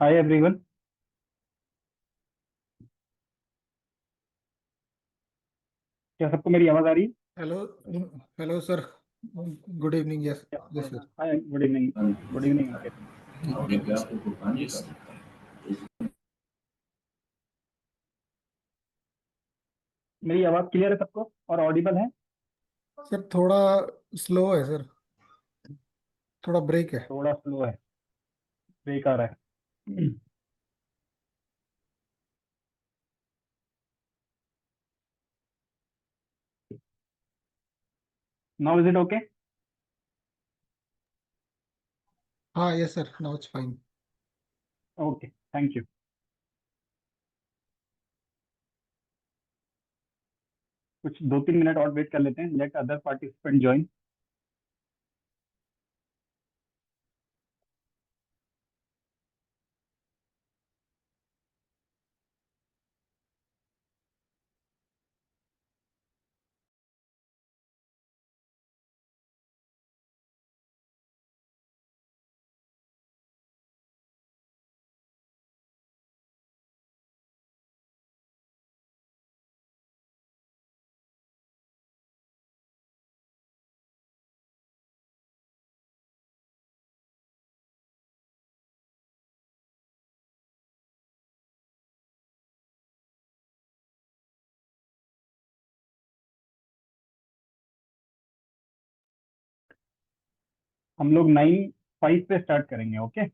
Hi everyone. क्या सबको मेरी आवाज आ रही है? Hello. Hello sir. Good evening. Yes. Yes sir. Hi, good evening. Good evening Ankit. मेरी आवाज क्लियर है सबको और ऑडिबल है? सर थोड़ा स्लो है सर। थोड़ा ब्रेक है। थोड़ा स्लो है, ब्रेक आ रहा है। Now is it okay? हाँ yes sir, now it's fine. Okay, thank you. कुछ 2-3 मिनट और वेट कर लेते हैं, लेट अदर पार्टिसिपेंट ज्वाइन। हम लोग 9:05 पे स्टार्ट करेंगे, okay?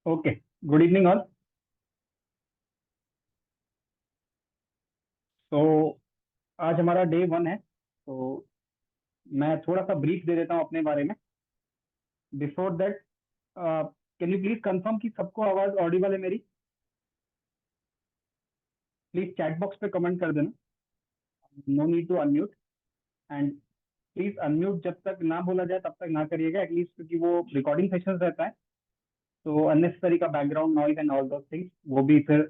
Okay, good evening all. तो आज हमारा डे 1 है, तो मैं थोड़ा सा ब्रीफ दे देता हूँ अपने बारे में। Before that, can you please confirm कि सबको आवाज ऑडिबल है मेरी? प्लीज चैट बॉक्स पे कमेंट कर देना। No need to unmute, and please unmute जब तक ना बोला जाए तब तक ना करिएगा एटलीस्ट, क्योंकि वो रिकॉर्डिंग सेशन रहता है, तो अननेसेसरी का background noise and all those things वो भी फिर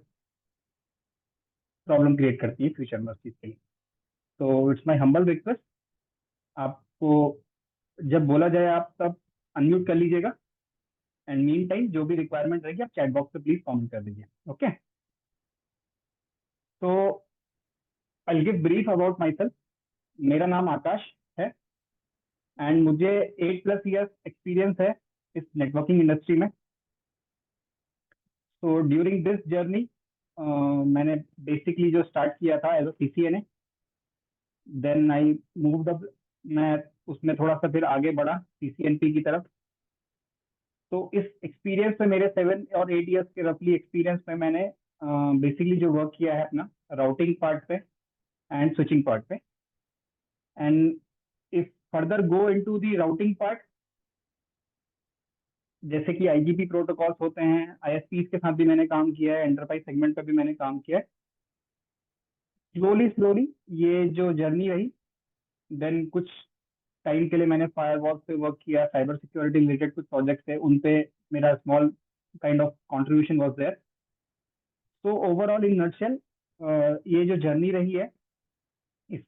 प्रॉब्लम क्रिएट करती है फ्यूचर में उस चीज़ के लिए। तो इट्स माय हम्बल रिक्वेस्ट, आपको जब बोला जाए आप तब अनम्यूट कर लीजिएगा, एंड मीन टाइम जो भी रिक्वायरमेंट रहेगी आप चैट बॉक्स पे प्लीज कमेंट कर दीजिए, ओके? तो I give brief about my self. मेरा नाम आकाश है एंड मुझे 8+ ईयर्स एक्सपीरियंस है इस नेटवर्किंग इंडस्ट्री में। तो ड्यूरिंग दिस जर्नी मैंने बेसिकली जो स्टार्ट किया था as a CCNA, then I moved up, मैं उसमें थोड़ा सा फिर आगे बढ़ा CCNP की तरफ। तो इस एक्सपीरियंस में मेरे 7 और 8 ईयर्स के रफली एक्सपीरियंस में मैंने बेसिकली जो वर्क किया है अपना राउटिंग पार्ट पे एंड स्विचिंग पार्ट पे। And if further go into the routing part, जैसे कि IGP प्रोटोकॉल्स होते हैं, ISPs के साथ भी मैंने काम किया है, एंटरप्राइज सेगमेंट पे भी मैंने काम किया है। स्लोली स्लोली ये जो जर्नी रही, देन कुछ टाइम के लिए मैंने फायरवॉल पे वर्क किया, साइबर सिक्योरिटी रिलेटेड कुछ प्रोजेक्ट्स है उन पे मेरा small kind of contribution was there. तो ओवरऑल इन नटशेल ये जो जर्नी रही है, इस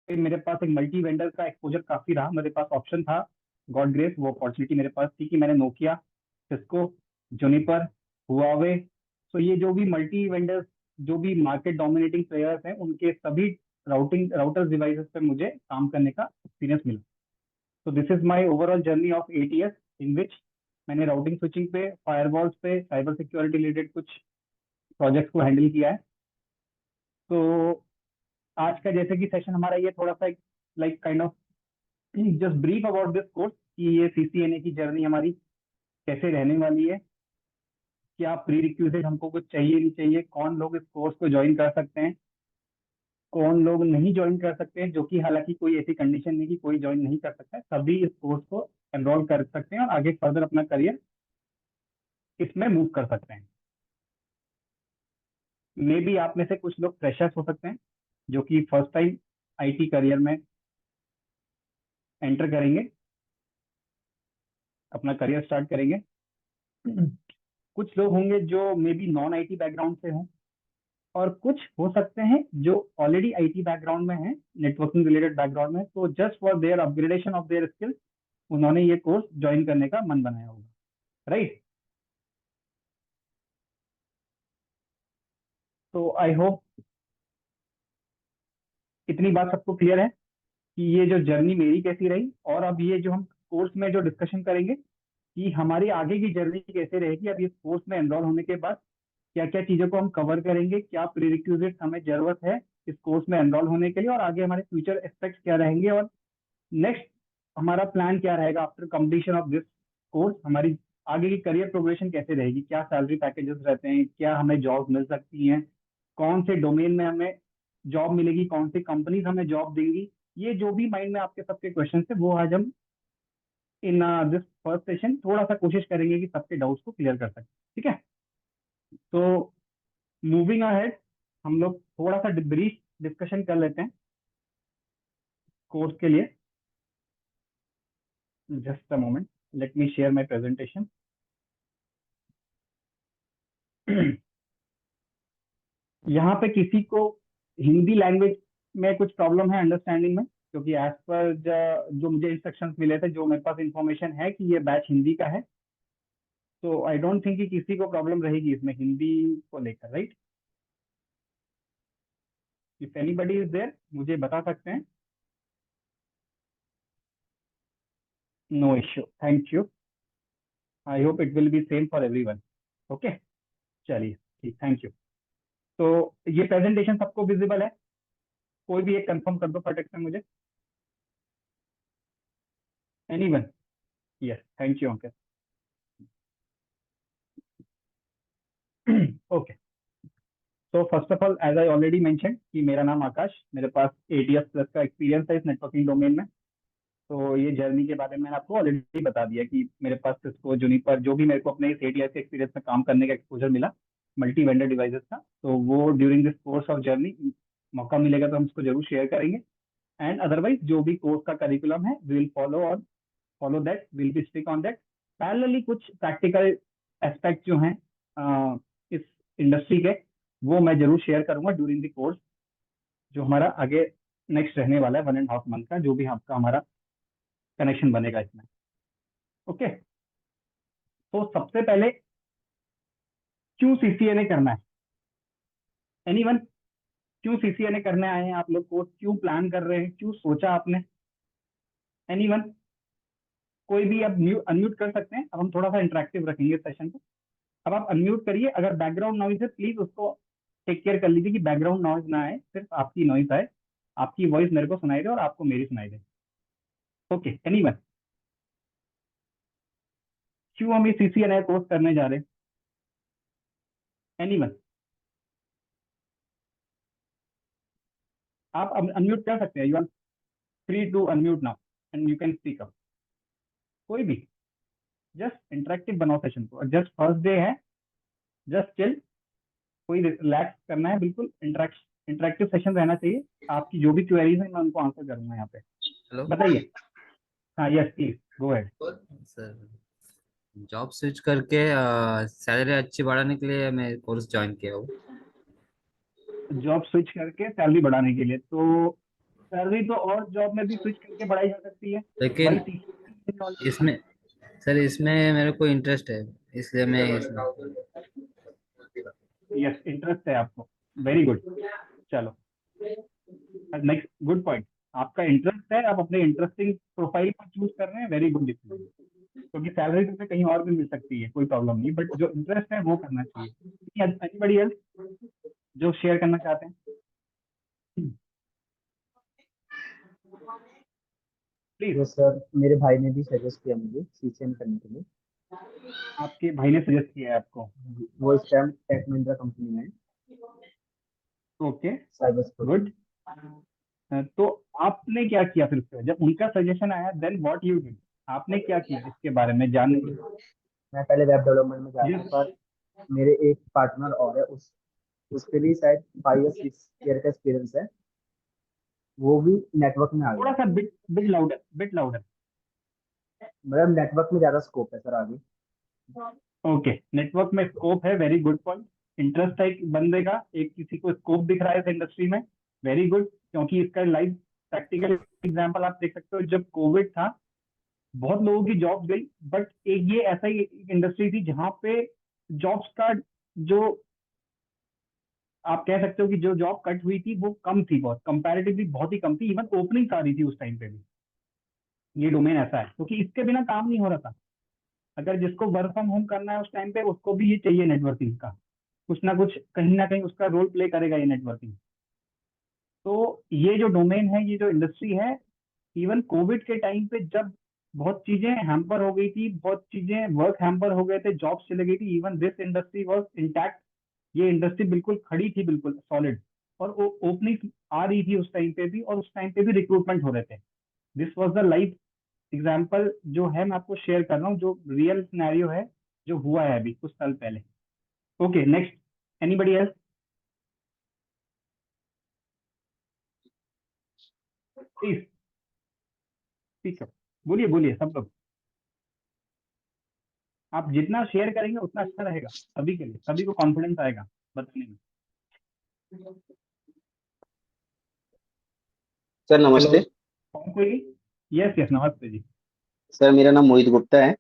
पे मेरे पास एक मल्टी वेंडर का एक्सपोजर काफी रहा। मेरे पास ऑप्शन था, गॉड ग्रेस वो अपॉर्चुनिटी मेरे पास थी कि मैंने नोकिया, सिस्को, जुनिपर, हुआवे, तो ये जो भी मल्टी वेंडर्स, जो भी मार्केट डोमिनेटिंग प्लेयर्स हैं, उनके सभी राउटर्स डिवाइसेस पे मुझे काम करने का एक्सपीरियंस मिला। तो this is my overall journey of 8 years in which मैंने राउटिंग स्विचिंग पे, फायरवॉल्स पे, साइबर सिक्योरिटी रिलेटेड कुछ प्रोजेक्ट्स को हैंडल किया है। तो आज का जैसे कि सेशन हमारा ये थोड़ा सा like kind of just brief about this course कि ये CCNA की जर्नी हमारी कैसे रहने वाली है, क्या प्री रिक्विजिट हमको कुछ चाहिए नहीं चाहिए, कौन लोग इस कोर्स को ज्वाइन कर सकते हैं, कौन लोग नहीं ज्वाइन कर सकते हैं, जो कि हालांकि कोई ऐसी कंडीशन नहीं कि कोई ज्वाइन नहीं कर सकता है, सभी इस कोर्स को एनरोल कर सकते हैं और आगे फर्दर अपना करियर इसमें मूव कर सकते हैं। मे बी आप में से कुछ लोग फ्रेशर्स हो सकते हैं जो कि फर्स्ट टाइम IT करियर में एंटर करेंगे, अपना करियर स्टार्ट करेंगे। कुछ लोग होंगे जो may be non IT background से हों, और कुछ हो सकते हैं जो ऑलरेडी IT बैकग्राउंड में है, नेटवर्किंग रिलेटेड बैकग्राउंड में, तो just for their upgradation of their skills उन्होंने ये कोर्स ज्वाइन करने का मन बनाया होगा, राइट। तो आई होप इतनी बात सबको क्लियर है कि ये जो जर्नी मेरी कैसी रही, और अब ये जो हम कोर्स में जो डिस्कशन करेंगे कि हमारी आगे की जर्नी कैसे रहेगी अब इस कोर्स में एनरोल होने के बाद, क्या क्या चीज़ों को हम कवर करेंगे, क्या प्रीरिक्विजिट हमें जरूरत है इस कोर्स में एनरोल होने के लिए, और आगे हमारे फ्यूचर एस्पेक्ट्स क्या रहेंगे, और नेक्स्ट हमारा प्लान क्या रहेगा after completion of this course, हमारी आगे की करियर प्रोग्रेशन कैसे रहेगी, क्या सैलरी पैकेजेस रहते हैं, क्या हमें जॉब मिल सकती हैं, कौन से डोमेन में हमें जॉब मिलेगी, कौन सी कंपनीज हमें जॉब देंगी। ये जो भी माइंड में आपके सबके क्वेश्चन है वो आज हम इन दिस फर्स्ट सेशन थोड़ा सा कोशिश करेंगे कि सबके डाउट्स को क्लियर कर सकें, ठीक है। तो मूविंग अहेड, हम लोग थोड़ा सा ब्रीफ डिस्कशन कर लेते हैं कोर्स के लिए। Just a moment, let me share my presentation. यहाँ पे किसी को हिंदी लैंग्वेज में कुछ प्रॉब्लम है अंडरस्टैंडिंग में, क्योंकि एज पर जो मुझे इंस्ट्रक्शंस मिले थे, जो मेरे पास इंफॉर्मेशन है कि ये बैच हिंदी का है, तो आई डोंट थिंक कि किसी को प्रॉब्लम रहेगी इसमें हिंदी को लेकर, right. If anybody is there मुझे बता सकते हैं। No issue, thank you. I hope it will be same for everyone. Okay, चलिए ठीक, थैंक यू। तो ये प्रेजेंटेशन सबको विजिबल है? कोई भी एक कंफर्म कर दो फटाक से मुझे। Anyone? Yes, thank you Ankit. Okay, तो first of all as I already mention कि मेरा नाम आकाश, मेरे पास 8 ईयर्स प्लस का एक्सपीरियंस है इस नेटवर्किंग डोमेन में। तो ये जर्नी के बारे में मैंने आपको ऑलरेडी बता दिया कि मेरे पास सिस्को, जूनिपर, जो भी मेरे को अपने इस 8 ईयर्स के एक्सपीरियंस में काम करने का एक्सपोजर मिला मल्टी वेंडर डिवाइसेस का, तो वो during this course of journey मौका मिलेगा तो हम इसको जरूर शेयर करेंगे। एंड अदरवाइज जो भी कोर्स का करिकुलम है विल फॉलो, और follow that, will be stick on that. Parallelly कुछ प्रैक्टिकल एस्पेक्ट जो हैं इस इंडस्ट्री के, वो मैं जरूर शेयर करूंगा ड्यूरिंग द कोर्स, जो हमारा आगे नेक्स्ट रहने वाला है 1.5 मंथ का, जो भी आपका हमारा कनेक्शन बनेगा इसमें। ओके, तो सबसे पहले क्यों CCNA करना है? एनीवन? क्यों सीसीएनए करने आए हैं आप लोग, कोर्स क्यों प्लान कर रहे हैं, क्यों सोचा आपने? एनीवन? कोई भी अब अनम्यूट कर सकते हैं। अब हम थोड़ा सा इंटरेक्टिव रखेंगे सेशन को। अब आप अनम्यूट करिए। अगर बैकग्राउंड नॉइज है प्लीज उसको टेक केयर कर लीजिए कि बैकग्राउंड नॉइज ना आए, सिर्फ आपकी नॉइज आए, आपकी वॉइस मेरे को सुनाई दे और आपको मेरी सुनाई दे। Okay, anyone? क्यों हम ये सीसीएनए कोर्स करने जा रहे हैं? एनीवन? आप अनम्यूट कर सकते हैं। You are free to unmute now and you can speak up. कोई भी, जस्ट इंटरेक्टिव बनाओ सेशन को। जस्ट फर्स्ट डे है, जस्ट चिल। कोई रिलैक्स करना है, बिल्कुल इंटरेक्टिव सेशन रहना चाहिए। आपकी जो भी क्वेरीज है मैं उनको आंसर करूंगा यहाँ पे। हेलो बताइए। हाँ, yes please go ahead. Sir, job switch करके सैलरी अच्छी बढ़ाने के लिए मैं कोर्स ज्वाइन किया हूँ। जॉब स्विच करके सैलरी बढ़ाने के लिए, तो सैलरी तो और जॉब में भी स्विच करके बढ़ाई जा सकती है। लेकिन वही सीखने। इसमें सर, इसमें मेरे को इंटरेस्ट है, इसलिए मैं इसमें। यस, इंटरेस्ट है आपको, वेरी गुड। चलो, नेक्स्ट गुड पॉइंट। आपका इंटरेस्ट है, आप अपने इंटरेस्टिंग प्रोफाइल को चूज कर रहे हैं, वेरी गुड डिसीजन। क्योंकि सैलरी तो कहीं और भी मिल सकती है, कोई प्रॉब्लम नहीं, बट जो इंटरेस्ट है वो करना चाहिए। एनीबडी एल्स जो शेयर करना चाहते हैं, प्लीज? तो सर मेरे भाई ने भी सजेस्ट किया मुझे सीसीएन करने के लिए। आपके भाई ने सजेस्ट किया है आपको? वो इस टाइम टेक महिंद्रा कंपनी में है, ओके, साइबर सिक्योरिटी। गुड। तो आपने क्या किया फिर उसके बाद? जब उनका सजेशन आया, देन व्हाट यू डिड? आपने क्या किया इसके बारे में जानने के मैं पहले वेब डेवलपमेंट में जा लिए? रहा था, पर मेरे एक पार्टनर और है, उसके भी शायद 5 या 6 ईयर का एक्सपीरियंस है। वो भी नेटवर्क में आ थोड़ा गया। सा bit bit louder, bit louder. मतलब नेटवर्क में ज्यादा स्कोप है सर आगे। ओके, नेटवर्क में स्कोप है, वेरी गुड पॉइंट। इंटरेस्ट है एक बंदे का, एक किसी को स्कोप दिख रहा है इस इंडस्ट्री में, वेरी गुड। क्योंकि इसका लाइव प्रैक्टिकल एग्जांपल आप देख सकते हो। जब कोविड था, बहुत लोगों की जॉब गई, बट एक ये ऐसा ही इंडस्ट्री थी जहां पे जॉब्स का जो, आप कह सकते हो कि जो जॉब कट हुई थी वो कम थी, बहुत कंपैरेटिवली बहुत ही कम थी। इवन ओपनिंग आ रही थी उस टाइम पे भी। ये डोमेन ऐसा है क्योंकि इसके बिना काम नहीं हो रहा था। अगर जिसको वर्क फ्रॉम होम करना है उस टाइम पे, उसको भी ये चाहिए नेटवर्किंग का, कुछ ना कहीं उसका रोल प्ले करेगा ये नेटवर्किंग। तो ये जो डोमेन है, ये जो इंडस्ट्री है, इवन कोविड के टाइम पे जब बहुत चीजें हैम्पर हो गई थी, बहुत चीजें वर्क हैम्पर हो गए थे, जॉब चले गई थी, even this industry was intact. ये इंडस्ट्री बिल्कुल खड़ी थी, बिल्कुल सॉलिड। और ओपनिंग आ रही थी उस टाइम पे भी, और उस टाइम पे भी रिक्रूटमेंट हो रहे थे। This was the live example जो है, मैं आपको शेयर कर रहा हूँ, जो रियल सिनेरियो है, जो हुआ है अभी कुछ साल पहले। Okay, next. Anybody else? Please speak up. बोलिए बोलिए सब लोग। आप जितना शेयर करेंगे उतना अच्छा रहेगा सभी के लिए, सभी को कॉन्फिडेंस आएगा बताने में। सर हेलो नमस्ते। कौन कोई? यस यस, नमस्ते जी। सर मेरा नाम मोहित गुप्ता है।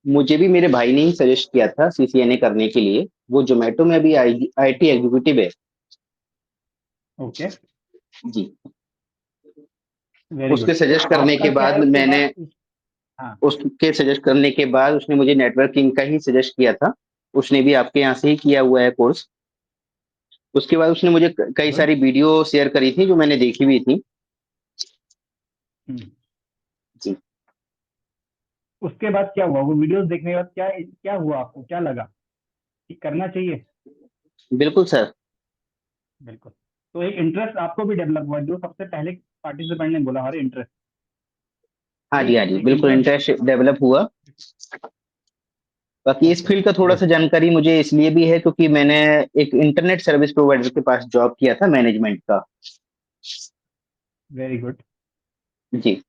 मुझे भी मेरे भाई ने ही सजेस्ट किया था सीसीएनए करने के लिए। वो जोमेटो में अभी आईटी एग्जीक्यूटिव है। ओके, जी। वेरी उसके गुड। तो सजेस्ट करने के आपका क्या बाद है उसके मैंने बाद हाँ, उसके सजेस्ट करने के बाद उसने मुझे नेटवर्किंग का ही सजेस्ट किया था। उसने भी आपके यहाँ से ही किया हुआ है कोर्स। उसके बाद उसने मुझे कई गुड। सारी वीडियो शेयर करी थी जो मैंने देखी भी थी। जी। उसके बाद क्या हुआ? वो वीडियोस देखने के बाद क्या क्या हुआ, आपको क्या लगा कि करना चाहिए? बिल्कुल सर। बिल्कुल। तो एक इंटरेस्ट आपको भी डेवलप हुआ, जो सबसे पहले पार्टिसिपेंट ने बोला, हमारे इंटरेस्ट। हाँ जी, हाँ जी, एक बिल्कुल इंटरेस्ट। इंटरेस्ट डेवलप हुआ। बाकी इस ओके, फील्ड का थोड़ा सा गुड, जानकारी मुझे इसलिए भी है क्योंकि मैंने एक इंटरनेट सर्विस प्रोवाइडर के पास जॉब किया था मैनेजमेंट का। वेरी गुड, जी।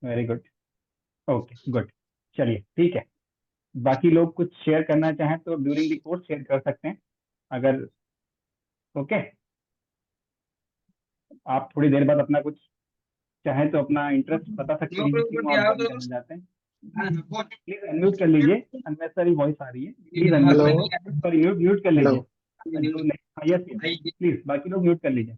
Very good. Okay, good. चलिए ठीक है। बाकी लोग कुछ शेयर करना चाहें तो ड्यूरिंग द कोर्स शेयर कर सकते हैं, अगर ओके। आप थोड़ी देर बाद अपना कुछ चाहें तो अपना इंटरेस्ट बता सकते हैं कि क्यों आप ज्वाइन करना चाहते हैं। प्लीज अनम्यूट कर लीजिए, अननेसेसरी वॉइस आ रही है, प्लीज अनम्यूट हेलो कर लीजिए, सॉरी म्यूट म्यूट कर हेलो। लीजिए। जो नहीं, हाँ, यस यस, प्लीज बाकी लोग म्यूट कर लीजिए।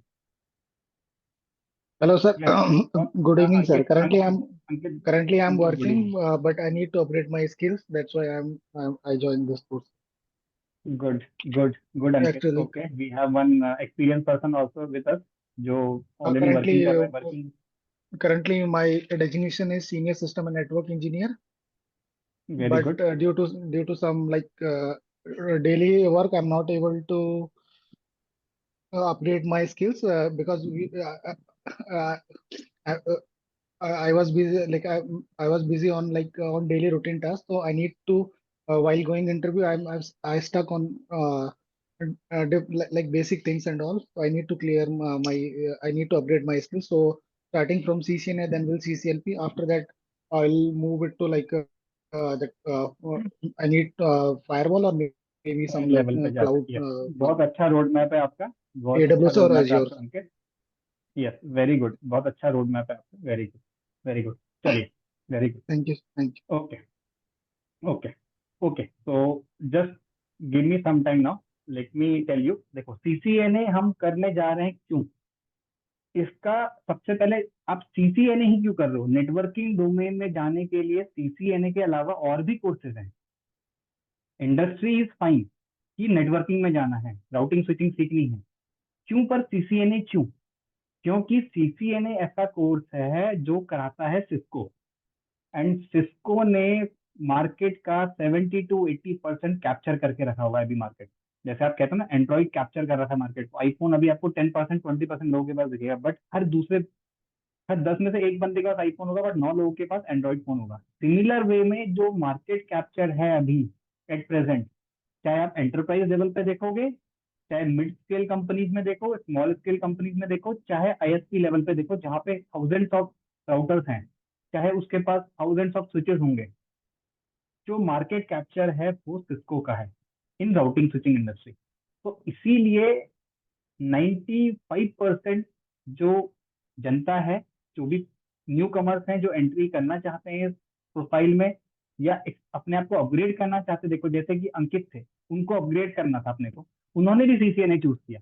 Hello, sir. Yes. Good evening, sir. Ankit, Currently, I'm Ankit, currently I'm Ankit, good working, evening. but I need to upgrade my skills. That's why I joined this course. Good, good, Ankit. Actually, Okay, we have one experienced person also with us, जो already working currently, कर रहा है, working. currently my designation is senior system and network engineer. Very But good. due to some daily work, I'm not able to upgrade my skills because uh, uh, I was busy I was busy on on daily routine tasks. So I need to while going interview I stuck on like basic things and all. So I need to clear I need to upgrade my skills. So starting from CCNA, then will CCLP. After that, I'll move it to I need firewall or maybe some Higher level पे जाते cloud हैं. Yes. बहुत अच्छा road map है आपका, बहुत अच्छा AWS road or map है Azure. आपका अंकित. यस, वेरी गुड, बहुत अच्छा रोड मैप है आपका. Very good, very good. चलिए, very good. Thank you. Thank you. Okay, okay, okay. तो just give me some time now, let me tell you. देखो, CCNA हम करने जा रहे हैं क्यों, इसका सबसे पहले, आप सीसीएनए ही क्यों कर रहे हो? नेटवर्किंग डोमेन में जाने के लिए सीसीएनए के अलावा और भी कोर्सेज हैं. इंडस्ट्री इज फाइन कि नेटवर्किंग में जाना है, राउटिंग स्विचिंग सीखनी है. क्यों पर सीसीएनए क्यों? क्योंकि सीसीएनए ऐसा कोर्स है जो कराता है सिस्को, एंड सिस्को ने मार्केट का 70 to 80% कैप्चर करके रखा हुआ है अभी मार्केट. जैसे आप कहते हो ना, एंड्रॉइड कैप्चर कर रहा था मार्केट को, आईफोन अभी आपको 10% 20% लोगों के पास दिखेगा, बट हर 10 में से एक बंदे के पास आईफोन होगा, बट 9 लोगों के पास एंड्रॉइड फोन होगा. सिमिलर वे में जो मार्केट कैप्चर है अभी एट प्रेजेंट, चाहे आप एंटरप्राइज लेवल पे देखोगे, चाहे मिड स्केल कंपनीज में देखो, स्मॉल स्केल कंपनीज में देखो, चाहे आईएसपी लेवल पे देखो, जहाँ पे थाउजेंड्स ऑफ राउटर्स हैं, चाहे उसके पास थाउजेंड्स ऑफ स्विचेस होंगे, जो मार्केट कैप्चर है वो सिस्को का है इन राउटिंग स्विचिंग इंडस्ट्री. तो इसीलिए 95% जो जनता है, जो भी न्यू कमर्स हैं जो एंट्री करना चाहते हैं इस प्रोफाइल में, या अपने आप को अपग्रेड करना चाहते, देखो जैसे कि अंकित थे, उनको अपग्रेड करना था अपने को, उन्होंने भी सीसीएनए चूज किया.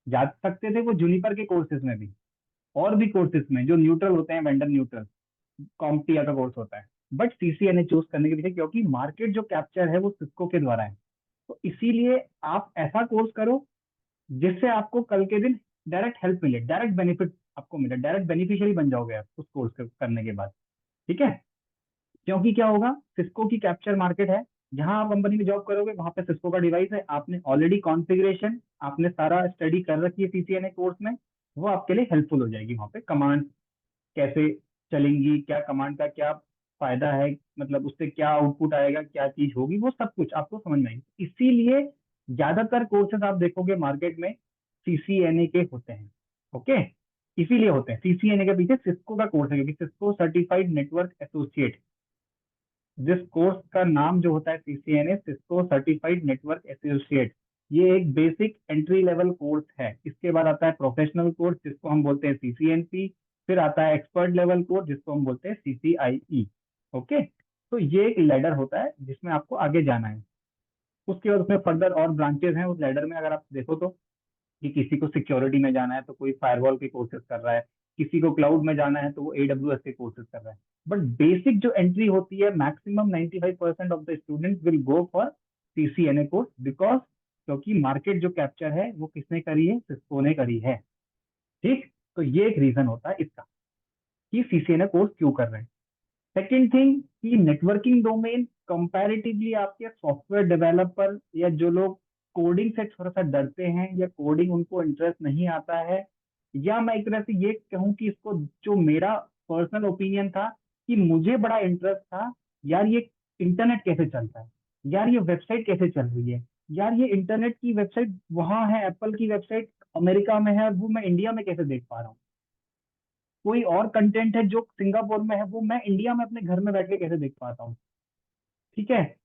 जा सकते थे वो जूनिपर के कोर्सेज में भी, और भी कोर्सेज में जो न्यूट्रल होते हैं, वेंडर न्यूट्रल, कॉम्पिया का कोर्स होता है, बट सीसीएनए चूज करने के पीछे क्योंकि मार्केट जो कैप्चर है वो सिस्को के द्वारा है. तो इसीलिए आप ऐसा कोर्स करो जिससे आपको कल के दिन डायरेक्ट हेल्प मिले, डायरेक्ट बेनिफिट आपको मिले, डायरेक्ट बेनिफिशियरी बन जाओगे आप उस कोर्स करने के बाद. ठीक है? क्योंकि क्या होगा, सिस्को की कैप्चर मार्केट है, जहां आप कंपनी में जॉब करोगे वहां पे सिस्को का डिवाइस है, आपने ऑलरेडी कॉन्फ़िगरेशन, आपने सारा स्टडी कर रखी है सीसीएनए कोर्स में, वो आपके लिए हेल्पफुल हो जाएगी. वहां पे कमांड कैसे चलेंगी, क्या कमांड का क्या फायदा है, मतलब उससे क्या आउटपुट आएगा, क्या चीज होगी, वो सब कुछ आपको समझ में आएगी. इसीलिए ज्यादातर कोर्सेज आप देखोगे मार्केट में सीसीएनए के होते हैं. ओके, इसीलिए होते हैं. सीसीएनए के पीछे सिस्को का कोर्स है, क्योंकि सिस्को सर्टिफाइड नेटवर्क एसोसिएट, जिस कोर्स का नाम जो होता है CCNA, Cisco certified network associate, ये एक बेसिक एंट्री लेवल कोर्स है. इसके बाद आता है प्रोफेशनल कोर्स जिसको हम बोलते हैं सीसीएनपी, फिर आता है एक्सपर्ट लेवल कोर्स जिसको हम बोलते हैं सीसीआईई. ओके, तो ये एक लैडर होता है जिसमें आपको आगे जाना है. उसके बाद उसमें फर्दर और ब्रांचेस हैं उस लैडर में. अगर आप देखो तो कि किसी को सिक्योरिटी में जाना है तो कोई फायरवॉल के कोर्सेज कर रहा है, किसी को क्लाउड में जाना है तो वो एडब्ल्यूएस के कोर्सेज कर रहा है. बट बेसिक जो एंट्री होती है, maximum 95% of the student will go for CCNA course, because क्योंकि मार्केट जो कैप्चर है वो किसने करी है, सिस्को ने करी है. ठीक, तो ये एक रीजन होता है इसका कि सीसीएनए कोर्स क्यों कर रहे हैं. सेकेंड थिंग कि नेटवर्किंग डोमेन कंपैरेटिवली आपके सॉफ्टवेयर डेवलपर या जो लोग कोडिंग से थोड़ा सा डरते हैं या कोडिंग उनको इंटरेस्ट नहीं आता है, या मैं एक तरह से ये कहूँ कि इसको, जो मेरा पर्सनल ओपिनियन था कि मुझे बड़ा इंटरेस्ट था, यार ये इंटरनेट कैसे चलता है, यार ये वेबसाइट कैसे चल रही है, यार ये इंटरनेट की वेबसाइट वहां है, एप्पल की वेबसाइट अमेरिका में है, वो मैं इंडिया में कैसे देख पा रहा हूँ, कोई और कंटेंट है जो सिंगापुर में है वो मैं इंडिया में अपने घर में बैठ के कैसे देख पाता हूँ. ठीक है,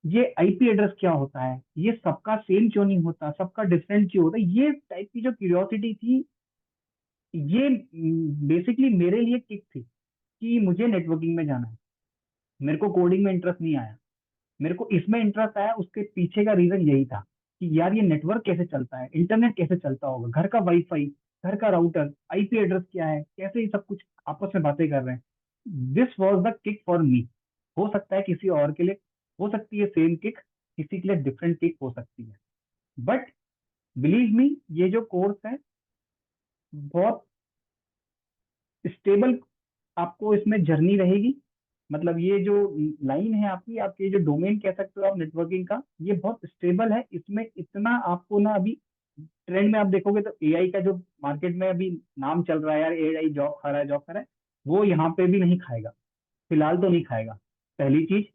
ये आईपी एड्रेस क्या होता है, ये सबका सेम क्यों नहीं होता, सबका डिफरेंट क्यों होता है, ये टाइप की जो क्यूरियोसिटी थी, ये बेसिकली मेरे लिए किक थी कि मुझे नेटवर्किंग में जाना है. मेरे को कोडिंग में इंटरेस्ट नहीं आया, मेरे को इसमें इंटरेस्ट आया. उसके पीछे का रीजन यही था कि यार ये नेटवर्क कैसे चलता है, इंटरनेट कैसे चलता होगा, घर का वाईफाई घर का राउटर, आईपी एड्रेस क्या है, कैसे ये सब कुछ आपस में बातें कर रहे हैं। This was the kick for me. हो सकता है किसी और के लिए हो सकती है सेम किक, किसी के लिए डिफरेंट किक हो सकती है, बट बिलीव मी ये जो कोर्स है बहुत स्टेबल आपको इसमें जर्नी रहेगी। मतलब ये जो लाइन है आपकी, आपके ये जो डोमेन कह सकते हो आप नेटवर्किंग का, ये बहुत स्टेबल है। इसमें इतना आपको ना अभी ट्रेंड में आप देखोगे तो एआई का जो मार्केट में अभी नाम चल रहा है यार, एआई जॉब खा रहा है, जॉब खा रहा है, वो यहाँ पे भी नहीं खाएगा, फिलहाल तो नहीं खाएगा। पहली चीज,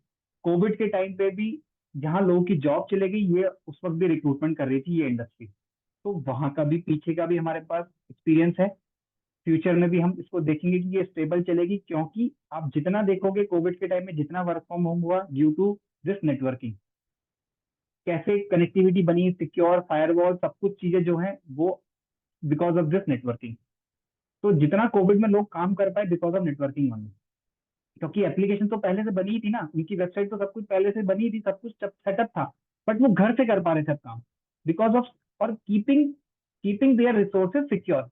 कोविड के टाइम पे भी जहाँ लोगों की जॉब चले गई, ये उस वक्त भी रिक्रूटमेंट कर रही थी ये इंडस्ट्री, तो वहां का भी पीछे का भी हमारे पास एक्सपीरियंस है। फ्यूचर में भी हम इसको देखेंगे कि ये स्टेबल चलेगी, क्योंकि आप जितना देखोगे कोविड के टाइम में जितना वर्क फ्रॉम होम हुआ ड्यू टू दिस नेटवर्किंग, कैसे कनेक्टिविटी बनी, सिक्योर फायरवॉल, सब कुछ चीजें जो है वो बिकॉज ऑफ दिस नेटवर्किंग। तो जितना कोविड में लोग काम कर पाए बिकॉज ऑफ नेटवर्किंग ओनली, क्योंकि एप्लीकेशन तो पहले से बनी ही थी ना, उनकी वेबसाइट तो सब कुछ पहले से बनी थी, सब कुछ सेटअप था, बट वो घर से कर पा रहे थे अब काम बिकॉज ऑफ और keeping keeping their resources secure.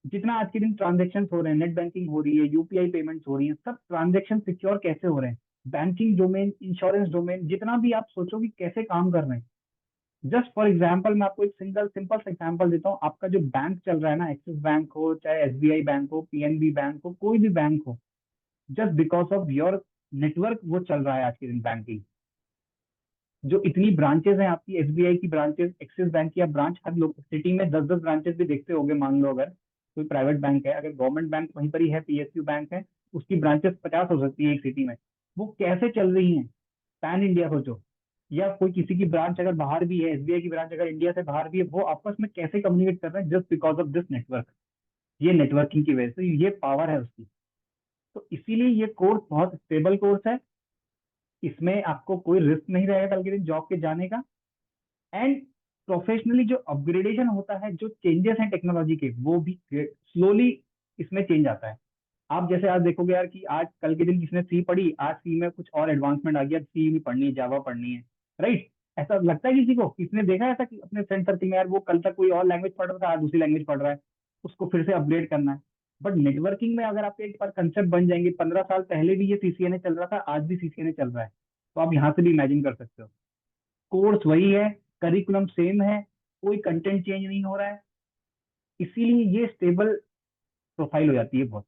जितना आज के दिन ट्रांजेक्शन हो रहे हैं, नेट बैंकिंग हो रही है, यूपीआई पेमेंट्स हो रही हैं, सब ट्रांजेक्शन सिक्योर कैसे हो रहे हैं, बैंकिंग डोमेन, इंश्योरेंस डोमेन, जितना भी आप सोचो कि कैसे काम कर रहे हैं। जस्ट फॉर एग्जाम्पल मैं आपको एक सिंपल सा एग्जाम्पल देता हूँ। आपका जो बैंक चल रहा है ना, एक्सिस बैंक हो चाहे एसबीआई बैंक हो, पीएनबी बैंक हो, कोई भी बैंक हो, just because of your network वो चल रहा है आज के दिन बैंकिंग। जो इतनी ब्रांचेस हैं आपकी, एसबीआई की ब्रांचेस, एक्सिस बैंक की आप ब्रांच हर लोग सिटी में 10-10 ब्रांचेस भी देखते होंगे। मान लो अगर कोई प्राइवेट बैंक है, अगर गवर्नमेंट बैंक वहीं पर ही है, पीएसयू बैंक है, उसकी ब्रांचेस 50 हो सकती है एक सिटी में, वो कैसे चल रही हैं पैन इंडिया सोचो। या कोई किसी की ब्रांच अगर बाहर भी है, एसबीआई की ब्रांच अगर इंडिया से बाहर भी है, वो आपस में कैसे कम्युनिकेट कर रहे हैं, just because of this network. ये नेटवर्किंग की वजह से, ये पावर है उसकी। तो इसीलिए ये कोर्स बहुत स्टेबल कोर्स है, इसमें आपको कोई रिस्क नहीं रहेगा कल के दिन जॉब के जाने का। एंड प्रोफेशनली जो अपग्रेडेशन होता है, जो चेंजेस हैं टेक्नोलॉजी के, वो भी स्लोली इसमें चेंज आता है। आप जैसे आज देखोगे यार कि आज कल के दिन किसने सी पढ़ी, आज सी में कुछ और एडवांसमेंट आ गया, सी नहीं पढ़नी है, जावा पढ़नी है, राइट। ऐसा लगता है किसी को, किसने देखा है ऐसा कि अपने फ्रेंड सर्कल में यार वो कल तक कोई और लैंग्वेज पढ़ रहा था, आज दूसरी लैंग्वेज पढ़ रहा है, उसको फिर से अपग्रेड करना है। बट नेटवर्किंग में अगर आपके एक बार कंसेप्ट बन जाएंगे, 15 साल पहले भी ये सीसीएनए चल रहा था, आज भी सीसीएनए चल रहा है, तो आप यहाँ से भी इमेजिन कर सकते हो। कोर्स वही है, करिकुलम सेम है, कोई कंटेंट चेंज नहीं हो रहा है, इसीलिए ये स्टेबल प्रोफाइल हो जाती है बहुत।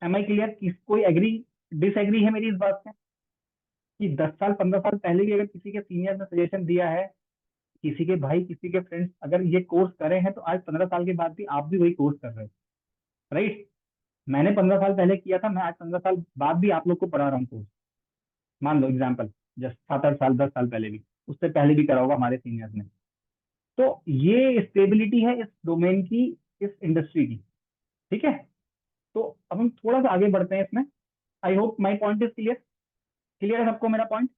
Am I clear? किस कोई एग्री डिसएग्री है मेरी इस बात से कि 10 साल 15 साल पहले भी अगर किसी के सीनियर ने सजेशन दिया है, किसी के भाई, किसी के फ्रेंड्स अगर ये कोर्स करे हैं, तो आज 15 साल के बाद भी आप भी वही कोर्स कर रहे हो, राइट। मैंने 15 साल पहले किया था, मैं आज 15 साल बाद भी आप लोग को पढ़ा रहा हूँ कोर्स। मान लो एग्जाम्पल, जस्ट 7-8 साल 10 साल पहले भी, उससे पहले भी करा होगा हमारे सीनियर्स ने। तो ये स्टेबिलिटी है इस डोमेन की, इस इंडस्ट्री की, ठीक है। तो अब हम थोड़ा सा आगे बढ़ते हैं इसमें। I hope my point is clear. Clear है सबको मेरा पॉइंट?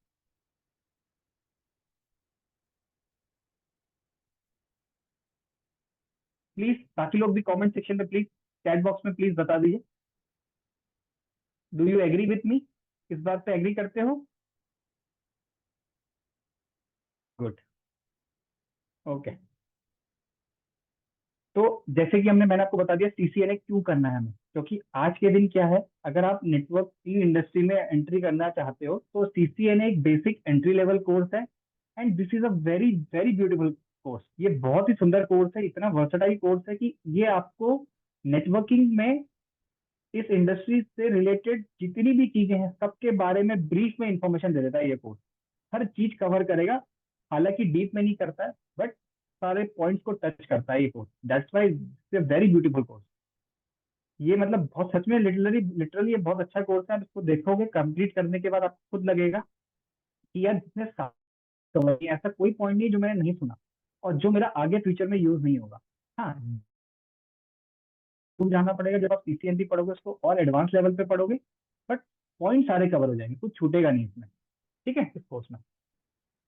प्लीज बाकी लोग भी कमेंट सेक्शन में प्लीज, चैट बॉक्स में प्लीज बता दीजिए, do you agree with me? इस बात पे एग्री करते हो? Good, okay. तो जैसे कि मैंने आपको बता दिया सीसीएनए क्यों करना है हमें, क्योंकि आज के दिन क्या है, अगर आप नेटवर्किंग इंडस्ट्री में एंट्री करना चाहते हो तो सीसीएनए एक बेसिक एंट्री लेवल कोर्स है। And this is a very very beautiful course. ये बहुत ही सुंदर कोर्स है, इतना वर्सटाइल कोर्स है कि ये आपको नेटवर्किंग में, इस इंडस्ट्री से रिलेटेड जितनी भी चीजें हैं सबके बारे में ब्रीफ में इंफॉर्मेशन दे देता है ये कोर्स। हर चीज कवर करेगा, हालांकि डीप में नहीं करता है, बट सारे पॉइंट्स को टच करता है ये course. That's why it's very beautiful course. ये मतलब बहुत सच में लिटरली लिटरली ये बहुत अच्छा कोर्स है। आप इसको देखोगे कंप्लीट करने के बाद आपको खुद लगेगा कि यार जितने समझ, ऐसा कोई पॉइंट नहीं जो मैंने नहीं सुना और जो मेरा आगे फ्यूचर में यूज नहीं होगा। हाँ, खूब जानना पड़ेगा, जब आप सीसीएनपी पढ़ोगे उसको और एडवांस लेवल पे पढ़ोगे, बट पॉइंट सारे कवर हो जाएंगे, कुछ छूटेगा नहीं इसमें, ठीक है, इस कोर्स में।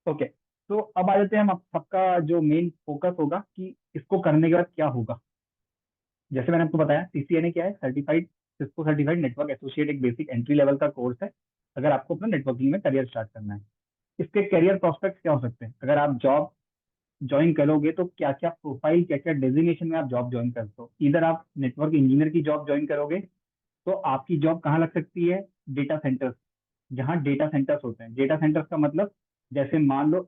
ओके, तो अब आ जाते हैं हम, सबका जो मेन फोकस होगा कि इसको करने के बाद क्या होगा। जैसे मैंने आपको बताया सीसीएनए क्या है, certified Cisco certified network associate, एक बेसिक एंट्री लेवल का कोर्स है अगर आपको अपना नेटवर्किंग में करियर स्टार्ट करना है। इसके करियर प्रोस्पेक्ट्स क्या हो सकते हैं? अगर आप जॉब ज्वाइन करोगे तो क्या क्या प्रोफाइल, क्या क्या डेजिग्नेशन में आप जॉब ज्वाइन करते हो। इधर आप नेटवर्क इंजीनियर की जॉब ज्वाइन करोगे तो आपकी जॉब कहाँ लग सकती है, डेटा सेंटर्स, जहाँ डेटा सेंटर्स होते हैं। डेटा सेंटर्स का मतलब, जैसे मान लो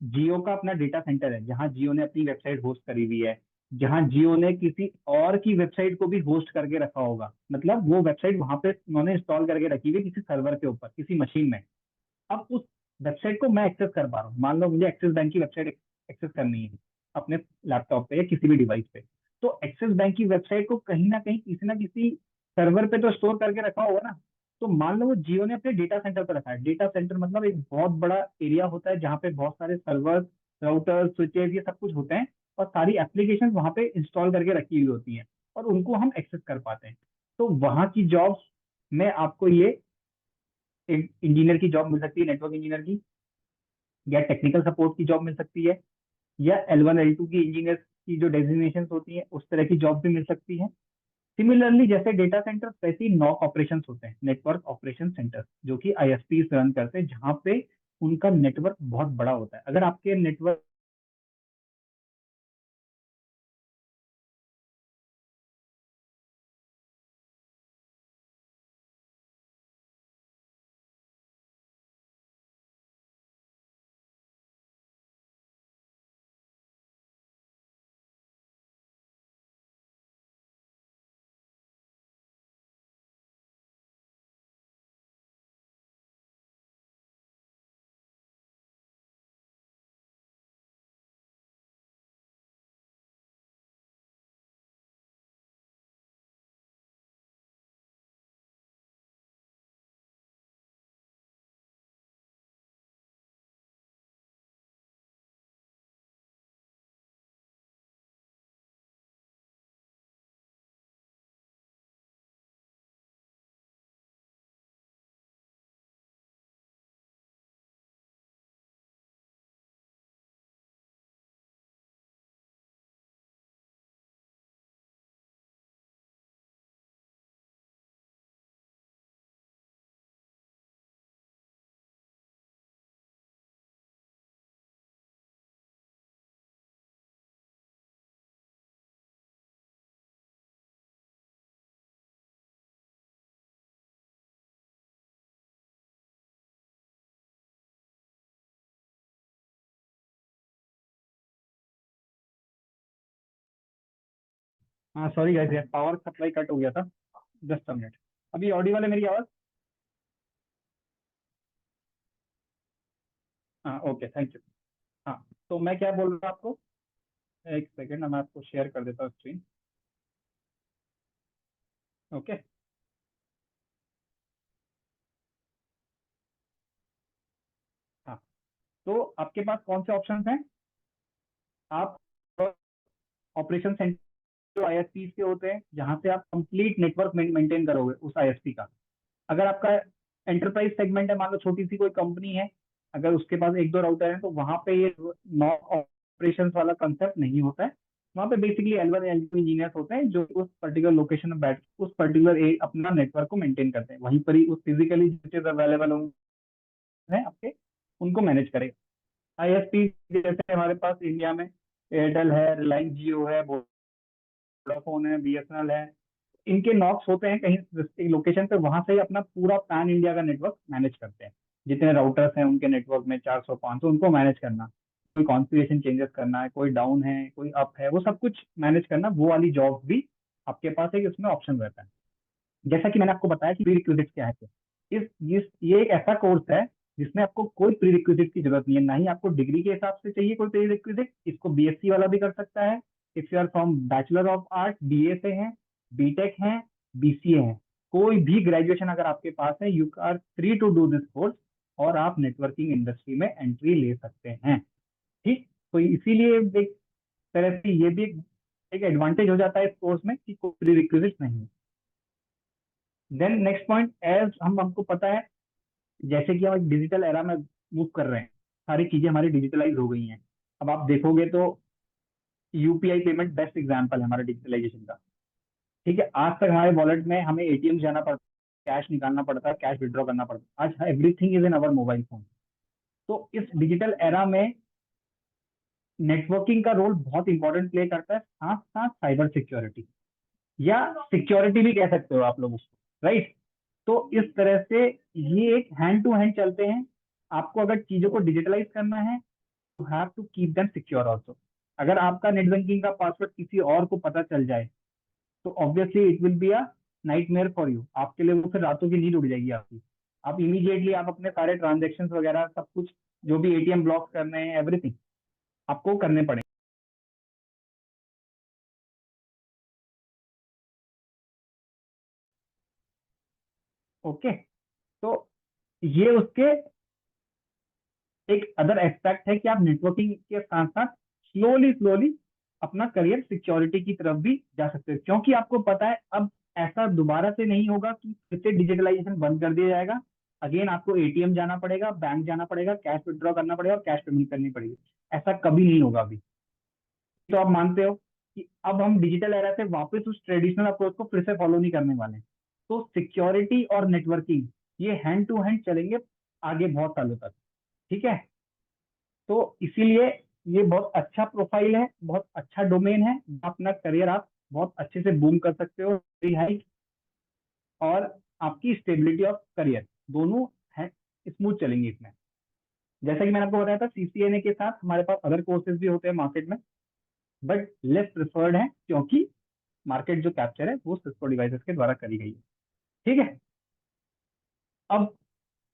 जियो का अपना डेटा सेंटर है, जहाँ जियो ने अपनी वेबसाइट होस्ट करी हुई है, जहाँ जियो ने किसी और की वेबसाइट को भी होस्ट करके रखा होगा, मतलब वो वेबसाइट वहां पे उन्होंने इंस्टॉल करके रखी हुई है किसी सर्वर के ऊपर, किसी मशीन में। अब उस वेबसाइट को मैं एक्सेस कर पा रहा हूँ, मान लो मुझे एक्सिस बैंक की वेबसाइट एक्सेस करनी है अपने लैपटॉप पे या किसी भी डिवाइस पे, तो एक्सिस बैंक की वेबसाइट को कहीं ना किसी सर्वर पे तो स्टोर करके रखा होगा ना। तो मान लो वो जियो ने अपने डेटा सेंटर पे रखा है। डेटा सेंटर मतलब एक बहुत बड़ा एरिया होता है जहाँ पे बहुत सारे सर्वर, राउटर, स्विचेस, ये सब कुछ होते हैं, और सारी एप्लीकेशन वहाँ पे इंस्टॉल करके रखी हुई होती हैं, और उनको हम एक्सेस कर पाते हैं। तो वहाँ की जॉब्स में आपको ये एक इंजीनियर की जॉब मिल सकती है, नेटवर्क इंजीनियर की, या टेक्निकल सपोर्ट की जॉब मिल सकती है, या L1 L2 की इंजीनियर की जो डेजिग्नेशन होती है उस तरह की जॉब भी मिल सकती है। सिमिलरली जैसे डेटा सेंटर, वैसे ही नॉक ऑपरेशंस होते हैं, नेटवर्क ऑपरेशन सेंटर, जो कि ISPs रन करते हैं, जहाँ पे उनका नेटवर्क बहुत बड़ा होता है। अगर आपके नेटवर्क हाँ सॉरी गाइस यार, पावर सप्लाई कट हो गया था, जस्ट अ मिनट। अभी ऑडिबल है मेरी आवाज? हाँ ओके, थैंक यू। हाँ, तो मैं क्या बोल रहा हूँ आपको, एक सेकेंड, मैं आपको शेयर कर देता हूँ स्क्रीन। ओके, हाँ, तो आपके पास कौन से ऑप्शंस हैं। आप ऑपरेशन सेंटर जो ISPs के होते हैं, जहाँ से आप कंप्लीट नेटवर्क मेंटेन करोगे उस ISP का। अगर आपका एंटरप्राइज सेगमेंट है, मान लो छोटी सी कोई कंपनी है, अगर उसके पास एक दो राउटर है, तो वहां पे ये नॉक ऑपरेशन वाला कंसेप्ट नहीं होता है। वहां पे बेसिकली L1 L2 इंजीनियर्स होते हैं जो उस पर्टिकुलर लोकेशन में बैठ उस पर्टिकुलर अपना नेटवर्क को मेंटेन करते हैं, वहीं पर ही उस फिजिकली जो चीज अवेलेबल है आपके, उनको मैनेज करेगा। ISP जैसे हमारे पास इंडिया में एयरटेल है, रिलायंस जियो है, वोडाफोन है, BSNL है, इनके नॉक्स होते हैं कहीं लोकेशन पे, वहां से ही अपना पूरा पैन इंडिया का नेटवर्क मैनेज करते हैं। जितने राउटर्स हैं उनके नेटवर्क में 400 500, उनको मैनेज करना, कोई कॉन्फ़िगरेशन चेंजेस करना है, कोई डाउन है, कोई अप है, वो सब कुछ मैनेज करना, वो वाली जॉब भी आपके पास एक इसमें ऑप्शन रहता है। जैसा कि मैंने आपको बताया कि प्री रिक्विजिट क्या है, तो ये एक ऐसा कोर्स है जिसमें आपको कोई प्री रिक्विजिट की जरूरत नहीं है, ना ही आपको डिग्री के हिसाब से चाहिए कोई प्री रिक्विजिट। इसको BSc वाला भी कर सकता है, if you are from bachelor of art, BA से हैं, BTech हैं, BCA हैं, कोई भी ग्रेजुएशन अगर आपके पास है, you are free to do this course, और आप नेटवर्किंग इंडस्ट्री में एंट्री ले सकते हैं। ठीक, तो इसीलिए एक तरह से ये भी एक एडवांटेज हो जाता है इस कोर्स में कि कोई प्री रिक्विजिट नहीं है। देन नेक्स्ट पॉइंट, एज हमको पता है, जैसे कि हम एक डिजिटल एरा में मूव कर रहे हैं, सारी चीजें हमारी डिजिटलाइज हो गई हैं। अब आप देखोगे तो UPI पेमेंट बेस्ट एग्जांपल है हमारे डिजिटलाइजेशन का। ठीक है, आज तक हमारे वॉलेट में हमें ATM जाना पड़ता, कैश निकालना पड़ता, कैश विड्रॉ करना पड़ता, आज everything is in our mobile phone. तो इस डिजिटल एरा में नेटवर्किंग का रोल बहुत इंपॉर्टेंट प्ले करता है, साथ साथ साइबर सिक्योरिटी या सिक्योरिटी भी कह सकते हो आप लोग उसको, राइट। तो इस तरह से ये एक हैंड टू हैंड चलते हैं। आपको अगर चीजों को डिजिटलाइज करना है, you have to keep them secure also. अगर आपका नेट बैंकिंग का पासवर्ड किसी और को पता चल जाए तो obviously it will be a nightmare for you. आपके लिए वो फिर रातों की नींद उड़ जाएगी आपकी। आप इमीडिएटली आप अपने सारे ट्रांजेक्शन वगैरह सब कुछ, जो भी एटीएम ब्लॉक करने हैं, एवरीथिंग आपको करने पड़ेंगे। ओके, तो ये उसके एक अदर एस्पेक्ट है कि आप नेटवर्किंग के साथ साथ स्लोली स्लोली अपना करियर सिक्योरिटी की तरफ भी जा सकते हो, क्योंकि आपको पता है अब ऐसा दोबारा से नहीं होगा कि फिर से डिजिटलाइजेशन बंद कर दिया जाएगा। अगेन आपको एटीएम जाना पड़ेगा, बैंक जाना पड़ेगा, कैश विड्रॉ करना पड़ेगा और कैश पेमेंट करनी पड़ेगी। ऐसा कभी नहीं होगा अभी। तो आप मानते हो कि अब हम डिजिटल एरा से वापस उस ट्रेडिशनल अप्रोच को फिर से फॉलो नहीं करने वाले। तो सिक्योरिटी और नेटवर्किंग ये हैंड टू हैंड चलेंगे आगे बहुत सालों तक, ठीक है। तो इसीलिए ये बहुत अच्छा प्रोफाइल है, बहुत अच्छा डोमेन है, अपना करियर आप बहुत अच्छे से बूम कर सकते हो। हाइक और आपकी स्टेबिलिटी ऑफ करियर दोनों है स्मूथ चलेंगे इसमें। जैसा कि मैंने आपको बताया था, सीसीएनए के साथ हमारे पास अदर कोर्सेज भी होते हैं मार्केट में, बट लेस प्रिफर्ड है क्योंकि मार्केट जो कैप्चर है वो सिस्को डिवाइसेस के द्वारा करी गई है, ठीक है। अब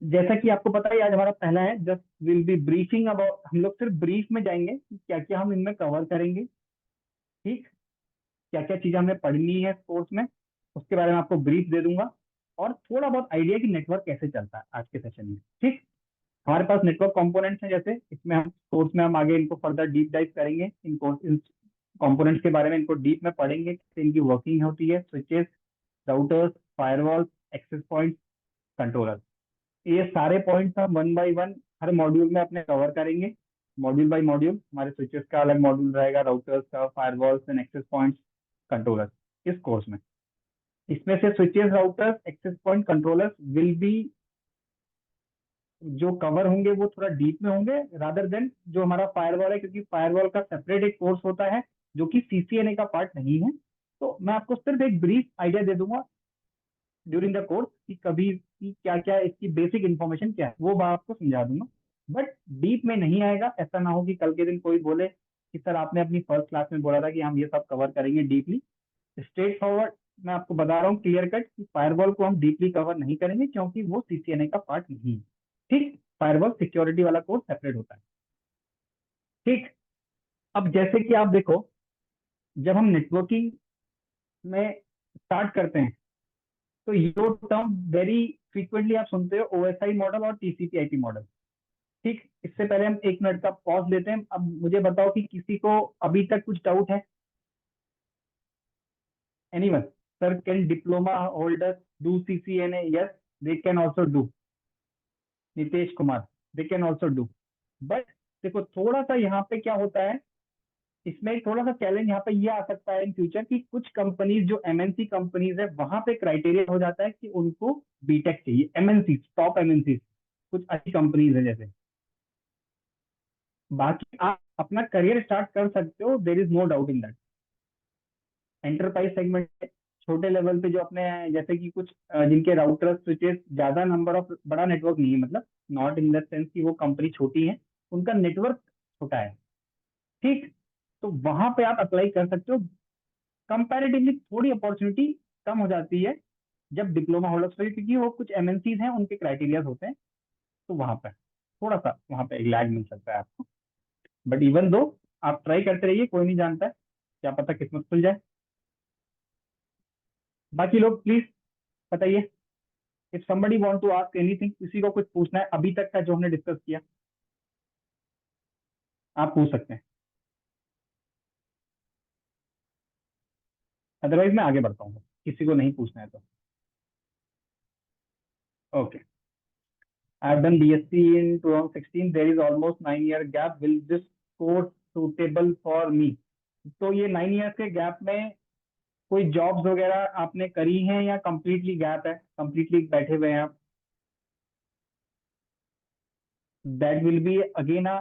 जैसा कि आपको पता है आज हमारा पहला है, just will be briefing about. हम लोग सिर्फ ब्रीफ में जाएंगे कि क्या क्या हम इनमें कवर करेंगे, ठीक। क्या क्या चीजें हमें पढ़नी है कोर्स में, उसके बारे में आपको ब्रीफ दे दूंगा और थोड़ा बहुत आइडिया कि नेटवर्क कैसे चलता है आज के सेशन में, ठीक। हमारे पास नेटवर्क कंपोनेंट्स हैं, जैसे इसमें हम कोर्स में हम आगे इनको फर्दर डीप डाइव करेंगे, इन कंपोनेंट्स के बारे में इनको डीप में पढ़ेंगे, कैसे इनकी वर्किंग होती है, switches, routers, firewall, access point, controller. ये सारे पॉइंट्स हम वन बाय वन हर मॉड्यूल में अपने कवर करेंगे। मॉड्यूल बाय मॉड्यूल हमारे स्विचेस का अलग मॉड्यूल रहेगा, राउटर्स का, firewalls and access points, controller इस कोर्स में। इसमें से switches, routers, access point, controllers will be जो कवर होंगे वो थोड़ा डीप में होंगे रादर देन जो हमारा फायरवॉल है, क्योंकि फायरवॉल का सेपरेट एक कोर्स होता है जो कि सीसीएनए का पार्ट नहीं है। तो मैं आपको सिर्फ एक ब्रीफ आइडिया दे दूंगा ड्यूरिंग द कोर्स कि कभी की क्या क्या इसकी बेसिक इन्फॉर्मेशन क्या है वो मैं आपको समझा दूंगा, बट डीप में नहीं आएगा। ऐसा ना हो कि कल के दिन कोई बोले कि सर आपने अपनी फर्स्ट क्लास में बोला था कि हम ये सब कवर करेंगे डीपली। स्ट्रेट फॉरवर्ड मैं आपको बता रहा हूँ क्लियर कट कि फायरवॉल को हम डीपली कवर नहीं करेंगे क्योंकि वो सीसीएनए का पार्ट नहीं है, ठीक। फायरवॉल सिक्योरिटी वाला कोर्स सेपरेट होता है, ठीक। अब जैसे कि आप देखो, जब हम नेटवर्किंग में स्टार्ट करते हैं तो ये टर्म वेरी फ्रीक्वेंटली आप सुनते हो, ओएसआई मॉडल और टीसीपी आईपी मॉडल, ठीक। इससे पहले हम एक मिनट का पॉज लेते हैं। अब मुझे बताओ कि किसी को अभी तक कुछ डाउट है? Anyone? Sir can diploma holders do CCNA? Yes, they can also do. Nitesh Kumar, they can also do. But देखो थोड़ा सा यहाँ पे क्या होता है, इसमें एक थोड़ा सा चैलेंज यहाँ पे ये आ सकता है इन फ्यूचर की कुछ कंपनीज जो एमएनसी कंपनीज है वहां पे क्राइटेरिया हो जाता है कि उनको बीटेक चाहिए। एमएनसी, टॉप एमएनसी कुछ अच्छी कंपनीज है जैसे। बाकी आप अपना करियर स्टार्ट कर सकते हो, there is no doubt in that. Enterprise segment छोटे लेवल पे जो अपने जैसे कि कुछ जिनके राउटर स्विचेस ज्यादा नंबर ऑफ, बड़ा नेटवर्क नहीं है, मतलब नॉट इन द सेंस कि वो कंपनी छोटी है, उनका नेटवर्क छोटा है, ठीक। तो वहां पे आप अप्लाई कर सकते हो। कंपैरेटिवली थोड़ी अपॉर्चुनिटी कम हो जाती है जब डिप्लोमा होल्डर्स पे, क्योंकि वो कुछ एमएनसीज हैं उनके क्राइटेरिया होते हैं, तो वहां पर थोड़ा सा वहां पे एक लैग मिल सकता है आपको। बट इवन दो आप ट्राई करते रहिए, कोई नहीं जानता है, क्या पता किस्मत खुल जाए। बाकी लोग प्लीज बताइए, if somebody want to ask anything, किसी को कुछ पूछना है अभी तक का जो हमने डिस्कस किया, आप पूछ सकते हैं, अदरवाइज मैं आगे बढ़ता हूँ किसी को नहीं पूछना है तो। Okay, I've done BSc in 2016. There is almost 9 year gap. Will this course suitable for me? तो ये 9 years के गैप में कोई जॉब्स वगैरह आपने करी हैं या कंप्लीटली गैप है, कंप्लीटली बैठे हुए हैं आप? That will be again a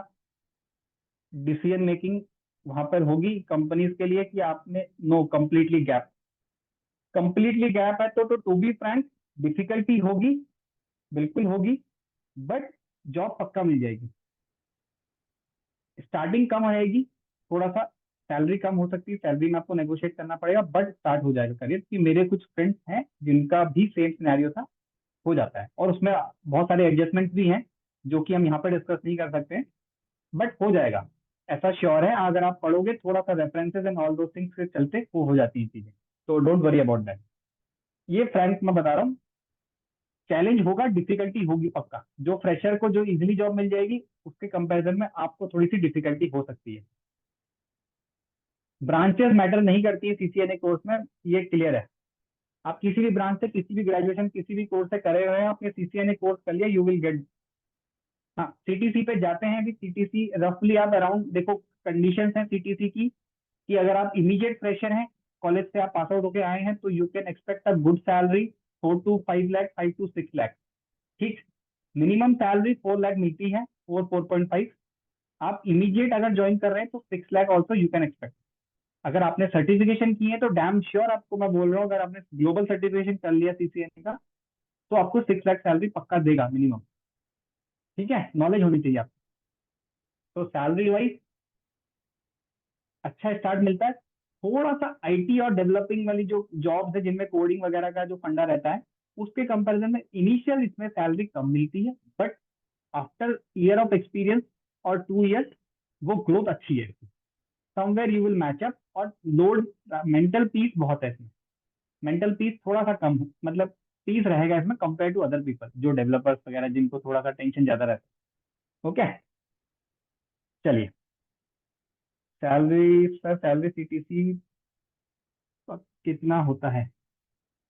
decision making वहां पर होगी कंपनीज के लिए कि आपने नो कंप्लीटली गैप है, तो टू बी फ्रैंक डिफिकल्टी होगी, बिल्कुल होगी, बट जॉब पक्का मिल जाएगी। स्टार्टिंग कम रहेगी, थोड़ा सा सैलरी कम हो सकती है, सैलरी में आपको नेगोशिएट करना पड़ेगा, बट स्टार्ट हो जाएगा करियर। कि मेरे कुछ फ्रेंड्स हैं जिनका भी सेम सिनेरियो था, हो जाता है, और उसमें बहुत सारे एडजस्टमेंट भी हैं जो कि हम यहाँ पर डिस्कस नहीं कर सकते, बट हो जाएगा, ऐसा श्योर है। अगर आप पढ़ोगे थोड़ा सा रेफरेंसेस एंड ऑल दो थिंग्स से चलते, वो हो जाती है चीजें, तो डोंट वरी अबाउट दैट। ये फ्रैंक मैं बता रहा हूँ, चैलेंज होगा, डिफिकल्टी होगी पक्का। जो फ्रेशर को जो इजीली जॉब मिल जाएगी, उसके कंपैरिजन में आपको थोड़ी सी डिफिकल्टी हो सकती है। ब्रांचेस मैटर नहीं करती है सीसीएनए कोर्स में, ये क्लियर है। आप किसी भी ब्रांच से, किसी भी ग्रेजुएशन, किसी भी कोर्स से करे हुए हैं, आपने सीसीएनए कोर्स कर लिया, यू विल गेट। हाँ, सीटीसी पे जाते हैं भी, सीटीसी रफली आप अराउंड देखो, कंडीशंस हैं सीटीसी की कि अगर आप इमीडिएट फ्रेशर हैं, कॉलेज से आप पास आउट होकर आए हैं, तो you can expect a good salary, 4 to 5 lakh, 5 to 6 lakh. ठीक, मिनिमम सैलरी 4 लाख मिलती है, 4.5। आप इमीडिएट अगर ज्वाइन कर रहे हैं तो 6 lakh also you can expect. अगर आपने सर्टिफिकेशन की है तो डैम श्योर, आपको मैं बोल रहा हूँ, अगर आपने ग्लोबल सर्टिफिकेशन कर लिया सीसीएनए का, तो आपको 6 लाख सैलरी पक्का देगा मिनिमम। ठीक है, नॉलेज होनी चाहिए आपको। तो सैलरी वाइज अच्छा स्टार्ट मिलता है। थोड़ा सा आईटी और डेवलपिंग वाली जो जॉब्स है जिनमें कोडिंग वगैरह का जो फंडा रहता है, उसके कंपैरिजन में इनिशियल इसमें सैलरी कम मिलती है, but after year of experience और 2 इयर्स वो ग्रोथ अच्छी है, somewhere you will match up. और लोड, मेंटल पीस बहुत है इसमें, मेंटल पीस थोड़ा सा कम है, मतलब पीस रहेगा इसमें कंपेयर टू अदर पीपल जो डेवलपर्स वगैरह, जिनको थोड़ा सा टेंशन ज्यादा रहता है। ओके, चलिए। सैलरी सर, सैलरी सीटीसी कितना होता है,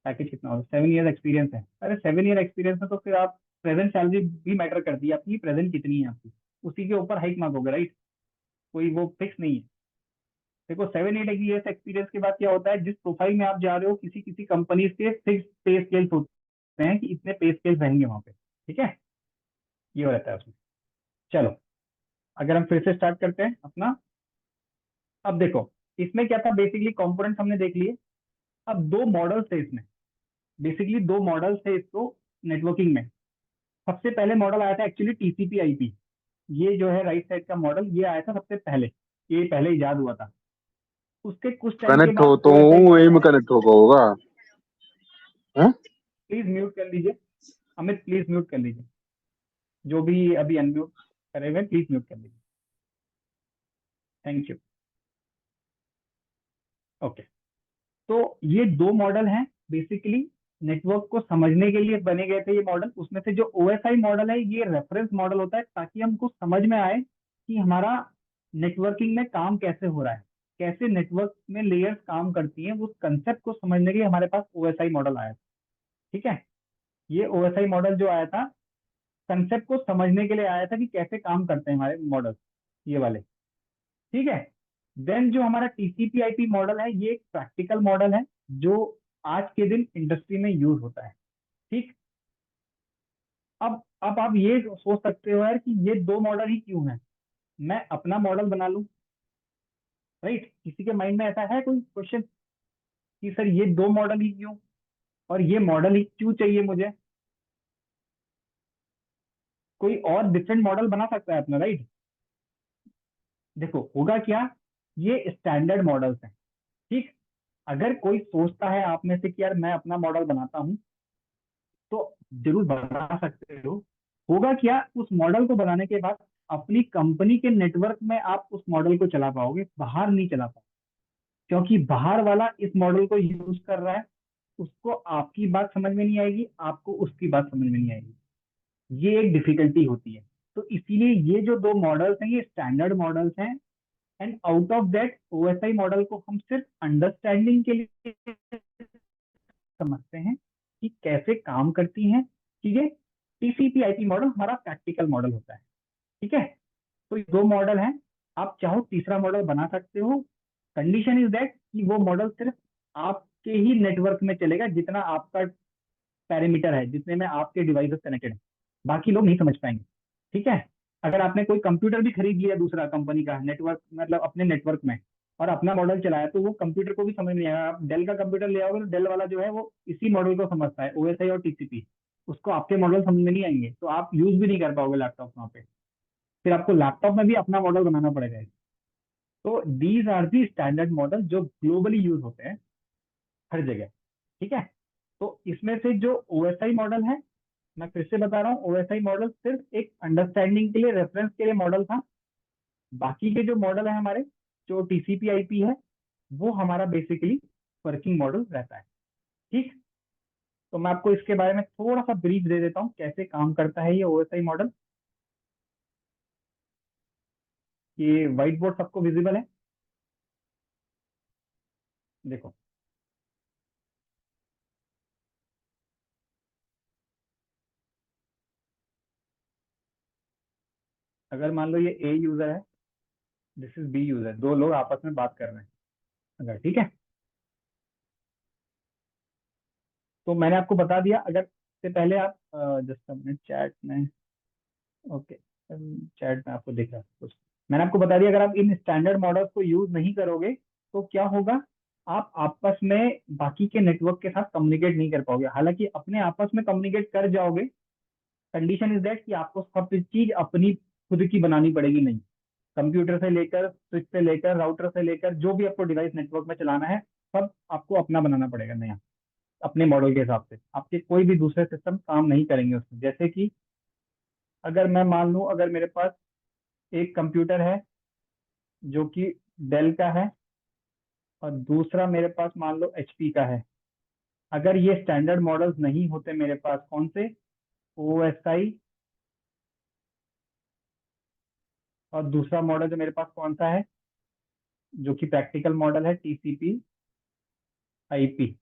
पैकेज कितना होता है? 7 ईयर एक्सपीरियंस है। अरे 7 ईयर एक्सपीरियंस में तो फिर आप प्रेजेंट सैलरी भी मैटर करती है, आपकी प्रेजेंट कितनी है आपकी, उसी के ऊपर हाइक मांगोगे, राइट? कोई वो फिक्स नहीं है। देखो 7 8 ईयर्स एक्सपीरियंस के बाद क्या होता है, जिस प्रोफाइल में आप जा रहे हो, किसी किसी कंपनीज के फिक्स पे स्केल्स होते हैं कि इतने पे स्केल्स रहेंगे वहां पे। ठीक है, ये हो रहता है उसमें। चलो, अगर हम फिर से स्टार्ट करते हैं अपना। अब देखो, इसमें क्या था, बेसिकली कंपोनेंट्स हमने देख लिए। अब दो मॉडल्स थे इसमें, बेसिकली दो मॉडल्स थे इसको नेटवर्किंग में। सबसे पहले मॉडल आया था एक्चुअली टीसीपी आईपी। ये जो है राइट साइड का मॉडल, ये आया था सबसे पहले, ये पहले इजाद हुआ था। उसके कुछ टाइम के कनेक्ट बाद हो तो ओएसआई हूँ, वही मॉडल में आया। कनेक्ट होगा। हैं? प्लीज म्यूट कर लीजिए, अमित प्लीज म्यूट कर लीजिए, जो भी अभी अनम्यूट करे हुए प्लीज म्यूट कर लीजिए, थैंक यू। ओके, तो ये दो मॉडल हैं बेसिकली, नेटवर्क को समझने के लिए बने गए थे ये मॉडल। उसमें से जो ओएसआई मॉडल है, ये रेफरेंस मॉडल होता है, ताकि हमको समझ में आए कि हमारा नेटवर्किंग में काम कैसे हो रहा है, कैसे नेटवर्क में लेयर्स काम करती हैं, उस कंसेप्ट को समझने के लिए हमारे पास ओएसआई मॉडल आया था। ठीक है, ये ओएसआई मॉडल जो आया था, कंसेप्ट को समझने के लिए आया था कि कैसे काम करते हैं हमारे मॉडल, ये वाले। ठीक है, देन जो हमारा टीसीपी आईपी मॉडल है, ये एक प्रैक्टिकल मॉडल है जो आज के दिन इंडस्ट्री में यूज होता है। ठीक, अब आप ये सोच सकते हो यार कि ये दो मॉडल ही क्यों है, मैं अपना मॉडल बना लूं, राइट? किसी के माइंड में ऐसा है कोई क्वेश्चन कि सर ये दो मॉडल ही क्यों, और ये मॉडल ही क्यों चाहिए मुझे? कोई और डिफरेंट मॉडल बना सकता है अपना, राइट? देखो होगा क्या, ये स्टैंडर्ड मॉडल्स हैं। ठीक, अगर कोई सोचता है आप में से कि यार मैं अपना मॉडल बनाता हूं, तो जरूर बना सकते हो। होगा क्या, उस मॉडल को बनाने के बाद अपनी कंपनी के नेटवर्क में आप उस मॉडल को चला पाओगे, बाहर नहीं चला पाओगे, क्योंकि बाहर वाला इस मॉडल को यूज कर रहा है, उसको आपकी बात समझ में नहीं आएगी, आपको उसकी बात समझ में नहीं आएगी। ये एक डिफिकल्टी होती है। तो इसीलिए ये जो दो मॉडल्स हैं, ये स्टैंडर्ड मॉडल्स हैं, and out of that OSI model को हम सिर्फ अंडरस्टैंडिंग के लिए समझते हैं कि कैसे काम करती हैं चीजें। टीसीपी आईपी मॉडल हमारा प्रैक्टिकल मॉडल होता है। ठीक है, तो ये दो मॉडल हैं, आप चाहो तीसरा मॉडल बना सकते हो। कंडीशन इज दैट कि वो मॉडल सिर्फ आपके ही नेटवर्क में चलेगा, जितना आपका पैरामीटर है, जितने में आपके डिवाइसेस कनेक्टेड है, बाकी लोग नहीं समझ पाएंगे। ठीक है, अगर आपने कोई कंप्यूटर भी खरीद लिया दूसरा कंपनी का, नेटवर्क मतलब अपने नेटवर्क में, और अपना मॉडल चलाया, तो वो कंप्यूटर को भी समझ नहीं आएगा। आप डेल का कंप्यूटर ले आओगे तो डेल वाला जो है वो इसी मॉडल को समझता है, ओएसआई और टीसीपी। उसको आपके मॉडल समझ में नहीं आएंगे, तो आप यूज भी नहीं कर पाओगे लैपटॉप वहाँ पे। फिर आपको लैपटॉप में भी अपना मॉडल बनाना पड़ेगा। तो these are the standard model जो ग्लोबली यूज होते हैं हर जगह। ठीक है। तो इसमें से जो ओएसआई मॉडल है, मैं फिर से बता रहा हूँ, ओएसआई मॉडल सिर्फ एक अंडरस्टैंडिंग के लिए, रेफरेंस के लिए मॉडल था। बाकी के जो मॉडल है हमारे, जो टीसीपी आईपी है, वो हमारा बेसिकली वर्किंग मॉडल रहता है। ठीक। तो मैं आपको इसके बारे में थोड़ा सा ब्रीफ दे देता हूँ कैसे काम करता है ये ओएसआई मॉडल। ये व्हाइट बोर्ड सबको विजिबल है? देखो, अगर मान लो ये ए यूजर है, दिस इज बी यूजर, दो लोग आपस में बात कर रहे हैं अगर, ठीक है। तो मैंने आपको बता दिया, अगर से पहले आप जस्ट मिनट, चैट में, ओके, चैट में आपको दिख रहा है कुछ। मैंने आपको बता दिया, अगर आप इन स्टैंडर्ड मॉडल्स को यूज नहीं करोगे तो क्या होगा, आप आपस में बाकी के नेटवर्क के साथ कम्युनिकेट नहीं कर पाओगे। हालांकि अपने आपस में कम्युनिकेट कर जाओगे, कंडीशन इज दैट कि आपको सब चीज अपनी खुद की बनानी पड़ेगी। नहीं, कंप्यूटर से लेकर, स्विच से लेकर, राउटर से लेकर, जो भी आपको डिवाइस नेटवर्क में चलाना है, सब आपको अपना बनाना पड़ेगा नया, अपने मॉडल के हिसाब से। आपके कोई भी दूसरे सिस्टम काम नहीं करेंगे उसमें। जैसे कि अगर मैं मान लूं, अगर मेरे पास एक कंप्यूटर है जो कि डेल का है, और दूसरा मेरे पास मान लो एचपी का है, अगर ये स्टैंडर्ड मॉडल्स नहीं होते मेरे पास, कौन से, ओएसआई, और दूसरा मॉडल जो मेरे पास कौन सा है, जो कि प्रैक्टिकल मॉडल है, टीसीपी आईपी,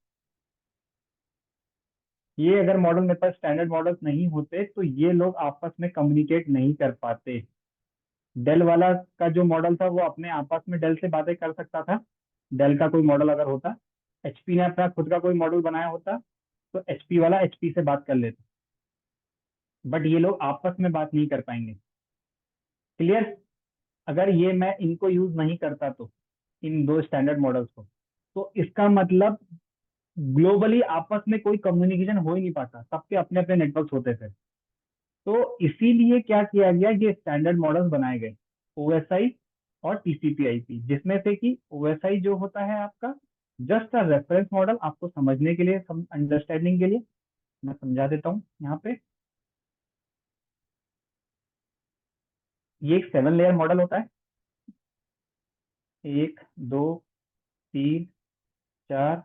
ये अगर मॉडल मेरे पास स्टैंडर्ड मॉडल्स नहीं होते तो ये लोग आपस में कम्युनिकेट नहीं कर पाते। डेल वाला का जो मॉडल था वो अपने आपस में डेल से बातें कर सकता था, डेल का कोई मॉडल अगर होता। एचपी ने अपना खुद का कोई मॉडल बनाया होता तो एचपी वाला एचपी से बात कर लेता। बट ये लोग आपस में बात नहीं कर पाएंगे। क्लियर? अगर ये मैं इनको यूज नहीं करता तो, इन दो स्टैंडर्ड मॉडल्स को, तो इसका मतलब ग्लोबली आपस में कोई कम्युनिकेशन हो ही नहीं पाता, सबके अपने अपने नेटवर्क्स होते थे। तो इसीलिए क्या किया गया, ये स्टैंडर्ड मॉडल्स बनाए गए, ओएसआई और टीसीपी आईपी, जिसमें से कि ओएसआई जो होता है आपका जस्ट अ रेफरेंस मॉडल, आपको समझने के लिए, अंडरस्टैंडिंग के लिए। मैं समझा देता हूँ यहाँ पे। ये एक 7 लेयर मॉडल होता है, 1 2 3 4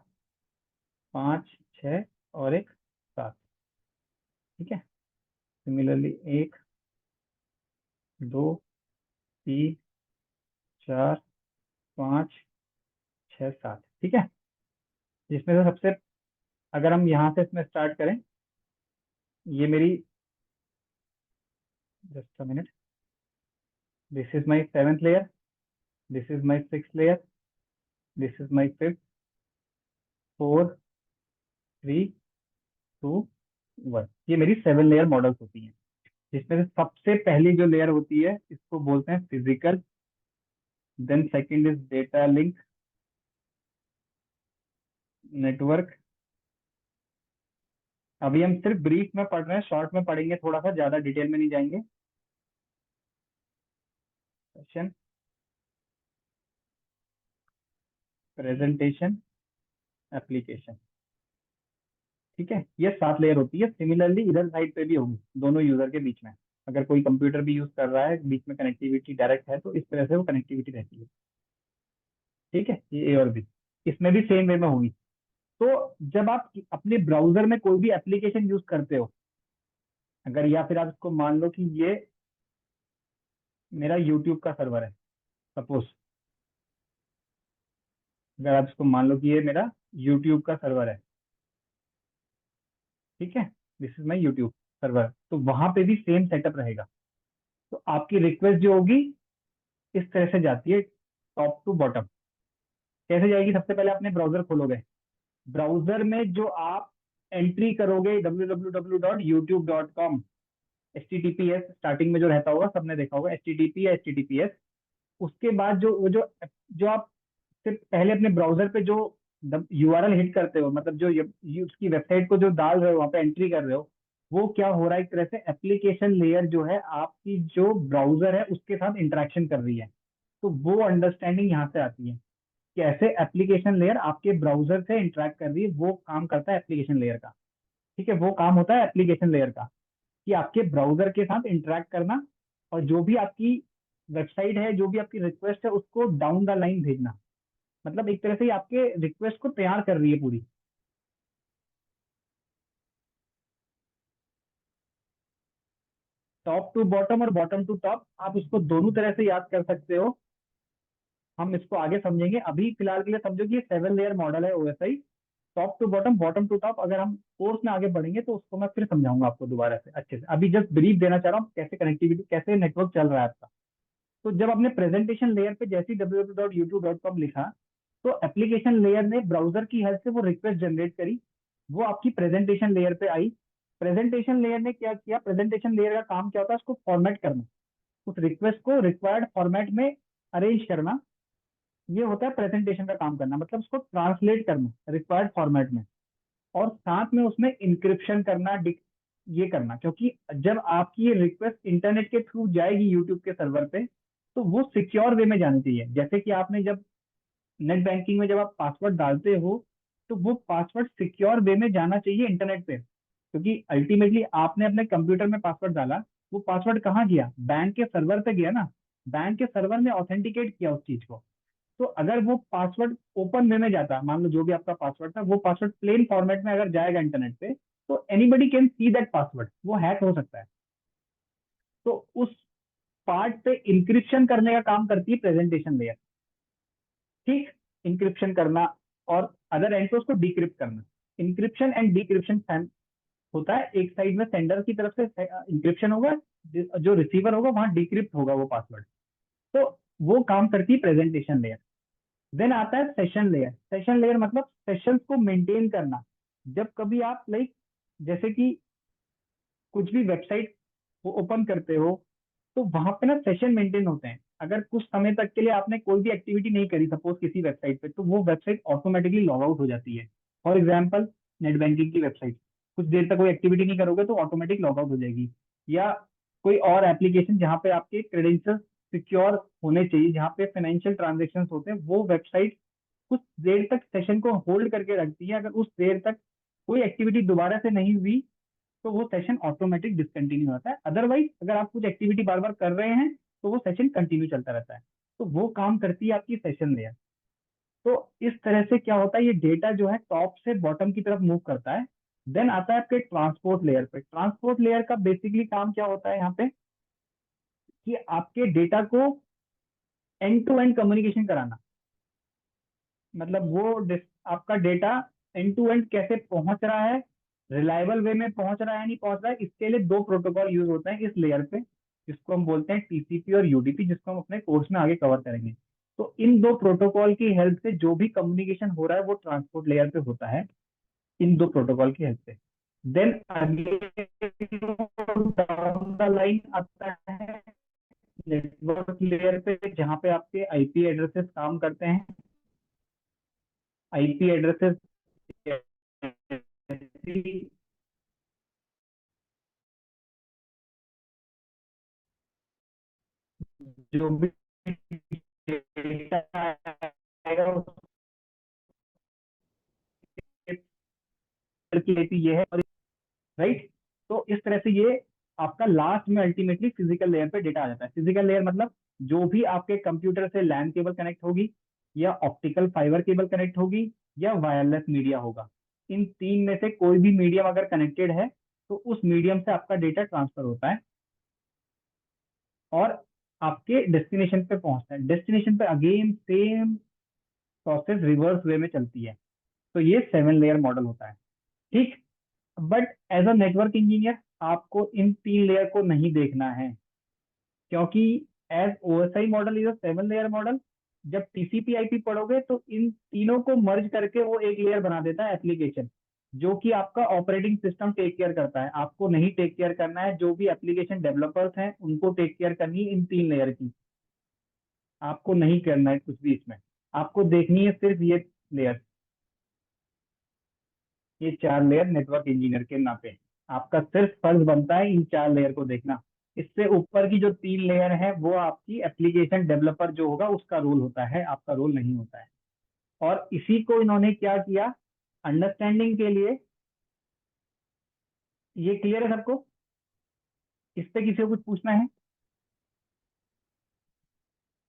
5 6 और एक 7। ठीक है। सिमिलरली 1 2 3 4 5 6 7। ठीक है। जिसमें से सबसे, अगर हम यहाँ से इसमें स्टार्ट करें, ये मेरी, just a minute, this is my 7th layer, this is my 6th layer, this is my 5th, 4 3 2 1। ये मेरी 7 लेयर मॉडल्स होती हैं, जिसमें से सबसे पहली जो लेयर होती है इसको बोलते हैं physical, then second is data link network. अभी हम सिर्फ ब्रीफ में पढ़ रहे हैं, शॉर्ट में पढ़ेंगे, थोड़ा सा ज्यादा डिटेल में नहीं जाएंगे। Session, presentation, application. ठीक है। ये 7 लेयर होती है। सिमिलरली इधर साइड पे भी होगी, दोनों यूजर के बीच में। अगर कोई कंप्यूटर भी यूज कर रहा है, बीच में कनेक्टिविटी डायरेक्ट है, तो इस तरह से वो कनेक्टिविटी रहती है। ठीक है। ये ए और बी, इसमें भी सेम वे में होगी। तो जब आप अपने ब्राउजर में कोई भी एप्लीकेशन यूज करते हो, अगर, या फिर आप इसको मान लो कि ये मेरा यूट्यूब का सर्वर है, सपोज, अगर आप इसको मान लो कि ये मेरा यूट्यूब का सर्वर है, ठीक है, this is my YouTube server, तो वहां पे भी सेम सेटअप रहेगा। तो आपकी रिक्वेस्ट जो होगी इस तरह से जाती है, टॉप टू बॉटम। कैसे जाएगी? सबसे पहले अपने ब्राउजर खोलोगे, ब्राउजर में जो आप एंट्री करोगे www.youtube.com, HTTPS स्टार्टिंग में जो रहता होगा, सबने देखा होगा HTTP या HTTPS। उसके बाद जो आप सिर्फ पहले अपने ब्राउजर पे जो URL हिट करते हो, मतलब जो उसकी वेबसाइट को जो डाल रहे हो, वहां पे एंट्री कर रहे हो, वो क्या हो रहा है, एक तरह से एप्लीकेशन लेयर जो है आपकी जो ब्राउजर है उसके साथ इंटरेक्शन कर रही है। तो वो अंडरस्टैंडिंग यहाँ से आती है, कैसे एप्लीकेशन लेयर आपके ब्राउजर से इंटरेक्ट कर रही है, वो काम करता है एप्लीकेशन लेयर का। ठीक है, वो काम होता है एप्लीकेशन लेयर का, कि आपके ब्राउजर के साथ इंटरेक्ट करना, और जो भी आपकी वेबसाइट है, जो भी आपकी रिक्वेस्ट है, उसको डाउन द लाइन भेजना। मतलब एक तरह से ये आपके रिक्वेस्ट को तैयार कर रही है पूरी। टॉप टू बॉटम और बॉटम टू टॉप, आप उसको दोनों तरह से याद कर सकते हो। हम इसको आगे समझेंगे, अभी फिलहाल के लिए समझो कि ये 7 लेयर मॉडल है OSI। Top to bottom, bottom to top, अगर हम कोर्स में आगे बढ़ेंगे तो उसको मैं फिर समझाऊंगा आपको दोबारा से अच्छे से। अभी जस्ट ब्रीफ देना चाह रहा हूँ कैसे कनेक्टिविटी, कैसे नेटवर्क चल रहा है आपका। तो जब आपने प्रेजेंटेशन लेयर पे जैसे www.youtube.com लिखा, तो एप्लीकेशन लेयर ने ब्राउजर की हेल्प से वो रिक्वेस्ट जनरेट करी, वो आपकी प्रेजेंटेशन लेयर पे आई। प्रेजेंटेशन लेयर ने क्या किया, प्रेजेंटेशन लेयर का काम क्या होता है, उसको फॉर्मेट करना, उस रिक्वेस्ट को रिक्वायर्ड फॉर्मेट में अरेंज करना। ये होता है प्रेजेंटेशन का काम करना, मतलब उसको ट्रांसलेट करना रिक्वायर्ड फॉर्मेट में, और साथ में उसमें इंक्रिप्शन करना, ये करना। क्योंकि जब आपकी ये रिक्वेस्ट इंटरनेट के थ्रू जाएगी यूट्यूब के सर्वर पे, तो वो सिक्योर वे में जानी चाहिए। जैसे कि आपने जब नेट बैंकिंग में जब आप पासवर्ड डालते हो, तो वो पासवर्ड सिक्योर वे में जाना चाहिए इंटरनेट पे, क्योंकि अल्टीमेटली आपने अपने कंप्यूटर में पासवर्ड डाला, वो पासवर्ड कहाँ गया, बैंक के सर्वर पे गया ना। बैंक के सर्वर ने ऑथेंटिकेट किया उस चीज को। तो अगर वो पासवर्ड ओपन वे में जाता, मान लो जो भी आपका पासवर्ड था, वो पासवर्ड प्लेन फॉर्मेट में अगर जाएगा इंटरनेट पे, तो anybody can see that password, वो हैक हो सकता है। तो उस पार्ट पे इंक्रिप्शन करने का काम करती है प्रेजेंटेशन लेयर। ठीक, इंक्रिप्शन करना, और अदर एंड पे उसको डिक्रिप्ट करना। इंक्रिप्शन एंड डिक्रिप्शन होता है, एक साइड में सेंडर की तरफ से इंक्रिप्शन होगा, जो रिसीवर होगा वहां डिक्रिप्ट होगा वो पासवर्ड। तो वो काम करती है प्रेजेंटेशन लेयर। देन आता है सेशन लेयर। सेशन लेयर मतलब सेशंस को मेंटेन करना। जब कभी आप लाइक जैसे कि कुछ भी वेबसाइट ओपन करते हो, तो वहां पे ना सेशन मेंटेन होते हैं। अगर कुछ समय तक के लिए आपने कोई भी एक्टिविटी नहीं करी सपोज किसी वेबसाइट पे, तो वो वेबसाइट ऑटोमेटिकली लॉग आउट हो जाती है। फॉर एग्जाम्पल, नेट बैंकिंग की वेबसाइट, कुछ देर तक कोई एक्टिविटी नहीं करोगे तो ऑटोमेटिक लॉग आउट हो जाएगी। या कोई और एप्लीकेशन जहाँ पे आपके क्रेडेंशियल्स सिक्योर होने चाहिए, जहाँ पे फाइनेंशियल ट्रांजेक्शन होते हैं, वो वेबसाइट कुछ देर तक सेशन को होल्ड करके रखती है। अगर उस देर तक कोई एक्टिविटी दोबारा से नहीं हुई, तो वो सेशन ऑटोमेटिक डिसकंटिन्यू होता है। अदरवाइज अगर आप कुछ एक्टिविटी बार बार कर रहे हैं, तो वो सेशन कंटिन्यू चलता रहता है। तो वो काम करती है आपकी सेशन लेयर। तो इस तरह से क्या होता है, ये डेटा जो है टॉप से बॉटम की तरफ मूव करता है। देन आता है आपके ट्रांसपोर्ट लेयर पे। ट्रांसपोर्ट लेयर का बेसिकली काम क्या होता है यहाँ पे, कि आपके डेटा को एंड टू एंड कम्युनिकेशन कराना। मतलब आपका डेटा एंड टू एंड कैसे पहुंच रहा है, रिलायबल वे में पहुंच रहा है नहीं पहुंच रहा है, इसके लिए दो प्रोटोकॉल यूज होते हैं इस लेयर पे, जिसको हम बोलते हैं TCP और UDP, जिसको हम अपने कोर्स में आगे कवर करेंगे। तो इन दो प्रोटोकॉल की हेल्प से जो भी कम्युनिकेशन हो रहा है वो ट्रांसपोर्ट लेयर पे होता है, इन दो प्रोटोकॉल की हेल्प से। देन आगे डाउन द लाइन आता है नेटवर्क लेयर पे, जहाँ पे आपके IP एड्रेसेस काम करते हैं। IP एड्रेसेस जो भी data आएगा उसकी IP ये है, राइट। तो इस तरह से ये आपका लास्ट में अल्टीमेटली फिजिकल लेयर पे डेटा आ जाता है। फिजिकल लेयर मतलब जो भी आपके कंप्यूटर से लैन केबल कनेक्ट होगी, या ऑप्टिकल फाइबर केबल कनेक्ट होगी, या वायरलेस मीडिया होगा। इन तीन में से कोई भी मीडियम अगर कनेक्टेड है, तो उस मीडियम से आपका डेटा ट्रांसफर होता है और आपके डेस्टिनेशन पे पहुंचता है। डेस्टिनेशन पे again same process reverse way में चलती है। तो ये 7 लेयर मॉडल होता है। ठीक, but as a network engineer आपको इन 3 लेयर को नहीं देखना है, क्योंकि as OSI model is 7 layer model. जब TCP/IP पढ़ोगे तो इन तीनों को मर्ज करके वो एक लेयर बना देता है एप्लीकेशन। जो कि आपका ऑपरेटिंग सिस्टम टेक केयर करता है, आपको नहीं टेक केयर करना है, जो भी एप्लीकेशन डेवलपर्स हैं उनको टेक केयर करनी है इन 3 लेयर की। आपको नहीं करना है कुछ भी इसमें, आपको देखनी है सिर्फ ये लेयर, ये 4 लेयर नेटवर्क इंजीनियर के नाते आपका सिर्फ फर्ज बनता है इन 4 लेयर को देखना। इससे ऊपर की जो 3 लेयर है वो आपकी एप्लीकेशन डेवलपर जो होगा उसका रोल होता है, आपका रोल नहीं होता है। और इसी को इन्होंने क्या किया, अंडरस्टैंडिंग के लिए, ये क्लियर है सबको? इस पे किसी को कुछ पूछना है?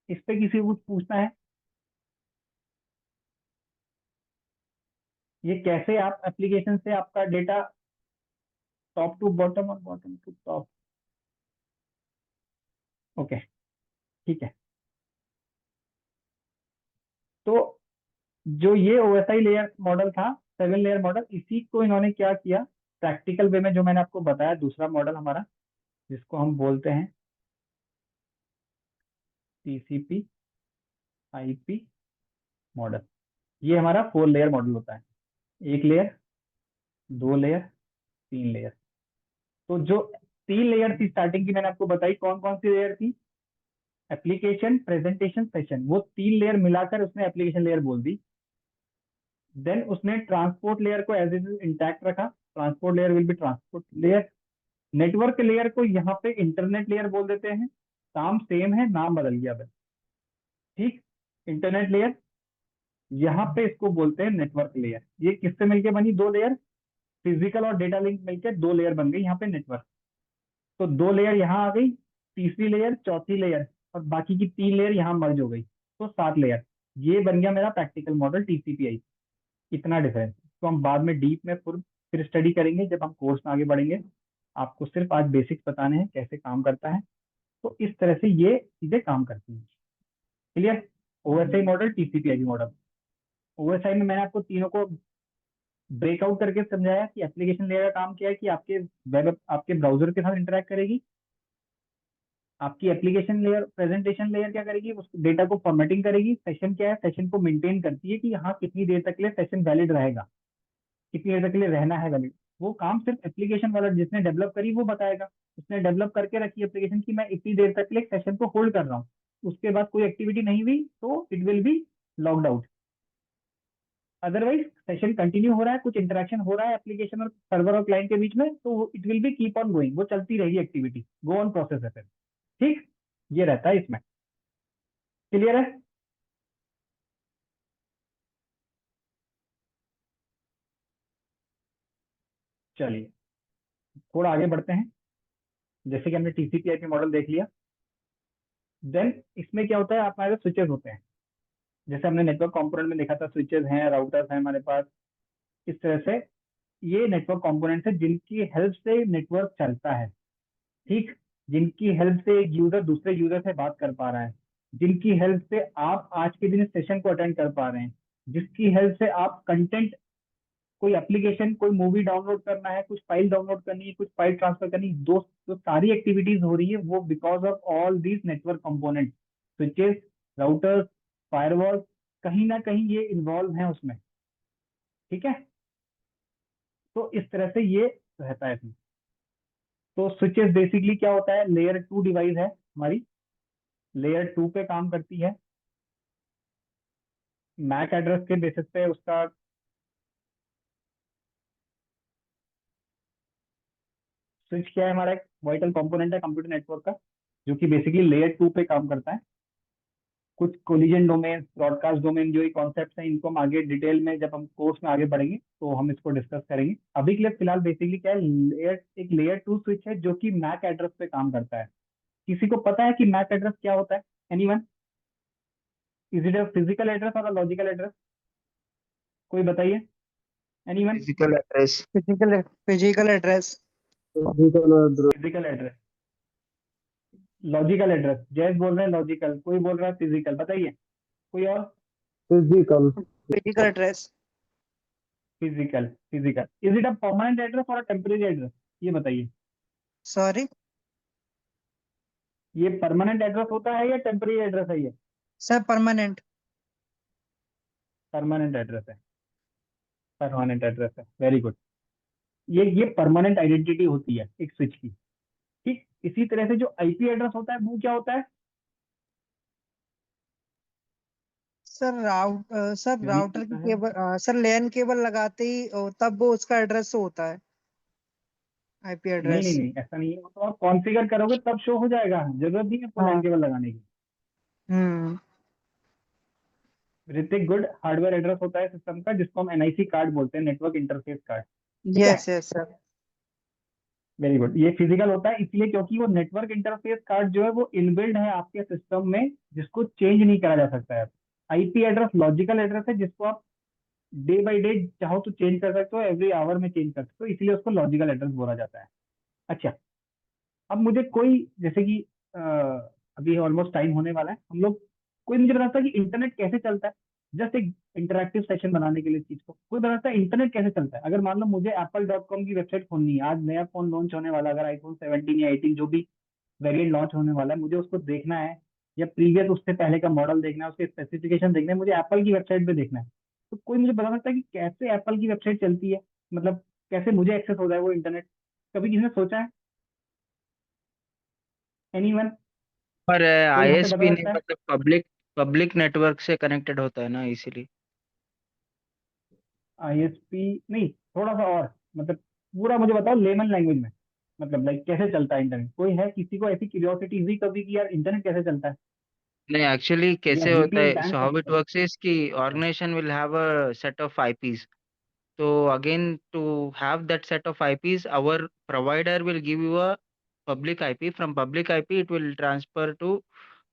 इस पे किसी को कुछ पूछना है? ये कैसे आप एप्लीकेशन से आपका डेटा टॉप टू बॉटम और बॉटम टू टॉप, ओके ठीक है। तो जो ये ओएसआई लेयर मॉडल था, 7 लेयर मॉडल, इसी को इन्होंने क्या किया प्रैक्टिकल वे में, जो मैंने आपको बताया दूसरा मॉडल हमारा जिसको हम बोलते हैं टीसीपी आईपी मॉडल, ये हमारा 4 लेयर मॉडल होता है। 1 लेयर, 2 लेयर, 3 लेयर। तो जो 3 लेयर थी स्टार्टिंग की मैंने आपको बताई, कौन कौन सी लेयर थी? एप्लीकेशन, प्रेजेंटेशन, सेशन, वो 3 लेयर मिलाकर उसने एप्लीकेशन लेयर बोल दी। देन उसने ट्रांसपोर्ट लेयर को एज इट इज इंटैक्ट रखा, transport layer will be transport layer. Network layer को यहाँ पे इंटरनेट लेयर बोल देते हैं, काम सेम है, नाम बदल गया बस, ठीक। इंटरनेट लेयर, यहाँ पे इसको बोलते हैं नेटवर्क लेयर। ये किससे मिलके बनी? 2 लेयर, फिजिकल और डेटा लिंक मिलकर 2 लेयर बन गई यहाँ पे नेटवर्क। तो 2 लेयर यहाँ आ गई, तीसरी लेयर, चौथी लेयर, और बाकी की 3 लेयर यहाँ मर्ज हो गई, तो 7 लेयर। ये बन गया मेरा प्रैक्टिकल मॉडल टीसीपीआई। इतना डिफरेंस तो हम बाद में डीप में फिर स्टडी करेंगे जब हम कोर्स में आगे बढ़ेंगे। आपको सिर्फ आज बेसिक्स बताने हैं कैसे काम करता है। तो इस तरह से ये चीजें काम करती हैं, clear? OSI model, TCP IP model. OSI में मैंने आपको तीनों को ब्रेकआउट करके समझाया कि एप्लीकेशन लेयर का काम क्या है, कि आपके वेब, आपके ब्राउजर के साथ इंटरेक्ट करेगी। आपकी एप्लीकेशन लेयर, प्रेजेंटेशन लेयर क्या करेगी? उस डेटा को फॉर्मेटिंग करेगी। सेशन क्या है? सेशन को मेंटेन करती है कि हाँ कितनी देर तक के लिए सेशन वैलिड रहेगा, कितनी देर तक के लिए रहना है वैलिड। वो काम सिर्फ एप्लीकेशन वाला जिसने डेवलप करी वो बताएगा। उसने डेवलप करके रखी एप्लीकेशन की मैं इतनी देर तक के लिए सेशन को होल्ड कर रहा हूँ, उसके बाद कोई एक्टिविटी नहीं हुई तो it will B logged out. Otherwise session continue हो रहा है, कुछ इंटरेक्शन हो रहा है एप्लीकेशन और सर्वर और क्लाइंट के बीच में, तो it will be keep on going, वो चलती रहेगी एक्टिविटी, गो ऑन प्रोसेस है फिर, ठीक। ये रहता है इसमें, क्लियर है? चलिए थोड़ा आगे बढ़ते हैं। जैसे कि हमने टीसीपी आईपी मॉडल देख लिया, देन इसमें क्या होता है, हमारे स्विचेस होते हैं। जैसे हमने नेटवर्क कंपोनेंट में देखा था, स्विचेस हैं, राउटर्स हैं हमारे पास। इस तरह से ये नेटवर्क कंपोनेंट्स है जिनकी हेल्प से नेटवर्क चलता है, ठीक। जिनकी हेल्प से एक यूजर दूसरे यूजर से बात कर पा रहा है, जिनकी हेल्प से आप आज के दिन इस सेशन को अटेंड कर पा रहे हैं, जिसकी हेल्प से आप कंटेंट, कोई एप्लीकेशन, कोई मूवी डाउनलोड करना है, कुछ फाइल डाउनलोड करनी है, कुछ फाइल ट्रांसफर करनी है, दो जो सारी एक्टिविटीज हो रही है वो because of all these network component, switches, routers, firewall, कहीं ना कहीं ये इन्वॉल्व है उसमें, ठीक है। तो इस तरह से ये रहता है इसमें। तो स्विचेस बेसिकली क्या होता है, लेयर 2 डिवाइस है हमारी, लेयर 2 पे काम करती है। मैक एड्रेस के बेसिस पे उसका स्विच क्या है, हमारा एक वाइटल कंपोनेंट है कंप्यूटर नेटवर्क का, जो कि बेसिकली लेयर 2 पे काम करता है। कुछ कोलिजन डोमेन, ब्रॉडकास्ट डोमेन, जो ये कॉन्सेप्ट हैं, इनको हम आगे डिटेल में जब हम कोर्स में आगे बढ़ेंगे तो हम इसको डिस्कस करेंगे। अभी के लिए फिलहाल बेसिकली क्या है, एक लेयर 2 स्विच है जो कि मैक एड्रेस पे काम करता है। किसी को पता है कि मैक एड्रेस क्या होता है? Anyone? Is it a physical address और अ लॉजिकल एड्रेस? कोई बताइए, anyone? Physical address. Physical address. Physical address, logical address, जैस बोल रहे हैं लॉजिकल, कोई बोल रहा है फिजिकल, बताइए कोई और? Physical. Physical address. Physical, physical. Is it a permanent address और अ टेम्परेरी एड्रेस? ये बताइए, सॉरी ये परमानेंट एड्रेस होता है या टेम्परेरी एड्रेस है? ये सर, परमानेंट। परमानेंट एड्रेस है। परमानेंट एड्रेस है, वेरी गुड। ये परमानेंट आइडेंटिटी होती है एक स्विच की। ठीक इसी तरह से जो आईपी एड्रेस होता है वो क्या होता है? सर यूनिक राउटर की होता है। केबल सर लैन केबल लगाते ही तब वो उसका एड्रेस होता है, आईपी नहीं नहीं एड्रेस। नहीं, ऐसा नहीं है, वो तो आप कॉन्फ़िगर करोगे तब शो हो जाएगा, जरूरत नहीं है आपको लैन हाँ। केबल लगाने की। हम्म। ऋतिक गुड, हार्डवेयर एड्रेस होता है सिस्टम का जिसको हम एनआईसी कार्ड बोलते हैं, नेटवर्क इंटरफेस कार्ड। ठीक है, yes yes sir. Very good. ये फिजिकल होता है इसलिए क्योंकि वो नेटवर्क इंटरफेस कार्ड जो है वो इनबिल्ड है आपके सिस्टम में, जिसको चेंज नहीं करा जा सकता है। आईपी एड्रेस लॉजिकल एड्रेस है जिसको आप डे बाय डे चाहो तो चेंज कर सकते हो, एवरी आवर में चेंज कर सकते हो, इसलिए उसको लॉजिकल एड्रेस बोला जाता है। अच्छा, अब मुझे कोई, जैसे कि अ, अभी ऑलमोस्ट टाइम होने वाला है, हम लोग, कोई मुझे बताता है कि इंटरनेट कैसे चलता है, जस्ट एक इंटरैक्टिव सेशन बनाने के लिए चीज को, कोई बताता है इंटरनेट कैसे चलता है। अगर मान लो मुझे apple.com की वेबसाइट खोलनी है, आज नया फोन लॉन्च होने वाला है, अगर आईफोन 17 या 18 जो भी वेरिएंट लॉन्च होने वाला है, मुझे उसको देखना है, या प्रीवियस उससे पहले का मॉडल देखना है, उसके स्पेसिफिकेशन देखना है, मुझे एप्पल की वेबसाइट पे देखना है, तो कोई मुझे बता सकता है कि कैसे एप्पल की वेबसाइट चलती है, मतलब कैसे मुझे एक्सेस हो जाए वो इंटरनेट? कभी किसी ने सोचा है? एनीवन? पर कोई यहाँ पे आईएसपी बता नहीं, सकता है? मतलब पब्लिक नेटवर्क से कनेक्टेड होता है ना, इसीलिए। आईएसपी नहीं, थोड़ा सा और, मतलब पूरा मुझे बताओ लेमन लैंग्वेज में, मतलब लाइक कैसे चलता है इंटरनेट? कोई है किसी को ऐसी क्यूरियोसिटी हुई कभी कि यार इंटरनेट कैसे चलता है, नहीं, एक्चुअली या कैसे होता वीपीएन है, बैन सो हाउ कैसे इट करते वर्क्स इज कि organization will have a set of IPs. So again, to have that set of IPs, our provider will give you a public IP. From public IP, it will transfer to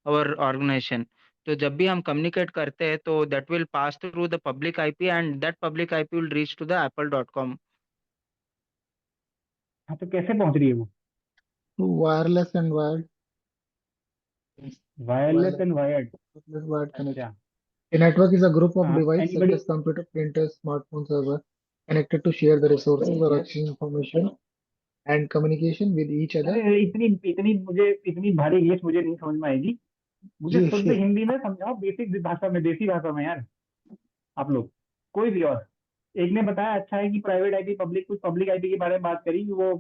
our organization. तो जब भी हम communicate करते हैं तो that will pass through the public IP and that public IP will reach to the apple.com. हाँ, तो कैसे पहुंच रही है वो? Wireless and wired, wireless wireless, and wired? wired connection. अच्छा। A network is a group of हाँ, devices such anybody? as computer, printer, smartphone, server connected to share the resources or exchange information and communication with each other. अरे इतनी इतनी मुझे इतनी भारी English मुझे नहीं समझ में आएगी, मुझे जी शुद्ध हिंदी में समझाओ, बेसिक भाषा में, देसी भाषा में यार। आप लोग, कोई भी और, एक ने बताया अच्छा है कि प्राइवेट आईपी, पब्लिक, कुछ पब्लिक आईपी के बारे में बात करी वो,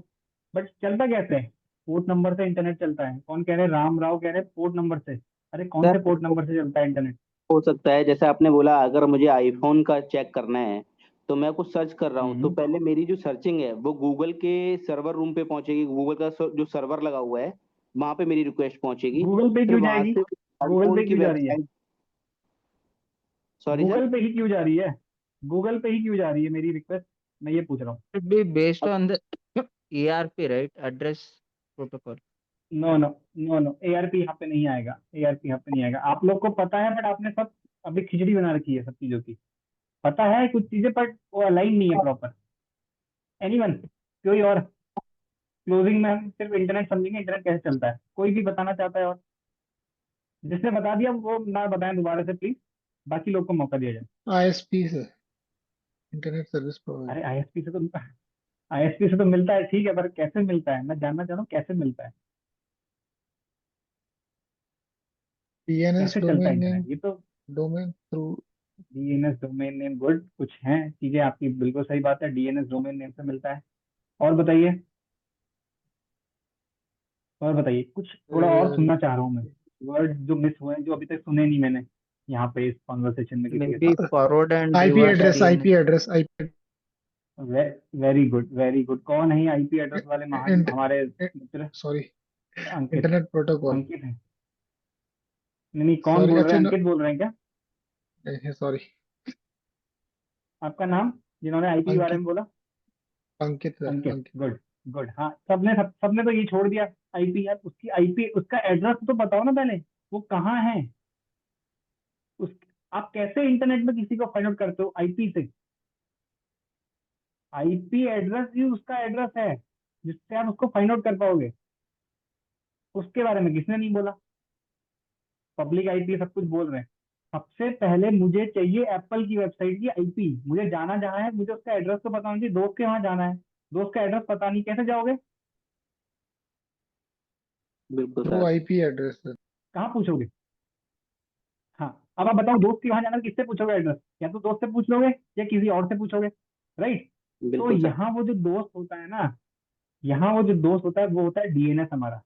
बट चलता कैसे है? पोर्ट नंबर से इंटरनेट चलता है, कौन कह रहे? राम राव कह रहे पोर्ट नंबर से। अरे कौन से सर पोर्ट नंबर से चलता है इंटरनेट? हो सकता है, जैसे आपने बोला अगर मुझे आईफोन का चेक करना है तो मैं कुछ सर्च कर रहा हूँ, तो हम्म। पहले मेरी जो सर्चिंग है वो गूगल के सर्वर रूम पे पहुंचेगी, गूगल का जो सर्वर लगा हुआ है वहां पे मेरी रिक्वेस्ट पहुंचेगी। गूगल पे फिर क्यों वहां जाएगी? से गूगल आईफोन पे की क्यों जा रही है? वेबसाइट। Sorry sir. गूगल पे ही क्यों जा रही है? गूगल पे ही क्यों जा रही है मेरी रिक्वेस्ट? मैं ये पूछ रहा हूँ। Should be based on the ARP, right? Address protocol. No no, no no, ARP यहाँ पे नहीं आएगा, एआरपी यहाँ पे नहीं आएगा। आप लोग को पता है, बट आपने सब अभी खिचड़ी बना रखी है सब चीजों की। पता है कुछ चीजें, बट वो अलाइन नहीं है प्रॉपर। एनीवन? कोई और? क्लोजिंग में हम सिर्फ इंटरनेट समझेंगे, इंटरनेट कैसे चलता है, कोई भी बताना चाहता है? और जिसने बता दिया वो ना बताएं दोबारा से प्लीज, बाकी लोग को मौका दिया जाए। ISP से इंटरनेट सर्विस प्रोवाइडर, अरे आईएसपी से तो मिलता है, ठीक है, पर कैसे मिलता है? मैं जानना चाह रहा हूँ कैसे मिलता है, DNS कैसे चलता है domain name, इंटरनेट? ये तो domain through DNS domain name, good, कुछ है चीजें आपकी बिल्कुल सही बात है, डीएनएस डोमेन नेम से मिलता है। और बताइए, और बताइए कुछ, थोड़ा और uh, सुनना चाह रहा हूँ मैं, वर्ड जो मिस हुए हैं, जो अभी तक सुने नहीं मैंने यहाँ पे इस कॉन्वर्सेशन में किसी के Maybe साथ। forward and IP reverse address, DNS. IP very good, very good. कौन है आईपी एड्रेस वाले महान and हमारे मित्र? sorry, अंकित। internet protocol. अंकित है? नहीं नहीं, कौन Sorry, बोल रहे अच्छा हैं? no, अंकित बोल रहे हैं क्या? sorry, आपका नाम, जिन्होंने आईपी के बारे अंकित, में बोला? अंकित sir, अंकित, अंकित. गुड। गुड, हाँ, सबने तो ये छोड़ दिया आईपी यार, उसकी आईपी, उसका एड्रेस तो बताओ ना पहले, वो कहाँ है उस, आप कैसे इंटरनेट में किसी को फाइंड आउट करते हो आईपी से? आईपी एड्रेस ही उसका एड्रेस है जिससे आप उसको फाइंड आउट कर पाओगे। उसके बारे में किसने नहीं बोला? पब्लिक आईपी सब कुछ बोल रहे हैं। सबसे पहले मुझे चाहिए एप्पल की वेबसाइट की आईपी, मुझे जाना जहाँ है मुझे उसका एड्रेस तो पता होना चाहिए, दोस्त के वहां जाना है, दोस्त का एड्रेस पता नहीं, कैसे जाओगे? बिल्कुल Through sir. IP address sir. कहाँ पूछोगे? हाँ, अब आप बताओ, दोस्त के वहां जाना, किससे पूछोगे एड्रेस? या तो दोस्त से पूछ लोगे या किसी और से पूछोगे? राइट। तो बिल्कुल सर। यहाँ वो जो दोस्त होता है ना, यहाँ वो जो दोस्त होता है वो होता है डीएनएस हमारा।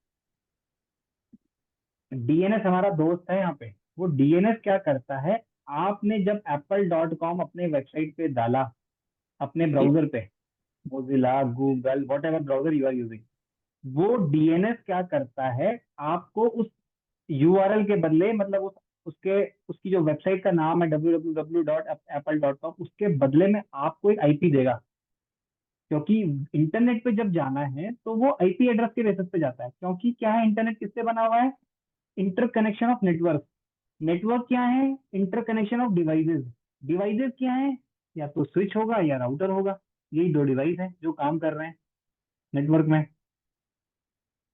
डीएनएस हमारा दोस्त है यहाँ पे। वो डीएनएस क्या करता है, आपने जब apple.com अपने वेबसाइट पे डाला, अपने ब्राउजर पे, Mozilla, Google, whatever browser you are using, वो डीएनएस क्या करता है, आपको उस यूआरएल के बदले, मतलब उसके उसकी जो वेबसाइट का नाम है www.apple.com, उसके बदले में आपको एक आईपी देगा। क्योंकि इंटरनेट पे जब जाना है तो वो आईपी एड्रेस के बेसिस पे जाता है। क्योंकि क्या है, इंटरनेट किससे बना हुआ है, इंटरकनेक्शन ऑफ नेटवर्क। नेटवर्क क्या है, इंटरकनेक्शन ऑफ डिवाइसेस। डिवाइसेस क्या है, या तो स्विच होगा या राउटर होगा। यही दो डिवाइस हैं जो काम कर रहे हैं नेटवर्क में।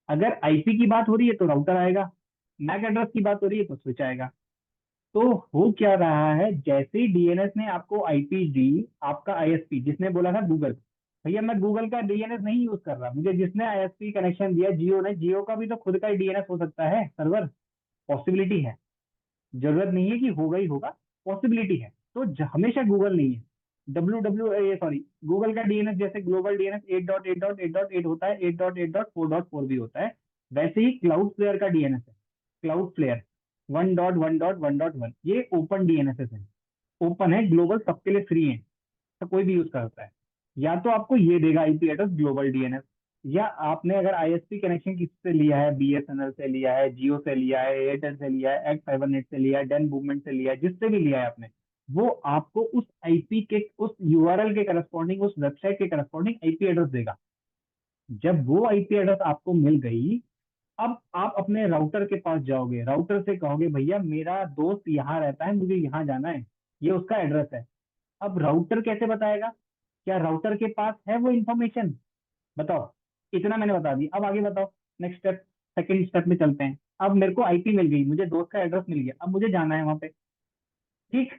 अगर आईपी की बात हो रही है तो राउटर आएगा, मैक एड्रेस की बात हो रही है तो स्विच आएगा। तो हो क्या रहा है, जैसे ही डीएनएस ने आपको आईपी दी, आपका आईएसपी, जिसने बोला था गूगल, भैया मैं गूगल का डीएनएस नहीं यूज कर रहा, मुझे जिसने आईएसपी कनेक्शन दिया जियो ने, जियो का भी तो खुद का ही डीएनएस हो सकता है सर्वर, पॉसिबिलिटी है। जरूरत नहीं है कि होगा ही होगा, पॉसिबिलिटी है। तो हमेशा गूगल नहीं है। सॉरी, गूगल का डीएनएस जैसे ग्लोबल डीएनएस 8.8.8.8 होता है, 8.8.4.4 भी होता है, वैसे ही क्लाउड फ्लेयर का डीएनएस है। क्लाउड फ्लेयर 1.1.1.1, ये ओपन डीएनएस है। ओपन है, ग्लोबल, सबके लिए फ्री है, तो कोई भी यूज कर सकता है। या तो आपको ये देगा आईपी एड्रेस ग्लोबल डीएनएस, या आपने अगर आईएसपी कनेक्शन किससे लिया है, बीएसएनएल से लिया है, जियो से लिया है, एयरटेल से लिया है, एक्ट फाइबर नेट से लिया है, डेन मूवमेंट से लिया है, जिससे भी लिया है आपने, वो आपको उस आईपी के, उस यूआरएल के करस्पॉन्डिंग, उस वेबसाइट के करस्पॉन्डिंग आईपी एड्रेस देगा। जब वो आईपी एड्रेस आपको मिल गई, अब आप अपने राउटर के पास जाओगे, राउटर से कहोगे भैया मेरा दोस्त यहाँ रहता है, मुझे यहाँ जाना है, ये उसका एड्रेस है। अब राउटर कैसे बताएगा, क्या राउटर के पास है वो इंफॉर्मेशन, बताओ। इतना मैंने बता दिया, अब आगे बताओ, नेक्स्ट स्टेप, सेकंड स्टेप में चलते हैं। अब मेरे को आईपी मिल गई, मुझे दोस्त का एड्रेस मिल गया, अब मुझे जाना है वहां पे। ठीक,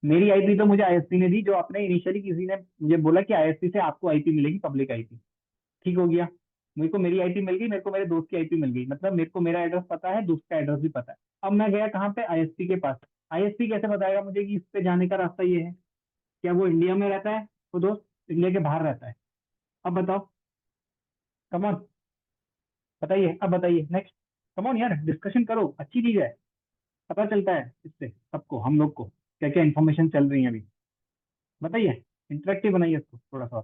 मेरी आईपी तो मुझे आईएसपी ने दी, जो आपने इनिशियली किसी ने मुझे बोला कि आईएसपी से आपको आईपी मिलेगी, पब्लिक आईपी। ठीक हो गया, मेरे को मेरी आईपी मिल गई, मेरे को मेरे दोस्त की आईपी मिल गई, मतलब मेरे को मेरा एड्रेस पता है, दोस्त का एड्रेस भी पता है। अब मैं गया कहाँ पे, आईएसपी के पास। आईएसपी कैसे बताएगा मुझे कि इस पे जाने का रास्ता ये है। क्या वो इंडिया में रहता है, वो दोस्त इंडिया के बाहर रहता है? अब बताओ, कमॉन बताइए, अब बताइए नेक्स्ट। कमॉन यार, डिस्कशन करो, अच्छी चीज है, पता चलता है इससे सबको, हम लोग को क्या क्या इन्फॉर्मेशन चल रही है अभी। बताइए, इंटरेक्टिव बनाइए इसको थोड़ा सा।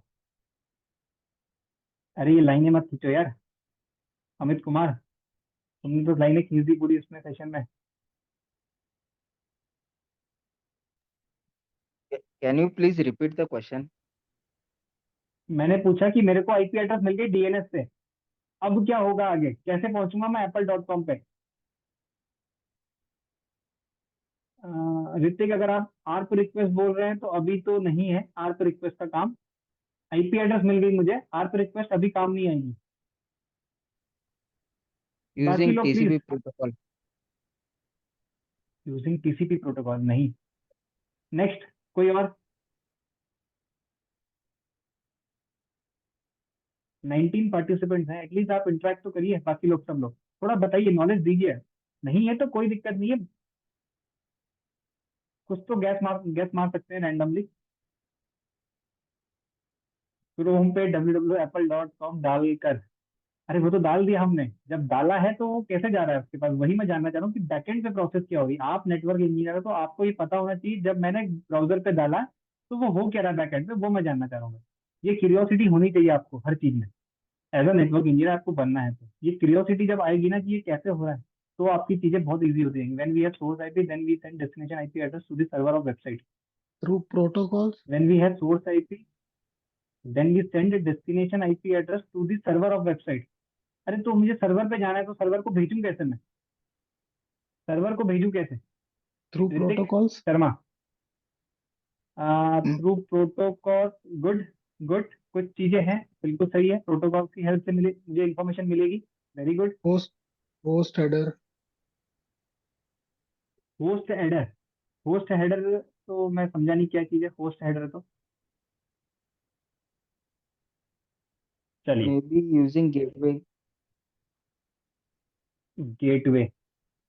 अरे ये लाइनें मत खींचो यार, अमित कुमार, तुमने तो लाइनें खींच दी पूरी उसमें सेशन में। Can you please repeat the question? मैंने पूछा कि मेरे को आईपी एड्रेस मिल गई डीएनएस से, अब क्या होगा आगे, कैसे पहुंचूंगा मैं apple.com पे? ऋतिक, अगर आप आर्प रिक्वेस्ट बोल रहे हैं तो अभी तो नहीं है आर्प रिक्वेस्ट का काम। आईपी एड्रेस मिल गई मुझे, आर्प रिक्वेस्ट अभी काम नहीं आएगी। बाकी Using लोग please. TCP protocol. Using TCP protocol नहीं। नेक्स्ट, कोई और? 19 पार्टिसिपेंट्स हैं, एटलीस्ट आप इंटरेक्ट तो करिए, बाकी लोग, सब लोग थोड़ा बताइए, नॉलेज दीजिए। नहीं है तो कोई दिक्कत नहीं है, कुछ तो गैस मार सकते हैं रैंडमली। क्रोम पे www.apple.com डालकर, अरे वो तो डाल दिया हमने, जब डाला है तो वो कैसे जा रहा है उसके पास, वही मैं जानना चाह रहा हूँ कि बैकएंड पे प्रोसेस क्या होगी। आप नेटवर्क इंजीनियर हो तो आपको ये पता होना चाहिए, जब मैंने ब्राउजर पे डाला तो वो हो क्या रहा है बैकएंड पे, वो मैं जानना चाह रहा हूँ। ये क्यूरियोसिटी होनी चाहिए आपको हर चीज में, एज अ नेटवर्क इंजीनियर आपको बनना है तो ये क्यूरियोसिटी जब आएगी ना कि ये कैसे हो रहा है, तो आपकी चीजें बहुत इजी हो जाएंगी। When we have source IP then we send destination IP address to the server of website. Through protocols, when we have source IP then we send destination IP address to the server of website. अरे तो मुझे server पे जाना है तो server को भेजूं कैसे मैं, सर्वर को भेजूं कैसे? through Hrithik protocols. Sharma, Mm, through protocol, good, good, कुछ चीजें हैं, बिल्कुल सही है, प्रोटोकॉल की हेल्प से मिले मुझे इन्फॉर्मेशन मिलेगी, very good. host host header. Host header, host header तो मैं समझा नहीं क्या चीज है होस्ट हेडर तो, चलिए। Maybe using gateway. Gateway,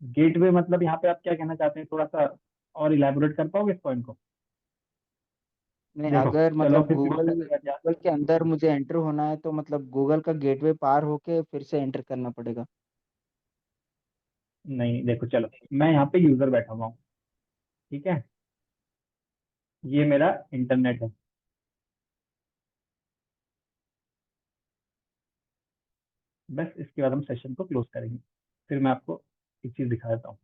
gateway मतलब यहाँ पे आप क्या कहना चाहते हैं, थोड़ा सा और इलेबोरेट कर पाओगे इस पॉइंट को? नहीं, देखो अगर चलो मतलब फिर क्लोज गूगल करते हैं क्या। गूगल के अंदर मुझे एंटर होना है तो मतलब गूगल का गेटवे पार होके फिर से एंटर करना पड़ेगा। नहीं देखो चलो, मैं यहाँ पे यूजर बैठा हुआ हूँ, ठीक है, ये मेरा इंटरनेट है। बस इसके बाद हम सेशन को क्लोज करेंगे, फिर मैं आपको एक चीज दिखा देता हूँ।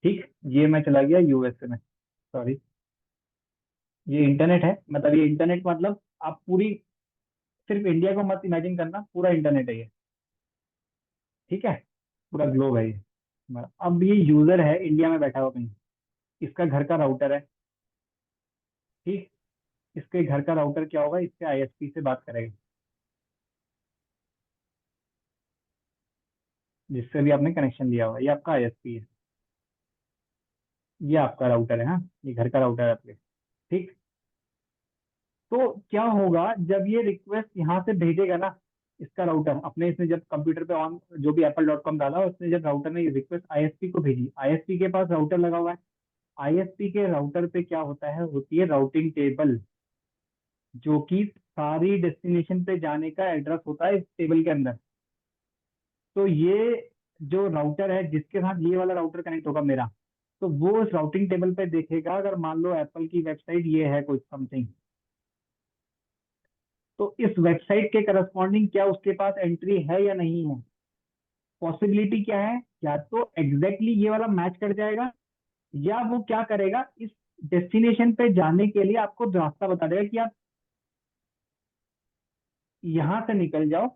ठीक, ये मैं चला गया यूएसए में, सॉरी, ये इंटरनेट है, मतलब ये इंटरनेट मतलब आप पूरी, सिर्फ इंडिया को मत इमेजिन करना, पूरा इंटरनेट है ये, ठीक है, पूरा ग्लोब है ये हमारा। अब ये यूजर है इंडिया में बैठा हुआ कहीं, इसका घर का राउटर है, ठीक, इसके घर का राउटर क्या होगा, इससे आईएसपी से बात करेगा, जिससे भी आपने कनेक्शन लिया हुआ है, ये आपका आईएसपी है, ये आपका राउटर है, हाँ, ये घर का राउटर है आपके, ठीक। तो क्या होगा जब ये रिक्वेस्ट यहाँ से भेजेगा ना, इसका राउटर अपने, इसने जब कंप्यूटर पे ऑन जो भी apple.com डाला, उसने जब राउटर ने ये रिक्वेस्ट आईएसपी को भेजी, आईएसपी के पास राउटर लगा हुआ है, आईएसपी के राउटर पे क्या होता है, होती है राउटिंग टेबल, जो कि सारी डेस्टिनेशन पे जाने का एड्रेस होता है इस टेबल के अंदर। तो ये जो राउटर है जिसके साथ ये वाला राउटर कनेक्ट होगा मेरा, तो वो उस राउटिंग टेबल पे देखेगा, अगर मान लो एप्पल की वेबसाइट ये है कोई समथिंग, तो इस वेबसाइट के करस्पॉन्डिंग क्या उसके पास एंट्री है या नहीं है, पॉसिबिलिटी क्या है, या तो एग्जैक्टली ये वाला मैच कर जाएगा, या वो क्या करेगा, इस डेस्टिनेशन पे जाने के लिए आपको रास्ता बता देगा कि आप यहाँ से निकल जाओ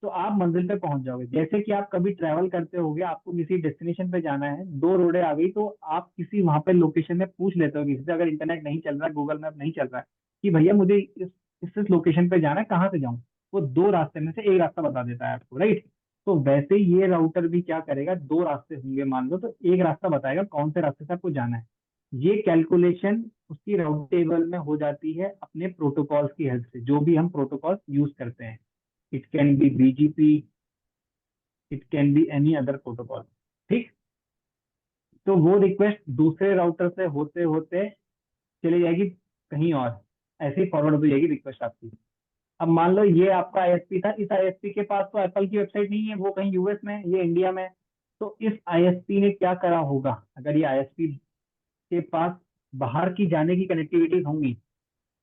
तो आप मंजिल पे पहुंच जाओगे। जैसे कि आप कभी ट्रैवल करते होगे, आपको किसी डेस्टिनेशन पे जाना है, दो रोडें आ गई, तो आप किसी वहां पे लोकेशन में पूछ लेते हो किसी से, अगर इंटरनेट नहीं चल रहा है, गूगल मैप नहीं चल रहा है, कि भैया मुझे इस लोकेशन पे जाना है, कहाँ से जाऊँ, वो दो रास्ते में से एक रास्ता बता देता है आपको, राइट। तो वैसे ही ये राउटर भी क्या करेगा, दो रास्ते होंगे मान लो, तो एक रास्ता बताएगा कौन से रास्ते से आपको जाना है। ये कैलकुलेशन उसकी राउट टेबल में हो जाती है अपने प्रोटोकॉल्स की हेल्प से, जो भी हम प्रोटोकॉल यूज करते हैं। It can be BGP, it can be any other protocol, ठीक। तो वो रिक्वेस्ट दूसरे राउटर से होते होते चली जाएगी कहीं और, ऐसे ही फॉरवर्ड हो जाएगी रिक्वेस्ट आपकी। अब मान लो ये आपका आईएसपी था, इस आईएसपी के पास तो एप्पल की वेबसाइट नहीं है, वो कहीं यूएस में है, ये इंडिया में है। तो इस आईएसपी ने क्या करा होगा, अगर ये आईएसपी के पास बाहर की जाने की कनेक्टिविटीज होंगी,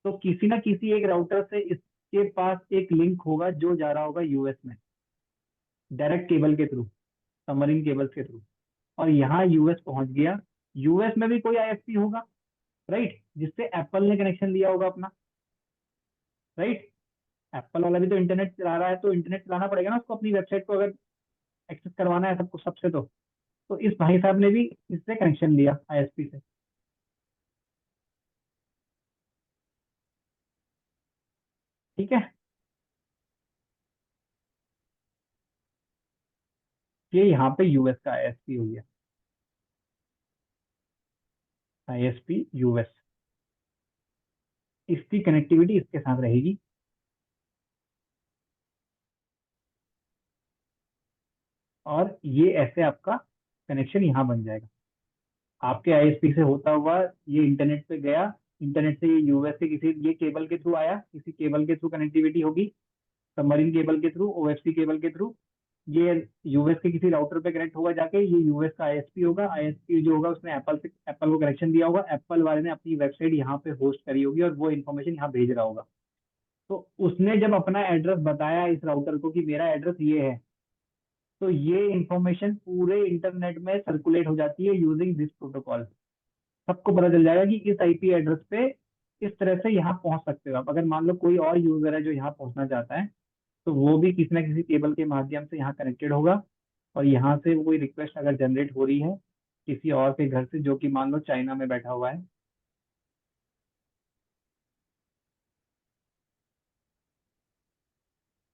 तो किसी ना किसी एक राउटर से इसके पास एक लिंक होगा जो जा रहा होगा यूएस में, डायरेक्ट केबल के थ्रू, सबमरीन केबल्स के थ्रू, और यहाँ यूएस पहुंच गया। यूएस में भी कोई आईएसपी होगा, राइट, जिससे एप्पल ने कनेक्शन लिया होगा अपना, राइट। एप्पल वाला भी तो इंटरनेट चला रहा है, तो इंटरनेट चलाना पड़ेगा ना उसको, अपनी वेबसाइट को अगर एक्सेस करवाना है सबको सबसे, तो इस भाई साहब ने भी इससे कनेक्शन लिया आईएसपी से, ठीक है। ये यहाँ पे यूएस का आईएसपी हो गया, आईएसपी यूएस, इसकी कनेक्टिविटी इसके साथ रहेगी, और ये ऐसे आपका कनेक्शन यहाँ बन जाएगा, आपके आईएसपी से होता हुआ ये इंटरनेट पे गया, इंटरनेट से ये यूएस से किसी, ये केबल के थ्रू आया, किसी केबल के थ्रू कनेक्टिविटी होगी, सबमरीन केबल के थ्रू, ओएफसी केबल के थ्रू, ये यूएस के किसी राउटर पे कनेक्ट होगा जाके, ये यूएस का आईएसपी होगा, आईएसपी जो होगा उसने एप्पल को कनेक्शन दिया होगा, एप्पल वाले ने अपनी वेबसाइट यहाँ पे होस्ट करी होगी, और वो इन्फॉर्मेशन यहाँ भेज रहा होगा। तो उसने जब अपना एड्रेस बताया इस राउटर को कि मेरा एड्रेस ये है, तो ये इंफॉर्मेशन पूरे इंटरनेट में सर्कुलेट हो जाती है यूजिंग दिस प्रोटोकॉल। सबको पता चल जाएगा कि इस आईपी एड्रेस पे इस तरह से यहाँ पहुंच सकते हो आप। अगर मान लो कोई और यूजर है जो यहाँ पहुंचना चाहता है, तो वो भी किसी ना किसी केबल के माध्यम से यहाँ कनेक्टेड होगा, और यहाँ से कोई रिक्वेस्ट अगर जनरेट हो रही है किसी और के घर से, जो कि मान लो चाइना में बैठा हुआ है,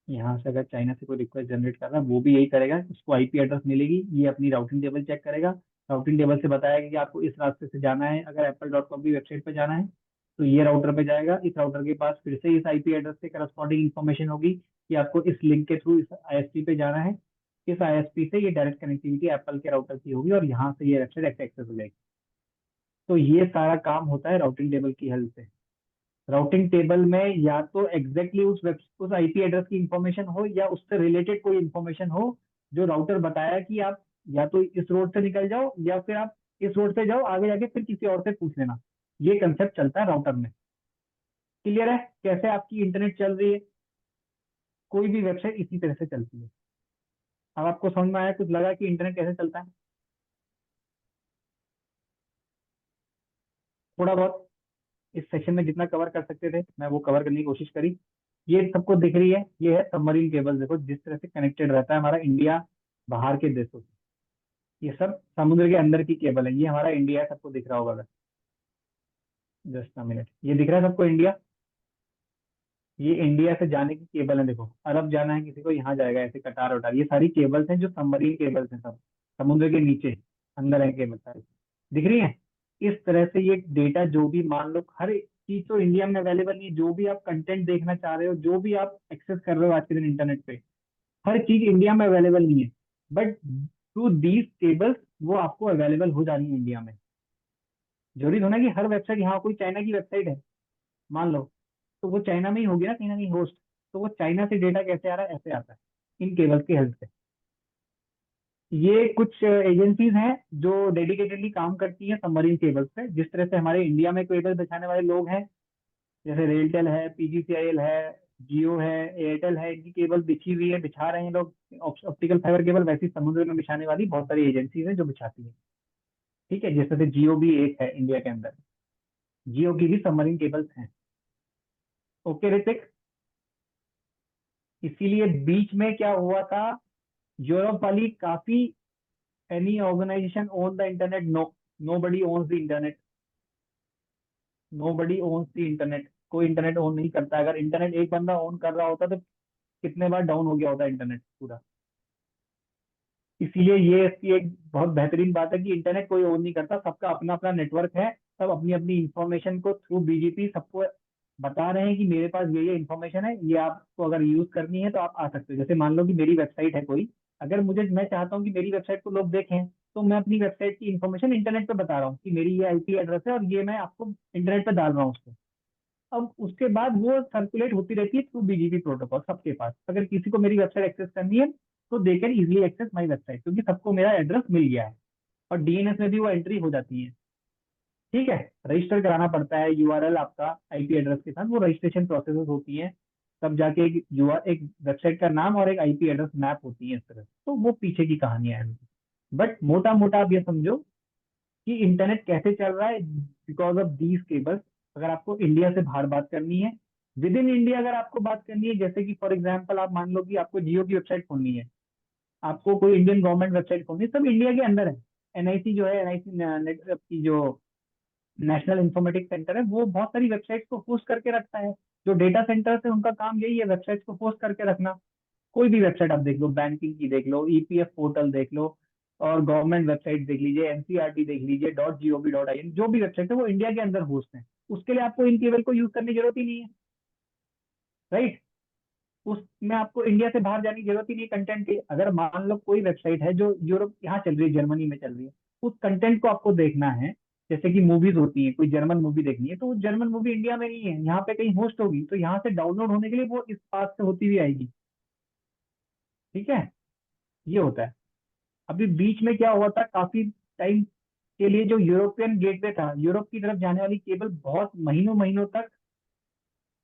यहाँ से अगर चाइना से कोई रिक्वेस्ट जनरेट कर रहा है, वो भी यही करेगा, उसको आईपी एड्रेस मिलेगी, ये अपनी राउटिंग टेबल चेक करेगा, राउटिंग टेबल से बताएगा कि आपको इस रास्ते से जाना है, अगर apple.com की वेबसाइट पे जाना है, तो ये राउटर पे जाएगा, इस राउटर के पास फिर से इस आईपी एड्रेस से करस्पॉन्डिंग इन्फॉर्मेशन होगी कि आपको इस लिंक के थ्रू इस आईएसपी पे जाना है, इस आईएसपी से ये डायरेक्ट कनेक्टिविटी एप्पल के राउटर की होगी, और यहाँ से ये वेबसाइट एक्सेस हो जाएगी। तो ये सारा काम होता है राउटिंग टेबल की हेल्प से। राउटिंग टेबल में या तो एग्जैक्टली उस आईपी एड्रेस की इंफॉर्मेशन हो या उससे रिलेटेड कोई इंफॉर्मेशन हो जो राउटर बताया कि आप या तो इस रोड से निकल जाओ या फिर आप इस रोड से जाओ, आगे जाके फिर किसी और से पूछ लेना। ये कंसेप्ट चलता है राउटर में। क्लियर है कैसे आपकी इंटरनेट चल रही है? कोई भी वेबसाइट इसी तरह से चलती है। अब आपको समझ में आया, कुछ लगा कि इंटरनेट कैसे चलता है? थोड़ा बहुत इस सेशन में जितना कवर कर सकते थे मैं वो कवर करने की कोशिश करी। ये सबको दिख रही है, ये है सबमरीन केबल। देखो जिस तरह से कनेक्टेड रहता है हमारा इंडिया बाहर के देशों से, ये सब समुद्र के अंदर की केबल है। ये हमारा इंडिया है, सबको दिख रहा होगा अगर। जस्ट अ मिनट, ये दिख रहा है सबको इंडिया? ये इंडिया से जाने की केबल है। देखो अरब जाना है किसी को, यहाँ जाएगा ऐसे कटार वटार। ये सारी केबल्स हैं जो सबमरीन केबल्स हैं, सब समुद्र के नीचे अंदर है केबल सारी। दिख रही है? इस तरह से ये डेटा जो भी, मान लो हर एक चीज तो इंडिया में अवेलेबल नहीं है। जो भी आप कंटेंट देखना चाह रहे हो, जो भी आप एक्सेस कर रहे हो आज के दिन इंटरनेट पे, हर चीज इंडिया में अवेलेबल नहीं है। बट थ्रू दीज केबल्स वो आपको अवेलेबल हो जानी है इंडिया में। जरूरी होना कि हर वेबसाइट, यहाँ कोई चाइना की वेबसाइट है मान लो, तो वो चाइना में ही होगी ना कहीं ना कहीं होस्ट। तो वो चाइना से डेटा कैसे आ रहा है? ऐसे आता है इन केबल्स की हेल्प से। ये कुछ एजेंसीज हैं जो डेडिकेटेडली काम करती हैं सबमरीन केबल्स पे। जिस तरह से हमारे इंडिया में केबल बिछाने वाले लोग हैं, जैसे रेलटेल है, पीजीसीआईएल है, जियो है, एयरटेल है, इनकी केबल बिछी हुई है, बिछा रहे हैं लोग ऑप्टिकल फाइबर केबल। वैसी समुद्र में बिछाने वाली बहुत सारी एजेंसीज हैं जो बिछाती हैं। ठीक है, जैसे से जियो भी एक है इंडिया के अंदर, जियो की भी सबमरीन केबल्स हैं। ओके ऋतिक, इसीलिए बीच में क्या हुआ था, यूरोप वाली काफी, any organization own the internet? No, nobody owns the internet. Nobody owns the internet. कोई इंटरनेट ओन नहीं करता। अगर इंटरनेट एक बंदा ओन कर रहा होता तो कितने बार डाउन हो गया होता इंटरनेट पूरा। इसीलिए ये इसकी एक बहुत बेहतरीन बात है कि इंटरनेट कोई ओन नहीं करता, सबका अपना अपना नेटवर्क है। सब अपनी अपनी इंफॉर्मेशन को थ्रू बीजीपी सबको बता रहे हैं कि मेरे पास ये इंफॉर्मेशन है, ये आपको अगर यूज करनी है तो आप आ सकते हो। जैसे मान लो कि मेरी वेबसाइट है कोई, अगर मैं चाहता हूँ कि मेरी वेबसाइट को लोग देखें, तो मैं अपनी वेबसाइट की इंफॉर्मेशन इंटरनेट पे बता रहा हूँ कि मेरी ये आईपी एड्रेस है और ये मैं आपको इंटरनेट पे डाल रहा हूँ उसको। अब उसके बाद वो सर्कुलेट होती रहती है थ्रू बीजीपी प्रोटोकॉल सबके पास। अगर किसी को मेरी वेबसाइट एक्सेस करनी है तो they can easily access my website, क्योंकि सबको मेरा एड्रेस मिल गया है और डीएनएस में भी वो एंट्री हो जाती है। ठीक है, रजिस्टर कराना पड़ता है यूआरएल आपका आईपी एड्रेस के साथ, वो रजिस्ट्रेशन प्रोसेस होती है। तब जाके एक वेबसाइट का नाम और एक आईपी एड्रेस मैप होती है इस तरह। तो वो पीछे की कहानियां हैं। बट मोटा मोटा आप ये समझो कि इंटरनेट कैसे चल रहा है बिकॉज ऑफ दीज केबल्स। अगर आपको इंडिया से बाहर बात करनी है, विद इन इंडिया अगर आपको बात करनी है, जैसे कि फॉर एग्जांपल आप मान लो कि आपको जियो की वेबसाइट खोलनी है, आपको कोई इंडियन गवर्नमेंट वेबसाइट खोलनी है, सब इंडिया के अंदर है। एनआईसी जो है, एनआईसी नेट की जो नेशनल इंफॉर्मेटिक्स सेंटर है, वो बहुत सारी वेबसाइट्स को होस्ट करके रखता है। जो डेटा सेंटर है उनका काम यही है वेबसाइट्स को होस्ट करके रखना। कोई भी वेबसाइट आप देख लो, बैंकिंग की देख लो, ईपीएफ पोर्टल देख लो, और गवर्नमेंट वेबसाइट देख लीजिए, एनसीईआरटी देख लीजिए, .gov.in, जो भी वेबसाइट है वो इंडिया के अंदर होस्ट है। उसके लिए आपको इन केबल को यूज करने की जरूरत ही नहीं है। राइट, उसमें आपको इंडिया से बाहर जाने की जरूरत ही नहीं कंटेंट की। अगर मान लो कोई वेबसाइट है जो यूरोप, यहाँ चल रही है, जर्मनी में चल रही है, उस कंटेंट को आपको देखना है, जैसे कि मूवीज होती है, कोई जर्मन मूवी देखनी है, तो वो जर्मन मूवी इंडिया में नहीं है, यहाँ पे कहीं होस्ट होगी, तो यहाँ से डाउनलोड होने के लिए वो इस पास से होती हुई आएगी। ठीक है, ये होता है। अभी बीच में क्या हुआ था, काफी टाइम के लिए जो यूरोपियन गेटवे था, यूरोप की तरफ जाने वाली केबल बहुत महीनों महीनों तक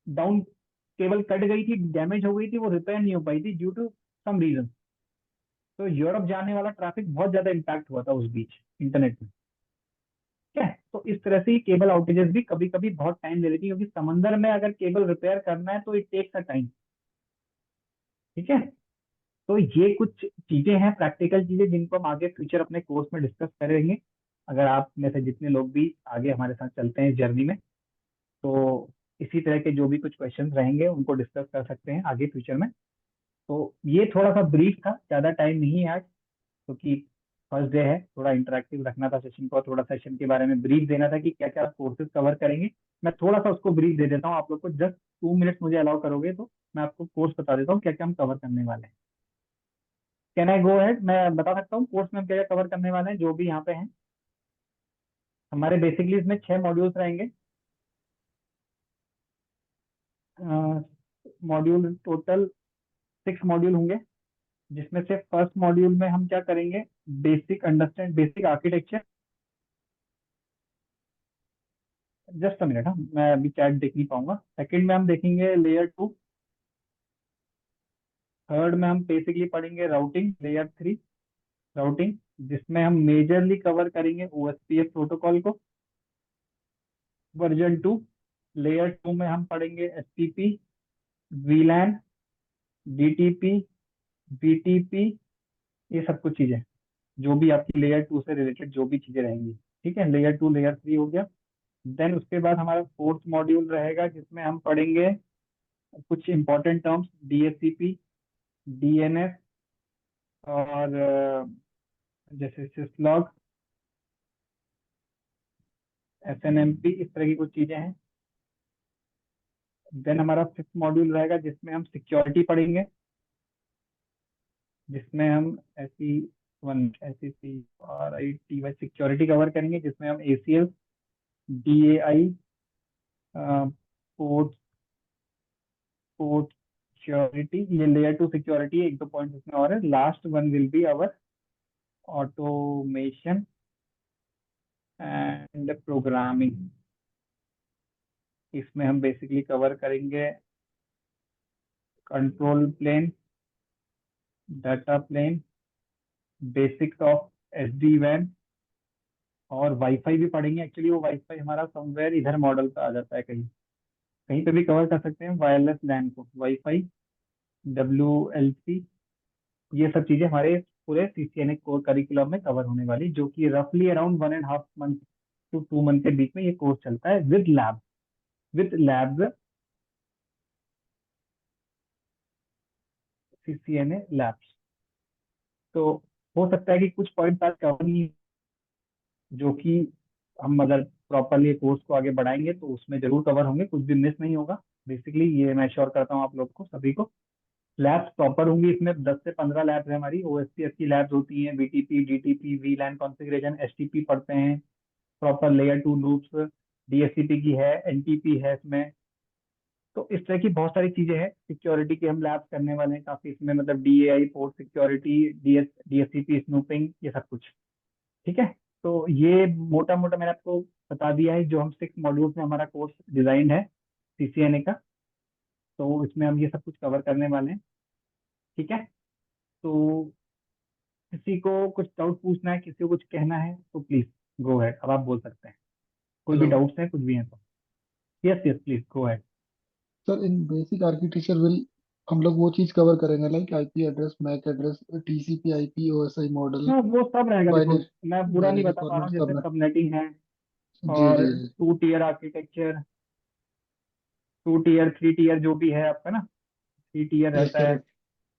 डाउन, केबल कट गई थी, डैमेज हो गई थी, वो रिपेयर नहीं हो पाई थी ड्यू टू सम रीजन। तो यूरोप जाने वाला ट्रैफिक बहुत ज्यादा इम्पैक्ट हुआ था उस बीच इंटरनेट में। ठीक है, तो इस तरह से केबल आउटेजेस भी कभी कभी बहुत टाइम ले लेती है, क्योंकि समंदर में अगर केबल रिपेयर करना है तो इट टेक्स अ टाइम। ठीक है, तो ये कुछ चीजें हैं, प्रैक्टिकल चीजें, जिनको हम आगे फ्यूचर अपने कोर्स में डिस्कस करेंगे। अगर आप में से जितने लोग भी आगे हमारे साथ चलते हैं जर्नी में, तो इसी तरह के जो भी कुछ क्वेश्चंस रहेंगे उनको डिस्कस कर सकते हैं आगे फ्यूचर में। तो ये थोड़ा सा ब्रीफ था, ज़्यादा टाइम नहीं है आज, क्योंकि फर्स्ट डे है, थोड़ा इंटरेक्टिव रखना था सेशन को, थोड़ा सेशन के बारे में ब्रीफ देना था कि क्या क्या कोर्सेज कवर करेंगे। मैं थोड़ा सा उसको ब्रीफ दे देता हूँ आप लोग को, जस्ट 2 मिनट्स मुझे अलाउ करोगे तो मैं आपको कोर्स बता देता हूँ क्या क्या हम कवर करने वाले हैं। Can I go ahead? मैं बता सकता हूँ कोर्स में हम क्या क्या कवर करने वाले हैं जो भी यहाँ पे हैं। हमारे बेसिकली इसमें 6 मॉड्यूल्स रहेंगे। मॉड्यूल टोटल 6 मॉड्यूल होंगे, जिसमें से फर्स्ट मॉड्यूल में हम क्या करेंगे, basic architecture. Just a minute, हाँ मैं अभी चैट देख नहीं पाऊंगा। सेकंड में हम देखेंगे लेयर 2। थर्ड में हम बेसिकली पढ़ेंगे राउटिंग, लेयर 3 राउटिंग, जिसमें हम मेजरली कवर करेंगे OSPF प्रोटोकॉल को। वर्जन 2 लेयर 2 में हम पढ़ेंगे STP, VLAN, DTP, BTP, ये सब कुछ चीजें जो भी आपकी लेयर 2 से रिलेटेड जो भी चीजें रहेंगी। ठीक है, लेयर 2 लेयर 3 हो गया। देन उसके बाद हमारा फोर्थ मॉड्यूल रहेगा, जिसमें हम पढ़ेंगे कुछ इंपॉर्टेंट टर्म्स, DHCP, DNS और जैसे syslog, SNMP, इस तरह की कुछ चीजें हैं। देन हमारा फिफ्थ मॉड्यूल रहेगा, जिसमें हम सिक्योरिटी पढ़ेंगे, जिसमें हम SEC सिक्योरिटी कवर करेंगे, जिसमें हम ACL, DAI, पोर्ट सिक्योरिटी, ये लेयर 2 सिक्योरिटी है। एक दो पॉइंट इसमें और है। Last one will be our automation and programming. इसमें हम बेसिकली कवर करेंगे control plane, data plane, basics of SD-WAN, और वाईफाई भी पढ़ेंगे। एक्चुअली वो वाईफाई हमारा समवेयर इधर मॉडल पे आ जाता है, कहीं कहीं पे भी कवर कर सकते हैं वायरलेस लैन को, वाईफाई, WLC, ये सब चीजें हमारे पूरे CCNA कोर करिकुलम में कवर होने वाली, जो कि रफली अराउंड 1.5 मंथ to 2 मंथ के बीच में ये कोर्स चलता है विद लैब्स, CCNA लैब्स। तो हो सकता है कि कुछ पॉइंट आज कवर नहीं, जो कि हम अगर प्रॉपरली कोर्स को आगे बढ़ाएंगे तो उसमें जरूर कवर होंगे, कुछ भी मिस नहीं होगा। बेसिकली ये मैं श्योर करता हूँ आप लोग को, सभी को। लैब्स प्रॉपर होंगी, इसमें 10 से 15 लैब्स है हमारी। OSPF की लैब्स होती हैं, BTP, DTP, VLAN configuration, STP पढ़ते हैं, प्रॉपर लेयर 2 लूप्स, DHCP की है, NTP है इसमें। तो इस तरह की बहुत सारी चीजें हैं। सिक्योरिटी की हम लैब्स करने वाले हैं काफी इसमें, मतलब DAI, port security, DHCP snooping, ये सब कुछ। ठीक है, तो ये मोटा मोटा मैंने आपको बता दिया है जो हम 6 मॉड्यूल्स में हमारा कोर्स डिजाइन है CCNA का। तो इसमें हम ये सब कुछ कवर करने वाले हैं। ठीक है, तो किसी को कुछ डाउट पूछना है, किसी को कुछ कहना है तो प्लीज गो अहेड, अब आप बोल सकते हैं। कोई भी Hello. डाउट्स है, कुछ भी है तो yes yes please go ahead. Sir in basic architecture will हम लोग वो चीज कवर करेंगे like IP address, MAC address, TCP IP, OSI model, हाँ वो सब रहेगा। देखो बाइनरी मैं पूरा नहीं बाइनरी बता पा रहा फॉर्मेट हूँ, जैसे सबनेट। सबनेटिंग है, जी और जी जी 2 टियर आर्किटेक्चर, 2 टियर 3 टियर जो भी है आपका ना, 3 टियर यस रहता सर। है।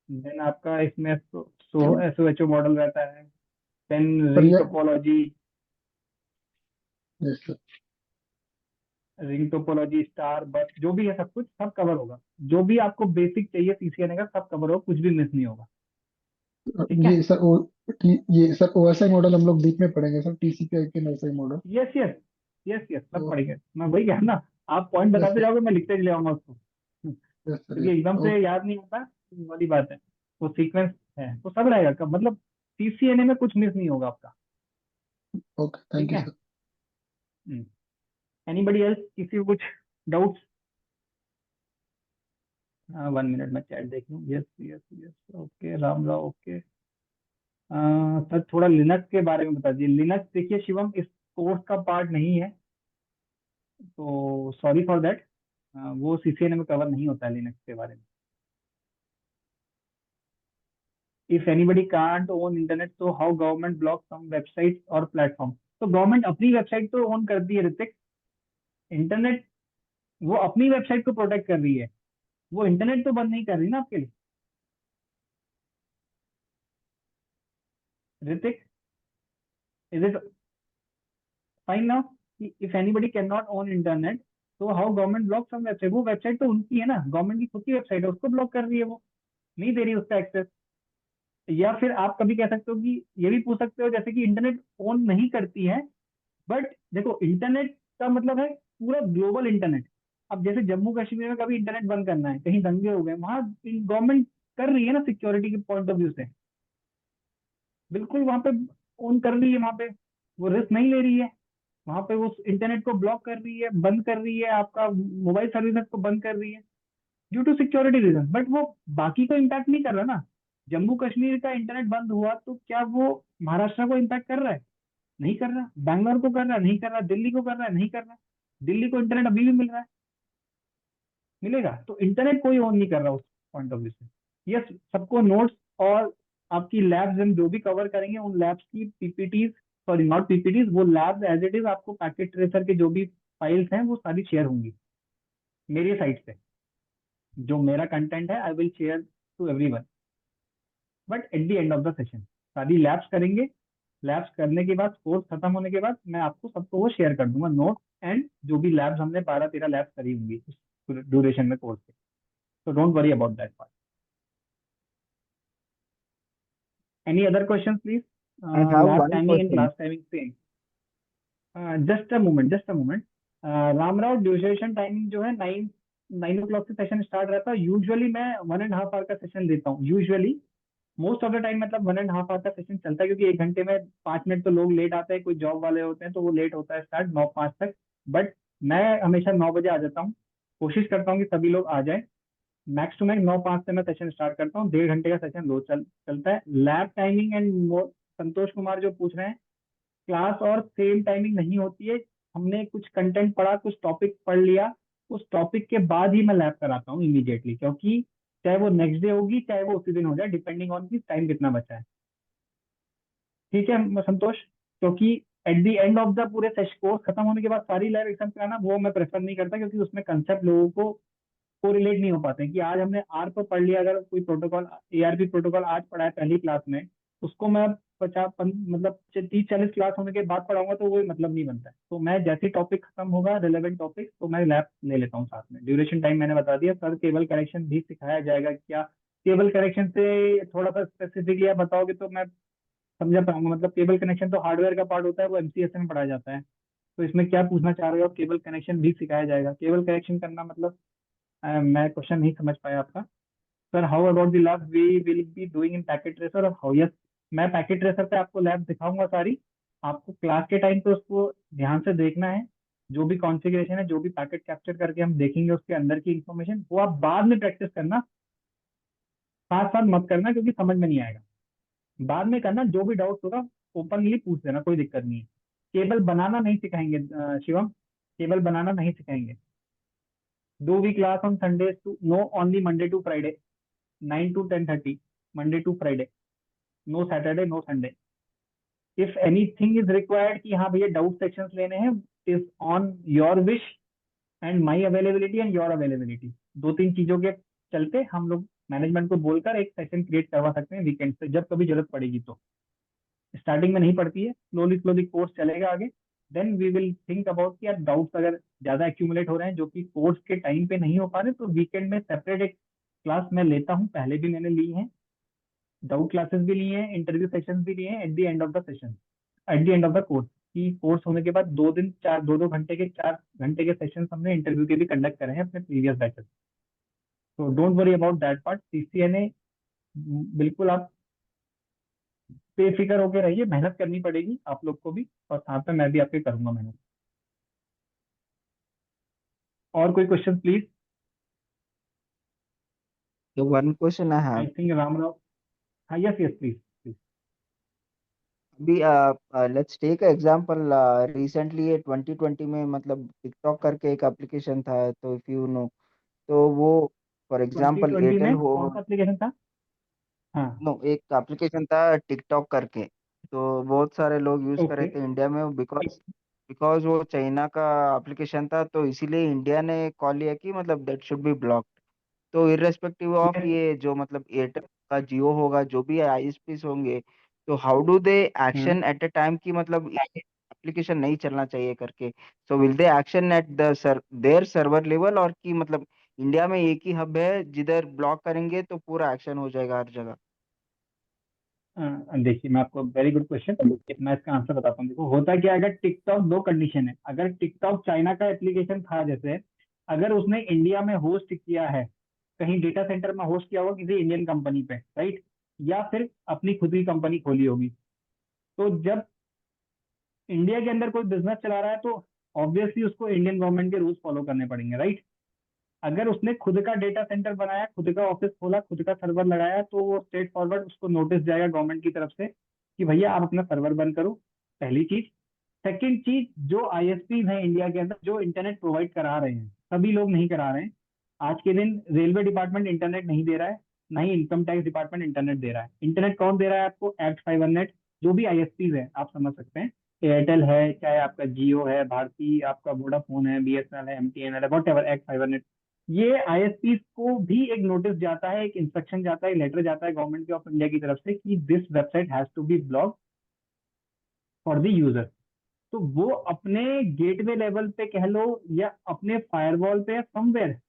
देन आपका इसमें SOHO मॉडल रहता है। देन सर रिंग ये टोपोलॉजी, यस सर। स्टार बस, जो भी है सब कुछ सब कवर होगा। जो भी आपको बेसिक चाहिए CCNA का सब कवर होगा, कुछ भी मिस नहीं होगा। ठीक है, ये सर ये सर OSI मॉडल हम लोग डीप में पढ़ेंगे sir, TCP IP and OSI model. Yes yes yes yes सब तो पढ़ेंगे। मैं वही कह रहा ना, आप पॉइंट यस बताते सर। जाओगे, मैं लिखते चले जाऊंगा उसको। Yes sir. क्योंकि यस एकदम से ओके। याद नहीं आता, ये वाली बात है। वो सीक्वेंस है तो सब रहेगा मतलब CCNA में कुछ मिस नहीं होगा आपका। ओके ठीक थैंक यू है, सर। एनीबडी एल्स, किसी को कुछ डाउट्स? 1 मिनट में चैट देख लूँ। Yes yes yes okay, Ram Rao okay. Sir थोड़ा लिनक्स के बारे में बता दीजिए। लिनक्स देखिए शिवम इस कोर्स का पार्ट नहीं है, तो सॉरी फॉर दैट। वो CCNA में कवर नहीं होता है लिनक्स के बारे में। If anybody can't own internet, तो how government block some website और प्लेटफॉर्म? तो गवर्नमेंट अपनी वेबसाइट तो ओन करती है ऋतिक। इंटरनेट वो अपनी वेबसाइट को प्रोटेक्ट कर रही है, वो इंटरनेट तो बंद नहीं कर रही ना आपके लिए Hrithik. Is it fine now? If anybody can not own internet, तो how government block some website? वो वेबसाइट तो उनकी है ना, गवर्नमेंट की खुद की वेबसाइट है, उसको ब्लॉक कर रही है, वो नहीं दे रही उसका एक्सेस। या फिर आप कभी कह सकते हो कि ये भी पूछ सकते हो, जैसे कि इंटरनेट ओन नहीं करती है, बट देखो इंटरनेट का मतलब है पूरा ग्लोबल इंटरनेट। अब जैसे जम्मू कश्मीर में कभी इंटरनेट बंद करना है, कहीं दंगे हो गए, वहां गवर्नमेंट कर रही है ना सिक्योरिटी के पॉइंट ऑफ व्यू से, बिल्कुल वहां पे ऑन कर रही है, वहां पे वो रिस्क नहीं ले रही है, वहां पे वो इंटरनेट को ब्लॉक कर रही है, बंद कर रही है, आपका मोबाइल सर्विसेज को बंद कर रही है due to security reason. But वो बाकी को इम्पैक्ट नहीं कर रहा ना। जम्मू कश्मीर का इंटरनेट बंद हुआ तो क्या वो महाराष्ट्र को इम्पैक्ट कर रहा है? नहीं कर रहा। बैंगलोर को कर रहा है? नहीं कर रहा। दिल्ली को कर रहा है? नहीं कर रहा। दिल्ली को इंटरनेट अभी भी मिल रहा है, मिलेगा। तो इंटरनेट कोई ऑन नहीं कर रहा उस पॉइंट ऑफ व्यू से। यस, सबको नोट्स और आपकी लैब्स हम जो भी कवर करेंगे उन लैब्स की पीपीटीज, सॉरी नॉट पीपीटीज, वो लैब्स एज इट इज आपको पैकेट ट्रेसर के जो भी फाइल्स हैं वो सारी शेयर होंगी मेरी साइट से। जो मेरा कंटेंट है I will share to everyone, but at the end of the session सारी लैब्स करेंगे। लैब्स करने के बाद, कोर्स खत्म होने के बाद, मैं आपको सबको वो शेयर कर दूंगा, नोट एंड जो भी लैब्स हमने 12-13 लैब्स करी होंगी उस ड्यूरेशन में कोर्स के। So don't worry about that part. Any other questions, please? I have Lab one timing and question. class timing same. Just a moment, just a moment. Ramrao, duration timing जो है 9 o'clock से session start रहता है। Usually मैं 1.5 our का session देता हूँ। Usually most of the time मतलब 1.5 आवर का सेशन चलता है, क्योंकि 1 घंटे में 5 मिनट तो लोग लेट आते हैं, कोई जॉब वाले होते हैं तो वो लेट होता है स्टार्ट 9-5 तक। बट मैं हमेशा 9 बजे आ जाता हूँ, कोशिश करता हूँ कि सभी लोग आ जाए। मैक्स टू मैक्स 9:05 से मैं सेशन स्टार्ट करता हूँ। 1.5 घंटे का सेशन रोज चलता है। Lab timing and Santosh Kumar जो पूछ रहे हैं, क्लास और सेम टाइमिंग नहीं होती है। हमने कुछ कंटेंट पढ़ा, कुछ टॉपिक पढ़ लिया, उस टॉपिक के बाद ही मैं लैब कराता हूँ इमीडिएटली, क्योंकि चाहे वो नेक्स्ट डे होगी चाहे वो उसी दिन हो जाए, डिपेंडिंग ऑन की टाइम कितना बचा है। ठीक है संतोष, क्योंकि eight the end of the पूरे सेशन कोर्स खत्म होने के बाद सारी लैब एकदम कराना वो मैं प्रेफर नहीं करता, क्योंकि उसमें कंसेप्ट लोगों को कोरिलेट नहीं हो पाते हैं। कि आज हमने आर पर पढ़ लिया, अगर कोई प्रोटोकॉल एआरपी प्रोटोकॉल आज पढ़ा है पहली क्लास में, उसको मैं 50 मतलब 30-40 क्लास होने के बाद पढ़ाऊंगा तो कोई मतलब नहीं बनता है। तो मैं जैसे टॉपिक खत्म होगा रिलेवेंट टॉपिक, तो मैं लैब ले लेता हूँ साथ में। ड्यूरेशन टाइम मैंने बता दिया। सर केबल कनेक्शन भी सिखाया जाएगा क्या? केबल कनेक्शन से थोड़ा सा स्पेसिफिकली आप बताओगे तो मैं समझा पाऊंगा। मतलब केबल कनेक्शन तो हार्डवेयर का पार्ट होता है, वो एमसीएस में पढ़ाया जाता है। तो इसमें क्या पूछना चाह रहे हो? केबल कनेक्शन भी सिखाया जाएगा। केबल कनेक्शन करना मतलब मैं क्वेश्चन नहीं समझ पाया आपका। Sir how about the lab we will be doing in packet tracer और हाउ? यस, मैं पैकेट ट्रेसर पे आपको लैब दिखाऊंगा सारी। आपको क्लास के टाइम पे उसको ध्यान से देखना है। जो भी कॉन्फ़िगरेशन है, जो भी पैकेट कैप्चर करके हम देखेंगे उसके अंदर की इंफॉर्मेशन, वो आप बाद में प्रैक्टिस करना, साथ साथ मत करना, क्योंकि समझ में नहीं आएगा। बाद में करना, जो भी डाउट होगा ओपनली पूछ लेना, कोई दिक्कत नहीं है। केबल बनाना नहीं सिखाएंगे शिवम, केबल बनाना नहीं सिखाएंगे। Do we class on Sundays to? No, only Monday to Friday, 9 to 10:30, Monday to Friday. No Saturday, no Sunday. If anything is required कि हाँ भैया डाउट सेक्शंस लेने हैं, is on your wish and my availability and your availability. 2-3 चीजों के चलते हम लोग मैनेजमेंट को बोलकर एक सेशन क्रिएट करवा सकते हैं वीकेंड पे, जब कभी जरूरत पड़ेगी तो। स्टार्टिंग में नहीं पड़ती है, स्लोली स्लोली कोर्स चलेगा आगे। Then we will think about कि यार डाउट्स अगर ज्यादा एक्यूमुलेट हो रहे हैं जो कि कोर्स के टाइम पे नहीं हो पा रहे, तो वीकेंड में सेपरेट एक क्लास मैं लेता हूँ। पहले भी मैंने ली है, डाउट क्लासेस भी लिए हैं, इंटरव्यू सेशंस भी लिए हैं eight the end of the session, eight the end of the course. कि कोर्स होने के बाद 2 घंटे के 4 घंटे के सेशन हमने इंटरव्यू के भी कंडक्ट करे हैं अपने प्रीवियस बैचेस। तो don't worry about that part. CCNA बिल्कुल आप बेफिक्र होकर रहिए, मेहनत करनी पड़ेगी आप लोग को भी, और साथ में मैं भी आपके करूंगा मेहनत। और कोई question please? So one question I I have. Think Ramrao, हाँ यस यस प्लीज प्लीज। अभी लेट्स टेक एग्जांपल, रिसेंटली ये 2020 में मतलब टिकटॉक करके एक एप्लीकेशन था, तो इफ यू नो, तो वो फॉर एग्जांपल 2020 एयरटेल में हो, कौन सा एप्लीकेशन था? हाँ नो एक एप्लीकेशन था टिकटॉक करके, तो बहुत सारे लोग यूज कर रहे ओके। थे इंडिया में, बिकॉज बिकॉज वो चाइना का एप्लीकेशन था, तो इसीलिए इंडिया ने कॉल लिया कि मतलब दैट शुड बी ब्लॉक्ड। तो इर्रेस्पेक्टिव ऑफ यस। ये जो मतलब एयरटेल का, जियो होगा, जो भी आईएसपीस होंगे, तो how do they action at a time कि मतलब एप्लीकेशन नहीं चलना चाहिए करके? So will they action at the there server level, और कि मतलब इंडिया में एक ही हब है जिधर ब्लॉक करेंगे तो पूरा एक्शन हो जाएगा हर जगह? देखिए मैं आपको, वेरी गुड क्वेश्चन, मैं इसका आंसर बताता हूँ। देखो होता क्या है, अगर टिकटॉक, दो कंडीशन है। अगर टिकटॉक चाइना का एप्लीकेशन था, जैसे अगर उसने इंडिया में होस्ट किया है, कहीं डेटा सेंटर में होस्ट किया होगा किसी इंडियन कंपनी पे, राइट, या फिर अपनी खुद की कंपनी खोली होगी, तो जब इंडिया के अंदर कोई बिजनेस चला रहा है तो ऑब्वियसली उसको इंडियन गवर्नमेंट के रूल्स फॉलो करने पड़ेंगे, राइट। अगर उसने खुद का डेटा सेंटर बनाया, खुद का ऑफिस खोला, खुद का सर्वर लगाया, तो वो स्ट्रेट फॉरवर्ड उसको नोटिस जाएगा गवर्नमेंट की तरफ से कि भैया आप अपना सर्वर बंद करो, पहली चीज। सेकंड चीज, जो आईएसपी हैं इंडिया के अंदर जो इंटरनेट प्रोवाइड करा रहे हैं, सभी लोग नहीं करा रहे हैं। आज के दिन रेलवे डिपार्टमेंट इंटरनेट नहीं दे रहा है, ना ही इनकम टैक्स डिपार्टमेंट इंटरनेट दे रहा है। इंटरनेट कौन दे रहा है आपको? एक्ट 5 नेट, जो भी आईएसपी है आप समझ सकते हैं, एयरटेल है, चाहे आपका जियो है, भारती, आपका वोडाफोन है, बीएसएनएल है, एमटीएनएल है, वॉट एवर, एक्ट 5 नेट। ये आईएसपी को भी एक नोटिस जाता है, एक इंस्ट्रक्शन जाता है, लेटर जाता है गवर्नमेंट ऑफ इंडिया की तरफ से कि this website has to be block for the user. तो वो अपने गेटवे लेवल पे कह लो या अपने फायरवॉल पे या समवेयर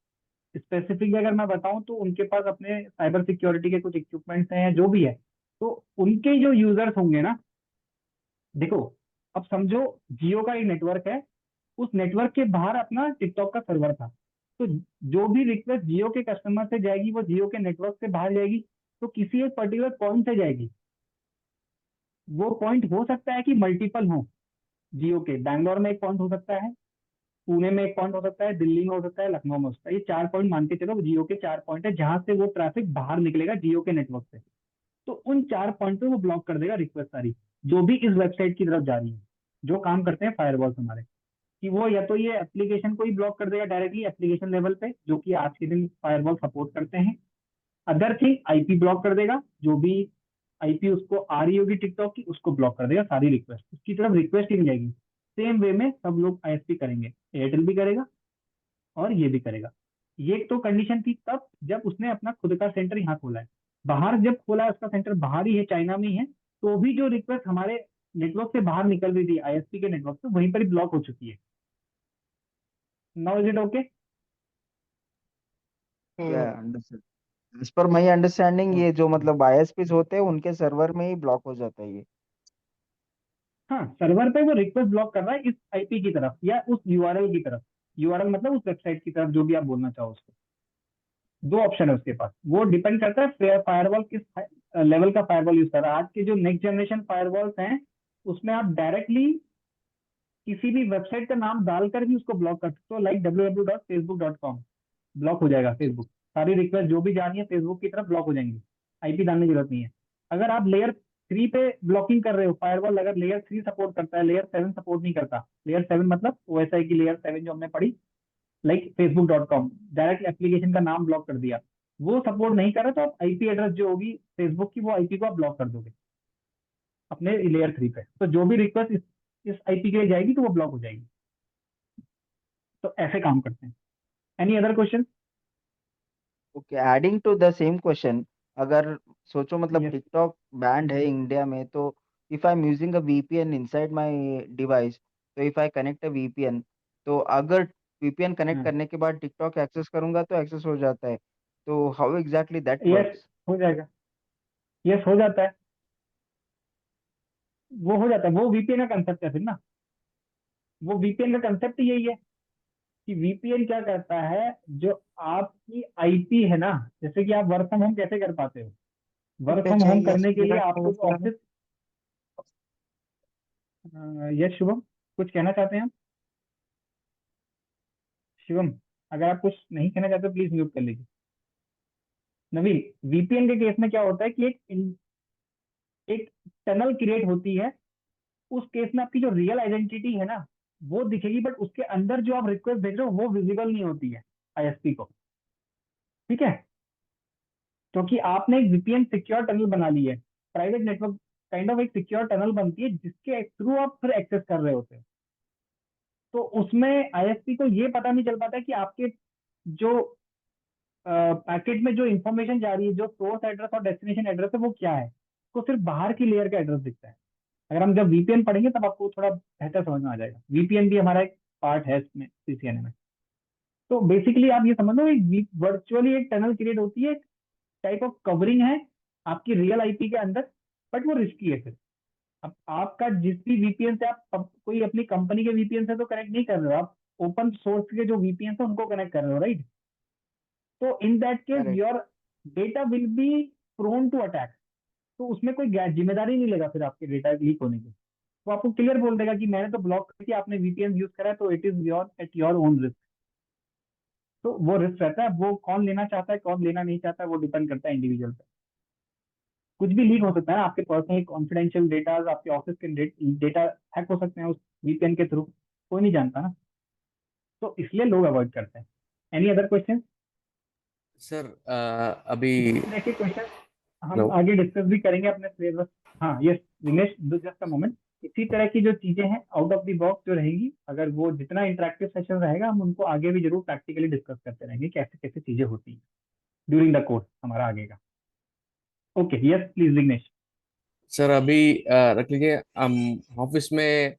स्पेसिफिक अगर मैं बताऊं तो उनके पास अपने साइबर सिक्योरिटी के कुछ इक्विपमेंट्स हैं, जो भी है, तो उनके जो यूजर्स होंगे ना, देखो अब समझो जियो का एक नेटवर्क है, उस नेटवर्क के बाहर अपना टिकटॉक का सर्वर था, तो जो भी रिक्वेस्ट जियो के कस्टमर से जाएगी वो जियो के नेटवर्क से बाहर जाएगी, तो किसी एक पर्टिकुलर पॉइंट से जाएगी। वो पॉइंट हो सकता है कि मल्टीपल हो, जियो के बैंगलोर में एक पॉइंट हो सकता है, पुणे में एक पॉइंट हो सकता है, दिल्ली में हो सकता है, लखनऊ में हो सकता है। ये 4 पॉइंट मान के चलो, जियो के 4 पॉइंट है जहां से वो ट्रैफिक बाहर निकलेगा जियो के नेटवर्क से। तो उन 4 पॉइंट पे वो ब्लॉक कर देगा रिक्वेस्ट सारी, जो भी इस वेबसाइट की तरफ जा रही है। जो काम करते हैं फायरवॉल्स हमारे, कि वो या तो ये एप्लीकेशन को ही ब्लॉक कर देगा डायरेक्टली एप्लीकेशन लेवल पे, जो कि आज के दिन फायरवॉल सपोर्ट करते हैं। अदर थिंग, आईपी ब्लॉक कर देगा, जो भी आईपी उसको आ रही होगी टिकटॉक की, उसको ब्लॉक कर देगा, सारी रिक्वेस्ट उसकी तरफ रिक्वेस्ट ही नहीं जाएगी। सेम वे में सब लोग आईएसपी करेंगे, एयरटेल भी करेगा और ये भी करेगा। ये तो कंडीशन थी तब जब उसने अपना खुद का सेंटर यहाँ खोला है। बाहर जब खोला है, उसका सेंटर बाहर ही है, चाइना में ही है, तो भी जो रिक्वेस्ट हमारे नेटवर्क से बाहर निकल रही थी आईएसपी के नेटवर्क से, वहीं पर ही ब्लॉक हो चुकी है। Now is it okay? क्या अंडरस्टैंड, एज पर माई अंडरस्टैंडिंग ये जो मतलब आईएसपीज होते हैं उनके सर्वर में ही ब्लॉक हो जाता है ये। हाँ, सर्वर पे वो रिक्वेस्ट ब्लॉक कर रहा है इस आईपी की तरफ या उस यूआरएल की तरफ। यूआरएल मतलब उस वेबसाइट की तरफ, जो भी आप बोलना चाहो उसको। दो ऑप्शन है उसके पास, वो डिपेंड करता है फायरवॉल किस लेवल का फायरवॉल यूज कर रहा है। आज के जो नेक्स्ट जनरेशन फायरवॉल्स हैं, उसमें आप डायरेक्टली किसी भी वेबसाइट का नाम डालकर भी उसको ब्लॉक कर सकते हो, लाइक www.facebook.com, ब्लॉक हो जाएगा फेसबुक। सारी रिक्वेस्ट जो भी जा रही है फेसबुक की तरफ ब्लॉक हो जाएंगी, आईपी डालने की जरूरत नहीं है। अगर आप लेयर 3 पे ब्लॉकिंग कर रहे हो, फायरवॉल अगर लेयर 3 सपोर्ट करता है, लेयर 7 सपोर्ट नहीं करता, लेयर 7 मतलब ओएसआई की लेयर 7 जो हमने पढ़ी, लाइक facebook.com, डायरेक्ट एप्लीकेशन का नाम ब्लॉक कर दिया, वो सपोर्ट नहीं कर रहा, तो आप आईपी एड्रेस जो होगी फेसबुक की, वो आईपी को आप ब्लॉक कर दोगे अपने लेयर 3 पे, तो जो भी रिक्वेस्ट इस आईपी के लिए जाएगी तो वो ब्लॉक हो जाएगी। तो ऐसे काम करते हैं। Any other question? Okay, adding to the same question, अगर सोचो मतलब यस। टिकटॉक बैंड है इंडिया में, तो if I am using a VPN inside my device, तो if I connect a VPN, तो अगर वीपीएन कनेक्ट करने के बाद टिकटॉक एक्सेस करूंगा तो एक्सेस हो जाता है, तो how exactly that yes, works? हो जाएगा। यस, हो जाता है, वो हो जाता है। वो वीपीएन का कंसेप्ट है फिर ना, वो वीपीएन का कंसेप्ट यही है कि वीपीएन क्या करता है, जो आपकी आईपी है ना, जैसे कि आप वर्क फ्रॉम होम कैसे कर पाते हो, वर्क फ्रॉम होम करने के लिए आपको ऑफिस। यस शुभम, कुछ कहना चाहते हैं आप? शिवम, अगर आप कुछ नहीं कहना चाहते प्लीज म्यूट कर लीजिए। नवीन, वीपीएन के केस में क्या होता है कि एक टनल क्रिएट होती है। उस केस में आपकी जो रियल आइडेंटिटी है ना, वो दिखेगी, बट उसके अंदर जो आप रिक्वेस्ट भेज रहे हो वो विजिबल नहीं होती है आईएसपी को, ठीक है? क्योंकि आपने एक वीपीएन सिक्योर टनल बना ली है, प्राइवेट नेटवर्क काइंड ऑफ एक सिक्योर टनल बनती है जिसके थ्रू आप फिर एक्सेस कर रहे होते हो। तो उसमें आईएसपी को ये पता नहीं चल पाता कि आपके जो पैकेट में जो इंफॉर्मेशन जा रही है, जो सोर्स एड्रेस और डेस्टिनेशन एड्रेस है, वो क्या है, तो सिर्फ बाहर की लेयर का एड्रेस दिखता है। अगर हम जब वीपीएन पढ़ेंगे तब आपको थोड़ा बेहतर समझ में आ जाएगा। वीपीएन भी हमारा एक पार्ट है इसमें, सीसीएनए में। तो बेसिकली आप ये समझ लो, एक वर्चुअली एक टनल क्रिएट होती है, टाइप ऑफ कवरिंग है आपकी रियल आईपी के अंदर, बट वो रिस्की है फिर। अब आपका जिस भी वीपीएन से आप कोई अपनी कंपनी के वीपीएन से तो कनेक्ट नहीं कर रहे हो, आप ओपन सोर्स के जो वीपीएन है उनको कनेक्ट कर रहे हो, राइट? तो in that case Correct. Your data will be prone to attack. तो उसमें कोई जिम्मेदारी नहीं लेगा फिर आपके डेटा लीक होने की। तो आपको क्लियर बोल देगा कि मैंने तो ब्लॉक करके आपने वीपीएन यूज करा है, तो it is your at your own risk. तो वो रिस्क रहता है, वो कौन लेना चाहता है कौन लेना नहीं चाहता है वो डिपेंड करता है इंडिविजुअल पे। कुछ भी लीक हो सकता है ना, आपके पर्सनल कॉन्फिडेंशियल डेटा, आपके ऑफिस के डेटा हैक हो सकते हैं उस वीपीएन के थ्रू, कोई नहीं जानता ना। तो इसलिए लोग अवॉइड करते हैं। Any other question? सर अभी इसी तरह के क्वेश्चन हम हेलो आगे डिस्कस भी करेंगे अपने सिलेबस। हाँ yes Dinesh, just a moment. इसी तरह की जो चीजें हैं आउट ऑफ द बॉक्स जो रहेंगी, अगर वो जितना इंटरेक्टिव सेशन रहेगा हम उनको आगे भी जरूर प्रैक्टिकली डिस्कस करते रहेंगे, कैसे कैसे चीजें होती हैं ड्यूरिंग द कोर्स हमारा आगे का। Okay yes please Dinesh. Sir अभी रख लीजिए हम ऑफिस में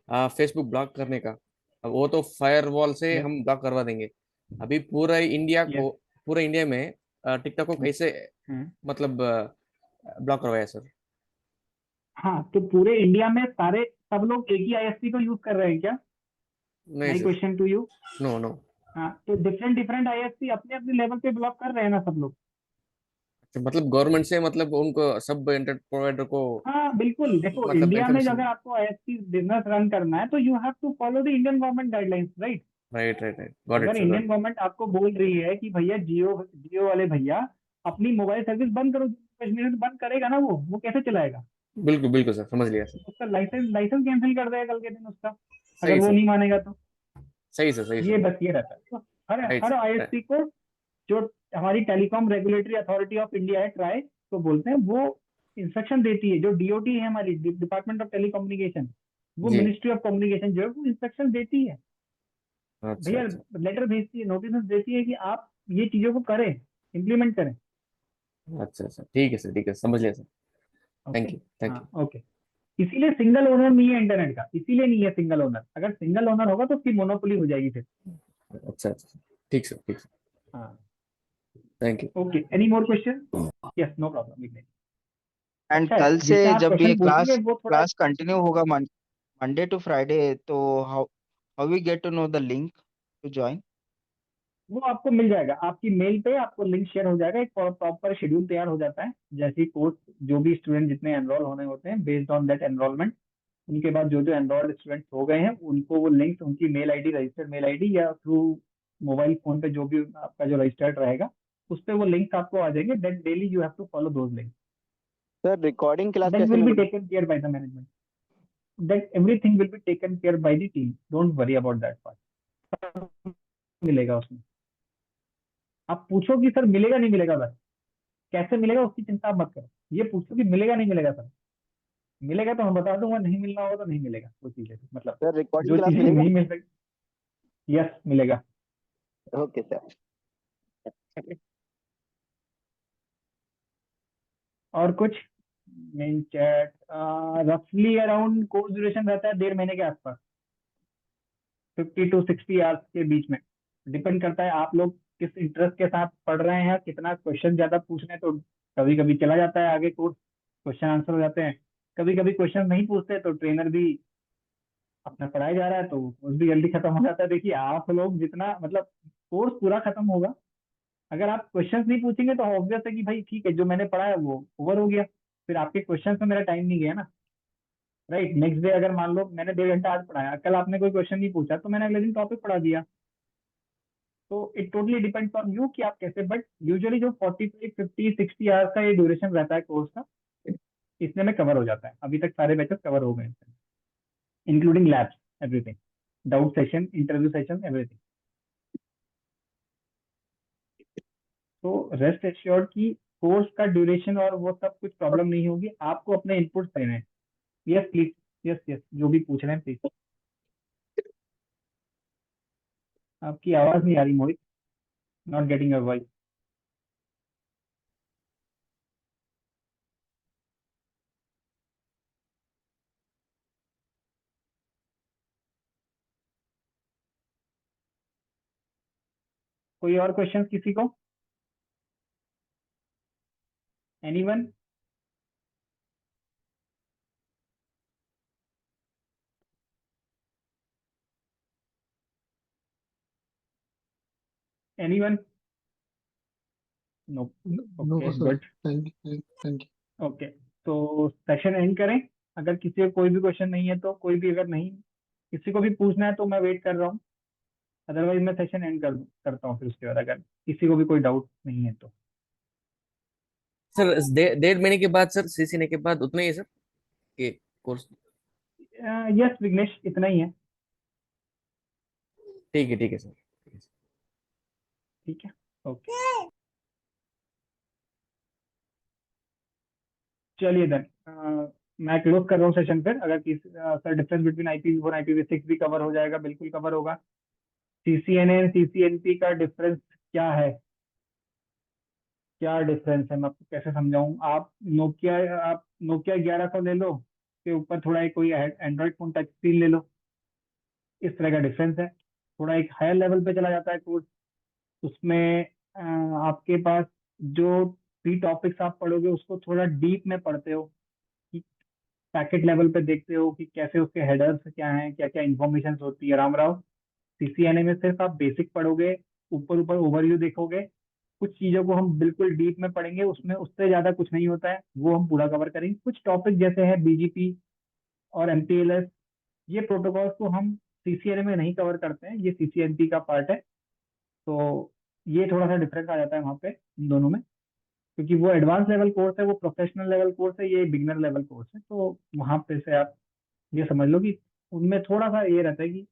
फेसबुक ब्लॉक करने का, अब वो तो फायरवॉल से यस हम ब्लॉक करवा देंगे। अभी यस। पूरे इंडिया में टिकटॉक को कैसे मतलब ब्लॉक करवाया सर? हाँ तो पूरे इंडिया में सारे सब लोग एक ही आईएसपी को यूज कर रहे हैं क्या? नहीं my sir, question to you. No no. हाँ तो डिफरेंट डिफरेंट आईएसपी अपने अपने लेवल पे ब्लॉक कर रहे हैं ना सब लोग। मतलब गवर्नमेंट से मतलब उनको सब इंटरनेट प्रोवाइडर को हाँ बिल्कुल, देखो मतलब इंडिया में अगर इंफॉर्मेशन। आपको आईएसपी बिजनेस रन करना है तो you have to follow the Indian government guidelines, right? Right right right, got it अगर सर, इंडियन गवर्नमेंट आपको बोल रही है कि भैया जियो जियो वाले भैया अपनी मोबाइल सर्विस बंद करो, कश्मीर में बंद करेगा ना वो कैसे चलाएगा? बिल्कुल बिल्कुल सर, समझ लिया सर। उसका लाइसेंस लाइसेंस कैंसिल कर देगा कल के दिन उसका, अगर सही वो सर, नहीं मानेगा तो। सही सर, सही ये सर। बस ये रहता है। तो हर राइट हर सर। आईएसपी को, जो हमारी telecom regulatory authority of India है ट्राई तो बोलते हैं, वो इंस्ट्रक्शन देती है। जो डीओटी है हमारी, डिपार्टमेंट ऑफ टेलीकम्युनिकेशन, वो जी। मिनिस्ट्री ऑफ कम्युनिकेशन जो है वो इंस्ट्रक्शन देती है अच्छा भैया, अच्छा। लेटर भेजती है, नोटिस देती है कि आप ये चीजों को करें, इम्प्लीमेंट करें। अच्छा अच्छा, ठीक है सर, ठीक है, समझ लिया sir. Okay. Thank you, thank हाँ ओके। इसीलिए सिंगल ओनर नहीं है इंटरनेट का, इसीलिए नहीं है सिंगल ओनर। अगर सिंगल ओनर होगा तो उसकी मोनोपोली हो जाएगी फिर। यू। अच्छा अच्छा, ठीक सर, ठीक सर। हाँ thank you. Okay. Any more question? Yes no problem. And अच्छा है, कल से जितना आप जब ये क्वेश्चन पूछेंगे क्लास वो थोड़ा। क्लास कंटिन्यू होगा मंडे टू फ्राइडे, तो how how we get to know the link to join? वो आपको मिल जाएगा, आपकी मेल पे आपको लिंक शेयर हो जाएगा, एक प्रॉपर शेड्यूल तैयार हो जाता है। जैसे ही कोर्स, जो भी स्टूडेंट जितने एनरोल होने होते हैं बेस्ड ऑन दैट एनरोलमेंट, उनके बाद जो जो एनरोल्ड स्टूडेंट्स हो गए हैं उनको वो लिंक उनकी mail ID, registered mail ID या थ्रू मोबाइल फोन पे जो भी आपका जो रजिस्टर्ड रहेगा उस पे वो लिंक आपको आ जाएंगे। That daily you have to follow those link. Sir recording class that कैसे विल बी मिलेगी? Taken care by the management. That everything will be taken care by the team, don't worry about that part. मिलेगा उसमें। आप पूछो कि sir मिलेगा नहीं मिलेगा, बस कैसे मिलेगा उसकी चिंता आप मत करो। ये पूछो कि मिलेगा नहीं मिलेगा सर। मिलेगा तो हम बता दूंगा, नहीं मिलना होगा तो नहीं मिलेगा। वो चीजें मतलब सर रिकॉर्डिंग जो क्लास चीजें मिलेगा? नहीं मिल सकती, यस मिलेगा। Okay sir. और कुछ? मेन चैट रफली अराउंड कोर्स ड्यूरेशन रहता है 1.5 महीने के आसपास, 50 to 60 आवर्स के बीच में। डिपेंड करता है आप लोग किस इंटरेस्ट के साथ पढ़ रहे हैं, कितना क्वेश्चन ज्यादा पूछ रहे हैं। तो कभी कभी चला जाता है आगे कोर्स, क्वेश्चन आंसर हो जाते हैं। कभी कभी क्वेश्चन नहीं पूछते तो ट्रेनर भी अपना पढ़ाया जा रहा है तो कोर्स भी जल्दी खत्म हो जाता है। देखिए आप लोग जितना मतलब कोर्स पूरा खत्म होगा, अगर आप क्वेश्चंस नहीं पूछेंगे तो ऑब्वियस है कि भाई ठीक है जो मैंने पढ़ा है वो ओवर हो गया, फिर आपके क्वेश्चंस में मेरा टाइम नहीं गया ना, राइट? नेक्स्ट डे अगर मान लो मैंने 1.5 घंटा आज पढ़ाया, कल आपने कोई क्वेश्चन नहीं पूछा तो मैंने अगले दिन टॉपिक पढ़ा दिया। तो it totally depends on you कि आप कैसे। बट यूजुअली जो 45, 50, 60 आवर्स का ये ड्यूरेशन रहता है कोर्स का, इतने में कवर हो जाता है। अभी तक सारे बैचेस कवर हो गए हैं, including labs, everything, doubt session, interview session, everything. तो रेस्ट एश्योर्ड कि कोर्स का ड्यूरेशन और वो सब कुछ प्रॉब्लम नहीं होगी। आपको अपने इनपुट्स देने हैं। Yes please. यस यस, जो भी पूछ रहे हैं प्लीज। आपकी आवाज नहीं आ रही Mohit, not getting your voice. कोई और क्वेश्चन किसी को? Anyone? Anyone? No? No, okay, sir. Good. Thank you. Okay, तो सेशन एंड करें? अगर किसी को कोई भी क्वेश्चन नहीं है तो, कोई भी अगर नहीं, किसी को भी पूछना है तो मैं वेट कर रहा हूँ, अदरवाइज मैं सेशन एंड करता हूँ फिर उसके बाद, अगर किसी को भी कोई डाउट नहीं है तो। सर 1.5 महीने के बाद सर सी सीने के बाद उतना ही है सर ये कोर्स? यस विघ्नेश, इतना ही है। ठीक है सर। ठीक है, ओके, चलिए देन मैं क्लोज कर रहा हूँ सेशन फिर। अगर किसी sir, difference between IPv4 IPv6 भी कवर हो जाएगा, बिल्कुल कवर होगा। CCNA एंड CCNP का डिफरेंस क्या है? क्या डिफरेंस है, मैं आपको कैसे समझाऊं? आप नोकिया 1100 ले लो, के ऊपर थोड़ा एक कोई एंड्रॉइड फोन टच स्क्रीन ले लो, इस तरह का डिफरेंस है। थोड़ा एक हायर लेवल पे चला जाता है कोर्स, उसमें आपके पास जो 3 टॉपिक्स आप पढ़ोगे उसको थोड़ा डीप में पढ़ते हो, कि पैकेट लेवल पे देखते हो कि कैसे उसके हेडर्स क्या हैं, क्या क्या इंफॉर्मेशन होती है। राम राव, CCNA में सिर्फ आप बेसिक पढ़ोगे, ऊपर ऊपर ओवरव्यू देखोगे, कुछ चीजों को हम बिल्कुल डीप में पढ़ेंगे, उसमें उससे ज्यादा कुछ नहीं होता है, वो हम पूरा कवर करेंगे। कुछ टॉपिक जैसे है BGP और MPLS, ये प्रोटोकॉल्स को हम CCNA में नहीं कवर करते हैं, ये CCNP का पार्ट है। तो ये थोड़ा सा डिफरेंस आ जाता है वहाँ पे इन दोनों में, क्योंकि वो एडवांस लेवल कोर्स है, वो प्रोफेशनल लेवल कोर्स है, ये बिगिनर लेवल कोर्स है। तो वहाँ पे से आप ये समझ लो कि उनमें थोड़ा सा ये रहता है कि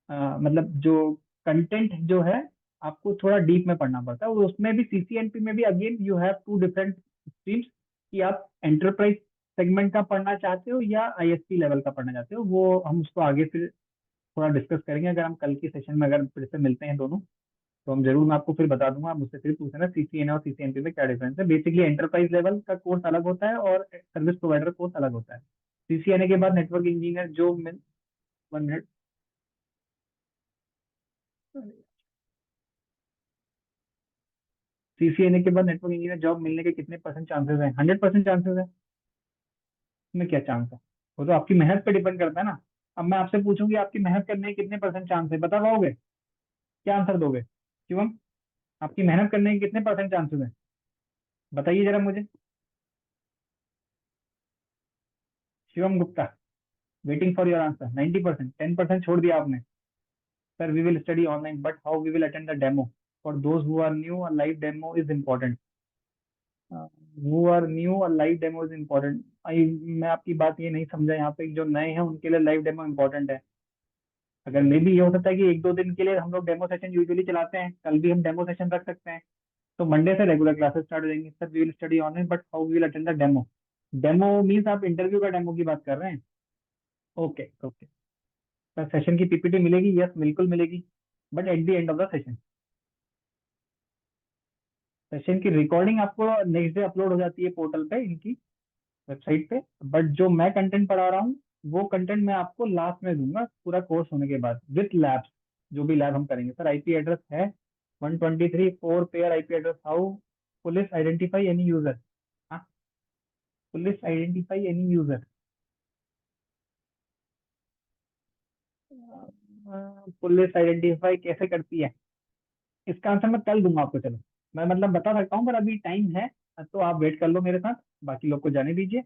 मतलब जो कंटेंट जो है आपको थोड़ा डीप में पढ़ना पड़ता है। और उसमें भी CCNP में भी again you have 2 different streams, कि आप एंटरप्राइज सेगमेंट का पढ़ना चाहते हो या ISP लेवल का पढ़ना चाहते हो। वो हम उसको आगे फिर थोड़ा डिस्कस करेंगे, अगर हम कल की सेशन में अगर फिर से मिलते हैं दोनों, तो हम जरूर, मैं आपको फिर बता दूंगा, आप मुझसे फिर पूछना CCNA और CCNP में क्या डिफरेंस है। बेसिकली एंटरप्राइज लेवल का कोर्स अलग होता है और सर्विस प्रोवाइडर कोर्स अलग होता है। CCNA के बाद नेटवर्क इंजीनियर जो मिल 1 मिनट, CCNA के बाद नेटवर्क इंजीनियर जॉब मिलने के कितने परसेंट चांसेस हैं? 100% चांसेस है। इसमें क्या चांस है? वो तो आपकी मेहनत पे डिपेंड करता है ना। अब मैं आपसे पूछूंगी आपकी मेहनत करने के कितने परसेंट चांस है, बता पाओगे? क्या आंसर दोगे शिवम? आपकी मेहनत करने के कितने परसेंट चांसेस हैं, बताइए जरा मुझे। Shivam Gupta, waiting for your answer. 90%? 10% छोड़ दिया आपने। Sir we will study online, but how we will attend the demo? For those who are new, a live demo is important. Who are new, a live demo is important. मैं आपकी बात ये नहीं समझा यहाँ पे, जो नए हैं उनके लिए लाइव डेमो इम्पोर्टेंट है। अगर मे भी ये हो सकता है कि 1-2 दिन के लिए हम लोग डेमो सेशन यूजुअली चलाते हैं, कल भी हम डेमो सेशन रख सकते हैं। तो मंडे से रेगुलर क्लासेस स्टार्ट हो जाएंगी। Sir we will study online, but how we will attend the demo? Demo means आप इंटरव्यू का डेमो की बात कर रहे हैं? Okay okay. सर सेशन की PPT मिलेगी? यस बिल्कुल मिलेगी, but at the end of the session. Session की रिकॉर्डिंग आपको नेक्स्ट डे अपलोड हो जाती है पोर्टल पे, इनकी वेबसाइट पे। बट जो मैं कंटेंट पढ़ा रहा हूँ वो कंटेंट मैं आपको लास्ट में दूंगा, पूरा कोर्स होने के बाद, विथ लैब्स, जो भी लैब हम करेंगे। सर IP एड्रेस है 123 4 per IP address, how police identify any user? हाँ, police identify any user, police identify कैसे करती है? इसका आंसर मैं कल दूंगा आपको। चलो, मैं मतलब बता सकता हूँ, पर अभी टाइम है, तो आप वेट कर लो मेरे साथ, बाकी लोग को जाने दीजिए।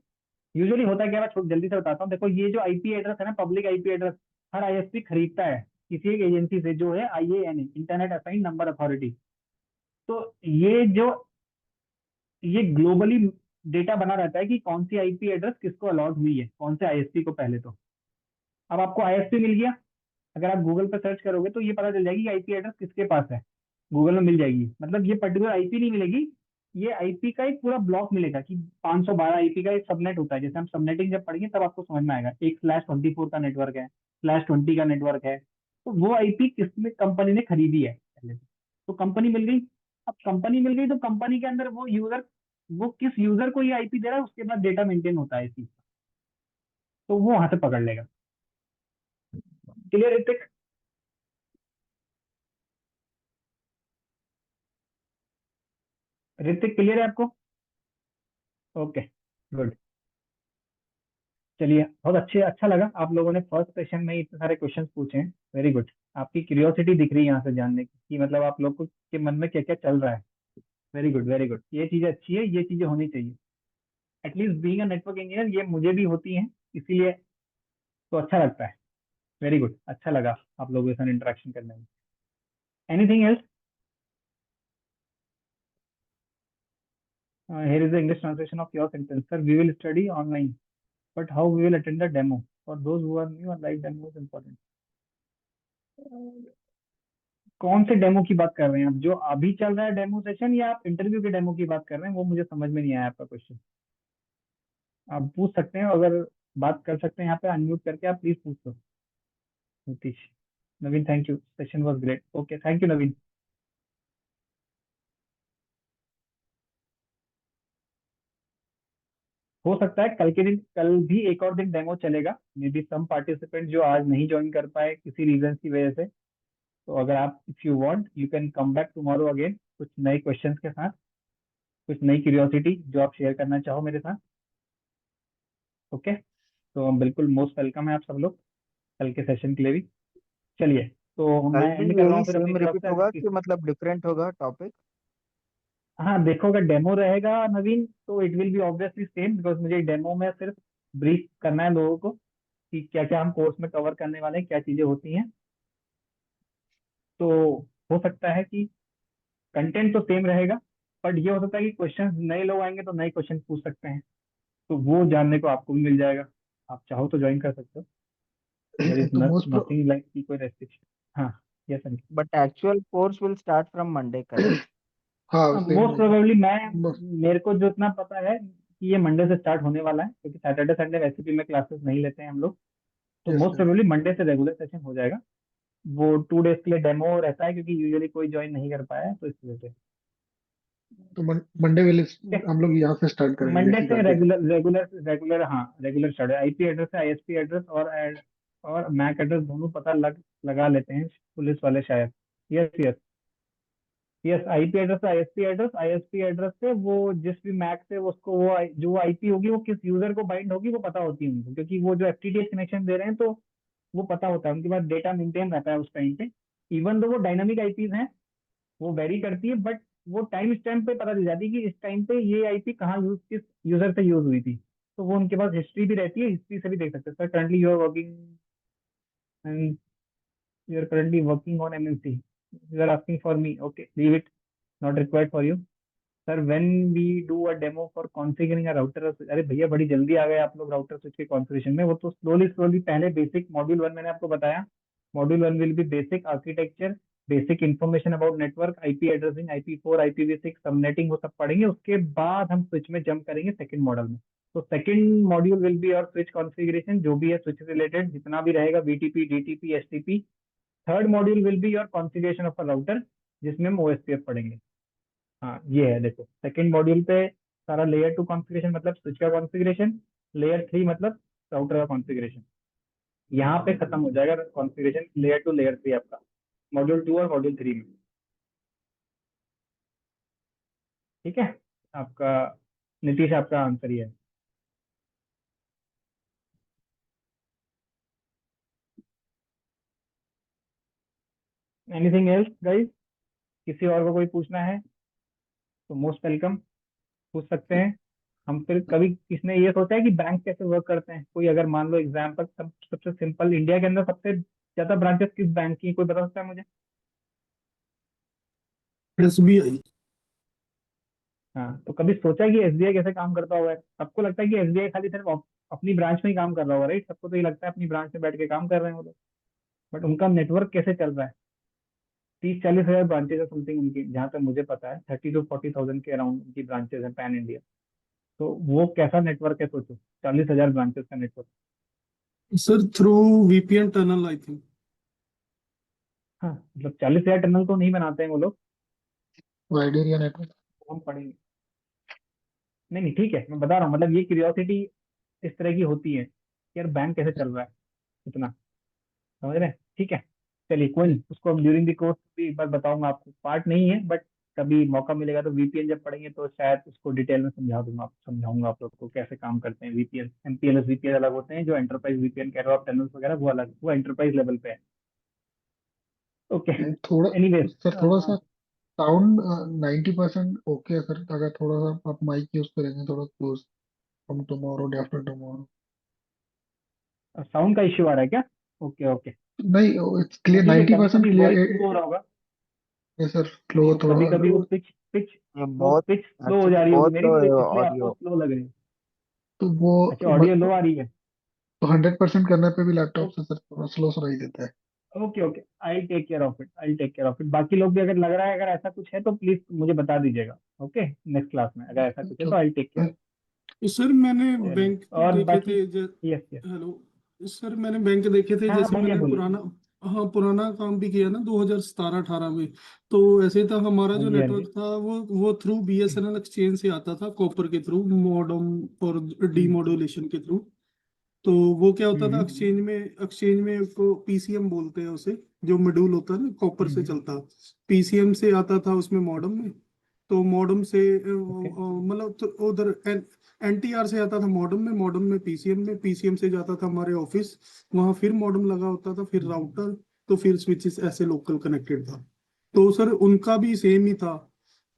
यूजुअली होता क्या है, मैं जल्दी से बताता हूँ। देखो, ये जो IP एड्रेस है ना, पब्लिक IP एड्रेस, हर ISP खरीदता है किसी एक एजेंसी से, जो है IANA, internet assign number authority. तो ये ग्लोबली डेटा बना रहता है कि कौन सी IP एड्रेस किसको अलॉट हुई है, कौन से ISP को। पहले तो अब आपको ISP मिल गया, अगर आप गूगल पर सर्च करोगे तो ये पता चल जाएगी कि IP एड्रेस किसके पास है, गूगल में मिल जाएगी। मतलब ये पर्टिकुलर IP नहीं मिलेगी, ये IP का एक पूरा ब्लॉक मिलेगा, कि 512 IP का एक सबनेट होता है। जैसे हम सबनेटिंग जब पढ़ेंगे तब आपको समझ में आएगा। एक /24 का नेटवर्क है, /20 का नेटवर्क है। तो वो IP किसने, कंपनी ने खरीदी है पहले से। तो कंपनी मिल गई। अब कंपनी मिल गई तो कंपनी के अंदर वो किस यूजर को ये IP दे रहा है, उसके बाद डेटा मेंटेन होता है इस चीज का। तो वो वहां से पकड़ लेगा। क्लियर ऋतिक? ऋतिक क्लियर है आपको? Okay, good. चलिए, बहुत अच्छा लगा, आप लोगों ने फर्स्ट सेशन में ही इतने सारे क्वेश्चंस पूछे हैं, वेरी गुड। आपकी क्यूरियोसिटी दिख रही है यहाँ से जानने की कि मतलब आप लोग को के मन में क्या क्या चल रहा है। वेरी गुड, वेरी गुड, ये चीजें अच्छी है, ये चीजें होनी चाहिए। At least being a network engineer ये मुझे भी होती हैं, इसीलिए तो अच्छा लगता है। वेरी गुड, अच्छा लगा आप लोगों के साथ इंटरेक्शन करने में। Anything else? Here is the English translation of your sentence. Sir, we will study online, but how we will attend the demo? For those who are new, a live demo is important. कौन से demo की बात कर रहे हैं आप? जो अभी चल रहा है डेमो सेशन, या आप इंटरव्यू के डेमो की बात कर रहे हैं? वो मुझे समझ में नहीं आया आपका क्वेश्चन। आप पूछ सकते हैं, अगर बात कर सकते हैं यहाँ पे अनम्यूट करके, आप प्लीज पूछ लो। Nitish, Naveen, thank you, session was great. Okay, thank you Naveen. हो सकता है कल के दिन, कल भी एक और दिन डेमो चलेगा। मे बी सम पार्टिसिपेंट जो आज नहीं ज्वाइन कर पाए किसी रीजन की वजह से, तो अगर आप, if you want, you can come back tomorrow again, कुछ नए क्वेश्चंस के साथ, कुछ नई क्यूरियोसिटी जो आप शेयर करना चाहो मेरे साथ। ओके, तो बिल्कुल मोस्ट वेलकम है आप सब लोग कल के सेशन के लिए भी। चलिए, तो कल मैं भी एंड कर रहा यही हूँ फिर अपनी सेम तरफ रिपीट से। होगा कि मतलब डिफरेंट होगा टॉपिक? हाँ देखो, अगर डेमो रहेगा नवीन तो it will B obviously same, because मुझे डेमो में सिर्फ ब्रीफ करना है लोगों को कि क्या क्या हम कोर्स में कवर करने वाले हैं, क्या चीजें होती हैं। तो हो सकता है कि कंटेंट तो सेम रहेगा, बट ये हो सकता है कि क्वेश्चन, नए लोग आएंगे तो नए क्वेश्चन पूछ सकते हैं, तो वो जानने को आपको भी मिल जाएगा। आप चाहो तो ज्वाइन कर सकते हो। देयर इज तो मोस्ट नथिंग लाइक की कोई रेस्ट्रिक्शन। हाँ, yes sir. But actual course will start from Monday, correct? हाँ सेम मोस्ट होगा। प्रोबेबली मैं, बस मेरे को जो इतना पता है कि ये मंडे से स्टार्ट होने वाला है, क्योंकि सैटरडे संडे वैसे भी में क्लासेस नहीं लेते हैं हम लोग। तो yes most sir. Probably Monday से रेगुलर सेशन हो जाएगा। वो 2 डेज के लिए डेमो रहता है, क्योंकि यूजुअली कोई ज्वाइन नहीं कर पाया है, तो इस वजह से। तो मंडे विल हम लोग यहाँ से स्टार्ट करेंगे मंडे बेसिक से आर्किटेक्ट। रेगुलर, हाँ रेगुलर स्टार्ट है। आईपी एड्रेस है, आईएसपी एड्रेस और मैक एड्रेस दोनों पता लगा लेते हैं पुलिस वाले शायद। Yes yes yes, IP address से आईएसपी एड्रेस से वो जिस भी मैक से उसको वो जो आईपी होगी वो किस यूजर को बाइंड होगी वो पता होती है उनको, क्योंकि वो जो एफटीटीएच कनेक्शन दे रहे हैं तो वो पता होता है, उनके पास डेटा मेंटेन रहता है उस टाइम पे। इवन दो वो डायनामिक आईपीज हैं, वो वेरी करती है, बट वो टाइम स्टैम्प पे पता चल जाती है कि इस टाइम पे ये आईपी कहाँ यूज, किस यूजर से यूज हुई थी। तो वो उनके पास हिस्ट्री भी रहती है, हिस्ट्री से भी देख सकते हैं। Sir currently you are working and you are currently working on MMC, you are asking for me, okay leave it, not required for you. Sir when we do a demo for configuring a router, अरे भैया बड़ी जल्दी आ गए आप लोग router switch के configuration में। वो तो स्लोली स्लोली, पहले बेसिक मॉड्यूल 1 मैंने आपको बताया। Module 1 will be basic architecture, basic information about network, IP addressing, IP four, IPv6, subnetting, वो सब पढ़ेंगे। उसके बाद हम स्विच में जंप करेंगे सेकंड मॉडल में। तो सेकंड मॉड्यूल विल बी और स्विच कॉन्फ़िगरेशन, जो भी है स्विच रिलेटेड जितना भी रहेगा, BTP, DTP, HTP. Third module will be your configuration of a router, जिसमें हम ओएसपीएफ पढ़ेंगे। हाँ ये है, देखो सेकंड मॉड्यूल पे सारा लेयर 2 कॉन्फ़िगरेशन मतलब स्विच का कॉन्फ़िगरेशन, लेयर 3 मतलब राउटर का कॉन्फ़िगरेशन। यहाँ पे खत्म हो जाएगा कॉन्फ़िगरेशन लेयर 2 लेयर 3 आपका, मॉड्यूल 2 और मॉड्यूल 3 में। ठीक है, आपका नीतीश, आपका आंसर ये है। Anything else guys? किसी और को कोई पूछना है तो मोस्ट वेलकम, पूछ सकते हैं। हम फिर कभी किसने ये सोचा है कि बैंक कैसे वर्क करते हैं? कोई अगर मान लो एग्जाम्पल, सबसे सिंपल, इंडिया के अंदर सबसे ज्यादा ब्रांचेस किस बैंक की हैं? कोई बता सकता है मुझे? SBI। हाँ, तो कभी सोचा है कि एसबीआई कैसे काम करता होगा? सबको लगता है कि एसबीआई खाली सिर्फ अपनी ब्रांच में ही काम कर रहा होगा, राइट? सबको तो ये लगता है अपनी ब्रांच में बैठ के काम कर रहे हैं वो लोग, बट उनका नेटवर्क कैसे चल रहा है? 30-40 हजार ब्रांचेस है समथिंग उनकी, जहाँ तक मुझे पता है 30 to 40 थाउजेंड के अराउंड उनकी ब्रांचेस हैं पैन इंडिया। तो वो कैसा नेटवर्क है सोचो, 40 हजार ब्रांचेस का network. Sir through VPN tunnel I think. हाँ मतलब 40 हजार टनल तो नहीं बनाते हैं वो लोग, वाइड एरिया नेटवर्क। तो हम पढ़ेंगे। नहीं नहीं ठीक है, मैं बता रहा हूँ, मतलब ये क्यूरियोसिटी इस तरह की होती है कि यार बैंक कैसे चल रहा है, इतना समझ रहे हैं? ठीक है, चलिए कोई नहीं, उसको अब ड्यूरिंग द कोर्स भी एक बार बताऊंगा आपको, पार्ट नहीं है बट कभी मौका मिलेगा तो वीपीएन जब पढ़ेंगे तो शायद उसको डिटेल में समझाऊंगा आप लोग को कैसे काम करते हैं वीपीएन। एमपीएलएस वीपीएन अलग होते हैं, जो एंटरप्राइज वीपीएन कह रहे हो आप, टनल्स वगैरह वो अलग, वो एंटरप्राइज लेवल पे है। ओके And थोड़ा एनीवेज सर थोड़ा सा साउंड 90% ओके है सर, अगर थोड़ा सा आप माइक यूज करेंगे थोड़ा close from tomorrow day after tomorrow. Sound का इश्यू आ रहा है क्या? ओके ओके, नहीं, इट्स क्लियर, ठीक है, कभी 90% कभी वॉइस क्लियर स्लो हो रहा होगा, है सर, फ्लो तो थोड़ा। कभी कभी वो पिच पिच ये वो बहुत पिच स्लो हो एक्चुअली जा रही होगी बहुत मेरी, लो तो है इसलिए आपको ऑडियो। स्लो लग रही है। तो वो अच्छा, ऑडियो लो आ रही है। तो 100% करने पे भी लैपटॉप से सर थोड़ा स्लो सुनाई देता है। Okay okay, I take care of it, I take care of it. बाकी लोग भी अगर लग रहा है, अगर ऐसा कुछ है तो प्लीज मुझे बता दीजिएगा। ओके, नेक्स्ट क्लास में अगर ऐसा कुछ है तो I take care of. Sir मैंने चलिए, बैंक और देखे बाकी थे यस यस, हेलो सर, मैंने बैंक देखे थे, हाँ हाँ जैसे बोलिए मैंने बोलिए। पुराना, हाँ पुराना काम भी किया ना 2017-18 में। तो ऐसे था हमारा हाँ जो जी हाँ जी। नेटवर्क था वो थ्रू बीएसएनएल एक्सचेंज से आता था, कॉपर के थ्रू, मॉडम और डीमोडुलेशन के थ्रू। तो वो क्या होता था, हम्म एक्सचेंज में उसको पीसीएम बोलते हैं उसे, जो मॉड्यूल होता है ना कॉपर से हम्म, चलता, पीसीएम से आता था उसमें मॉडम में। तो मॉडम से ओके मतलब तो उधर एनटीआर से आता था मॉडम में पीसीएम से जाता था हमारे ऑफिस, वहां फिर मॉडम लगा होता था, फिर राउटर, तो फिर स्विचेस ऐसे लोकल कनेक्टेड था। तो सर उनका भी सेम ही था,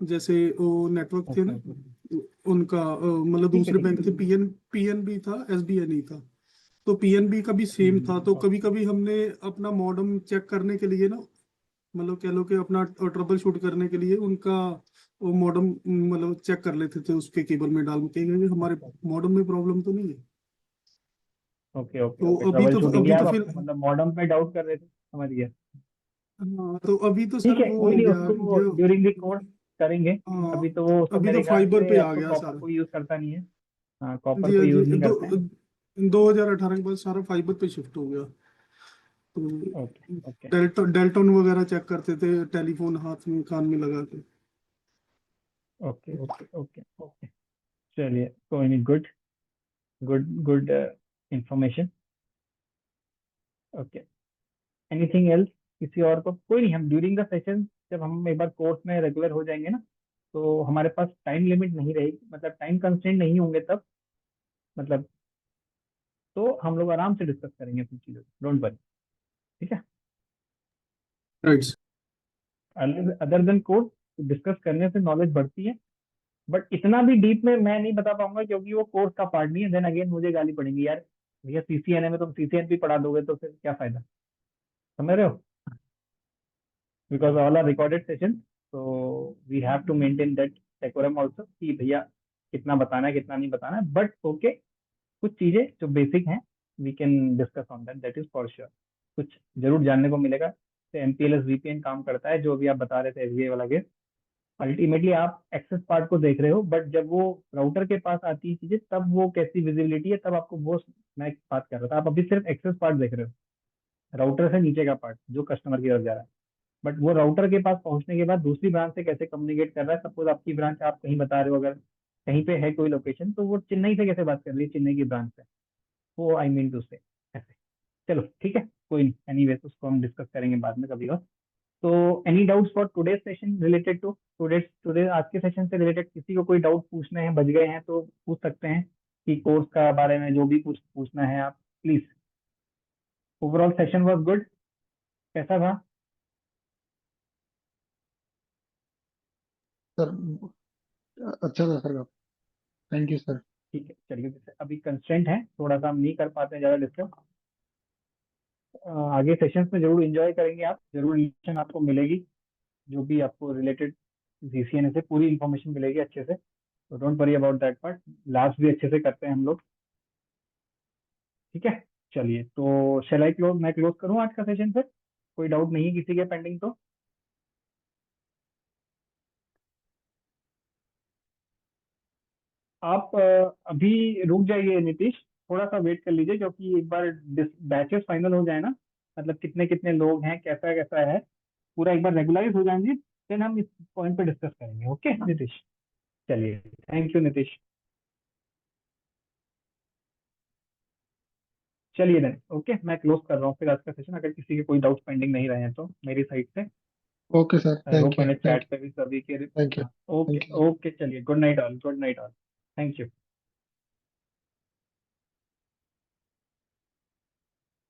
जैसे वो नेटवर्क थे ओके ना ओके, उनका, मतलब ठीक है दूसरे ठीक बैंक थे, है। पीएनबी था, एसबीएनई था। तो पीएनबी का भी सेम था। तो कभी ओके कभी हमने अपना मॉडम चेक करने के लिए ना, मतलब कह लो कि अपना ट्रबल शूट करने के लिए उनका वो मॉडम मतलब चेक कर लेते थे उसके केबल में डाल के, क्योंकि हमारे मॉडम में प्रॉब्लम तो नहीं है। ओके ओके तो ओके, ट्रबल शूटिंग, अभी ये तो आप फिर, मतलब मॉडर्न पे डाउट कर रहे थे, समझ गया। हाँ तो अभी तो सर ठीक है, वो कोई हो नहीं, गया उसको जो, ड्यूरिंग द कोर्स करेंगे। हाँ अभी तो वो सब अभी तो मेरे ख्याल फाइबर से पे अब आ तो गया कॉपर सारा। को यूज करता नहीं है। हाँ, कॉपर जी को हाँ जी, यूज नहीं करते हैं। 2018 के बाद सारा फाइबर पे शिफ्ट हो गया। तो ओके ओके डेल्टन वगैरह चेक करते थे टेलीफोन हाथ में कान में लगा के। ओके ओके ओके ओके, चलिए कोई नहीं, good good good information. Okay, anything else? किसी और को? कोई नहीं, हम ड्यूरिंग द सेशन जब हम एक बार कोर्स में रेगुलर हो जाएंगे ना, तो हमारे पास टाइम लिमिट नहीं रहेगी, मतलब टाइम कंस्ट्रेंट नहीं होंगे तब, मतलब तो हम लोग आराम से डिस्कस करेंगे अपनी चीज़ों, डोंट वरी। ठीक है, right. Other than course discuss करने से नॉलेज बढ़ती है, बट इतना भी डीप में मैं नहीं बता पाऊंगा क्योंकि वो कोर्स का पार्ट नहीं है। देन अगेन मुझे गाली पड़ेगी, यार भैया सीसीएनए में तुम सीसीएनपी पढ़ा दोगे तो फिर क्या फायदा, समझ रहे हो? Because all are recorded session, तो we have to maintain that decorum also, कि भैया कितना बताना है कितना नहीं बताना है, बट ओके, कुछ चीजें जो बेसिक हैं we can discuss on that, that is for sure. कुछ जरूर जानने को मिलेगा। एमपीएलएस वीपीएन काम करता है, जो अभी आप बता रहे थे एसबीआई वाला केस। अल्टीमेटली आप एक्सेस पार्ट को देख रहे हो, बट जब वो राउटर के पास आती है चीजें, तब वो कैसी विजिबिलिटी है, तब आपको वो, मैं बात कर रहा था, आप अभी सिर्फ एक्सेस पार्ट देख रहे हो, राउटर से नीचे का पार्ट जो कस्टमर की तरफ जा रहा है। बट वो राउटर के पास पहुंचने के बाद दूसरी ब्रांच से कैसे कम्युनिकेट कर रहा है, सपोज आपकी ब्रांच आप कहीं बता रहे हो, अगर कहीं पे है कोई लोकेशन, तो वो चेन्नई से कैसे बात कर रही है चेन्नई की ब्रांच से, वो आई मीन टू से ऐसे। चलो ठीक है, कोई नहीं, एनीवेज उसको हम डिस्कस करेंगे बाद में कभी और। तो any doubts for today session related to today आज के सेशन से रिलेटेड किसी को कोई डाउट पूछने हैं, बच गए हैं तो पूछ सकते हैं, कि कोर्स का बारे में जो भी पूछना है आप please. Overall session was good, कैसा था? सर अच्छा था सर, थैंक यू सर। ठीक है, चलिए, जैसे अभी कंस्टेंट है थोड़ा सा, हम नहीं कर पाते हैं ज़्यादा डिस्कस। आगे सेशंस में जरूर एंजॉय करेंगे आप, जरूर इन्फॉर्मेशन आपको मिलेगी, जो भी आपको रिलेटेड जीसीएनए से पूरी इन्फॉर्मेशन मिलेगी अच्छे से, तो don't worry about that part. Last भी अच्छे से करते हैं हम लोग। ठीक है, चलिए, तो शैल आई क्लोज, मैं क्लोज करूँ आज का सेशन फिर? कोई डाउट नहीं है किसी के पेंडिंग तो? आप अभी रुक जाइए नीतीश, थोड़ा सा वेट कर लीजिए, क्योंकि एक बार बैचेस फाइनल हो जाए ना, मतलब कितने कितने लोग हैं, कैसा कैसा है, पूरा एक बार रेगुलाइज हो जाएंगे, देन हम इस पॉइंट पे डिस्कस करेंगे। ओके नीतीश, चलिए, थैंक यू नीतीश। चलिए देन, ओके, मैं क्लोज कर रहा हूँ फिर आज का सेशन, अगर किसी के कोई डाउट पेंडिंग नहीं रहे हैं तो मेरी साइड से। Okay sir, I hope thank you मैंने थैंक चैट पे भी सभी के, you thank you okay thank you. Okay, चलिए, good night all, good night all, thank you.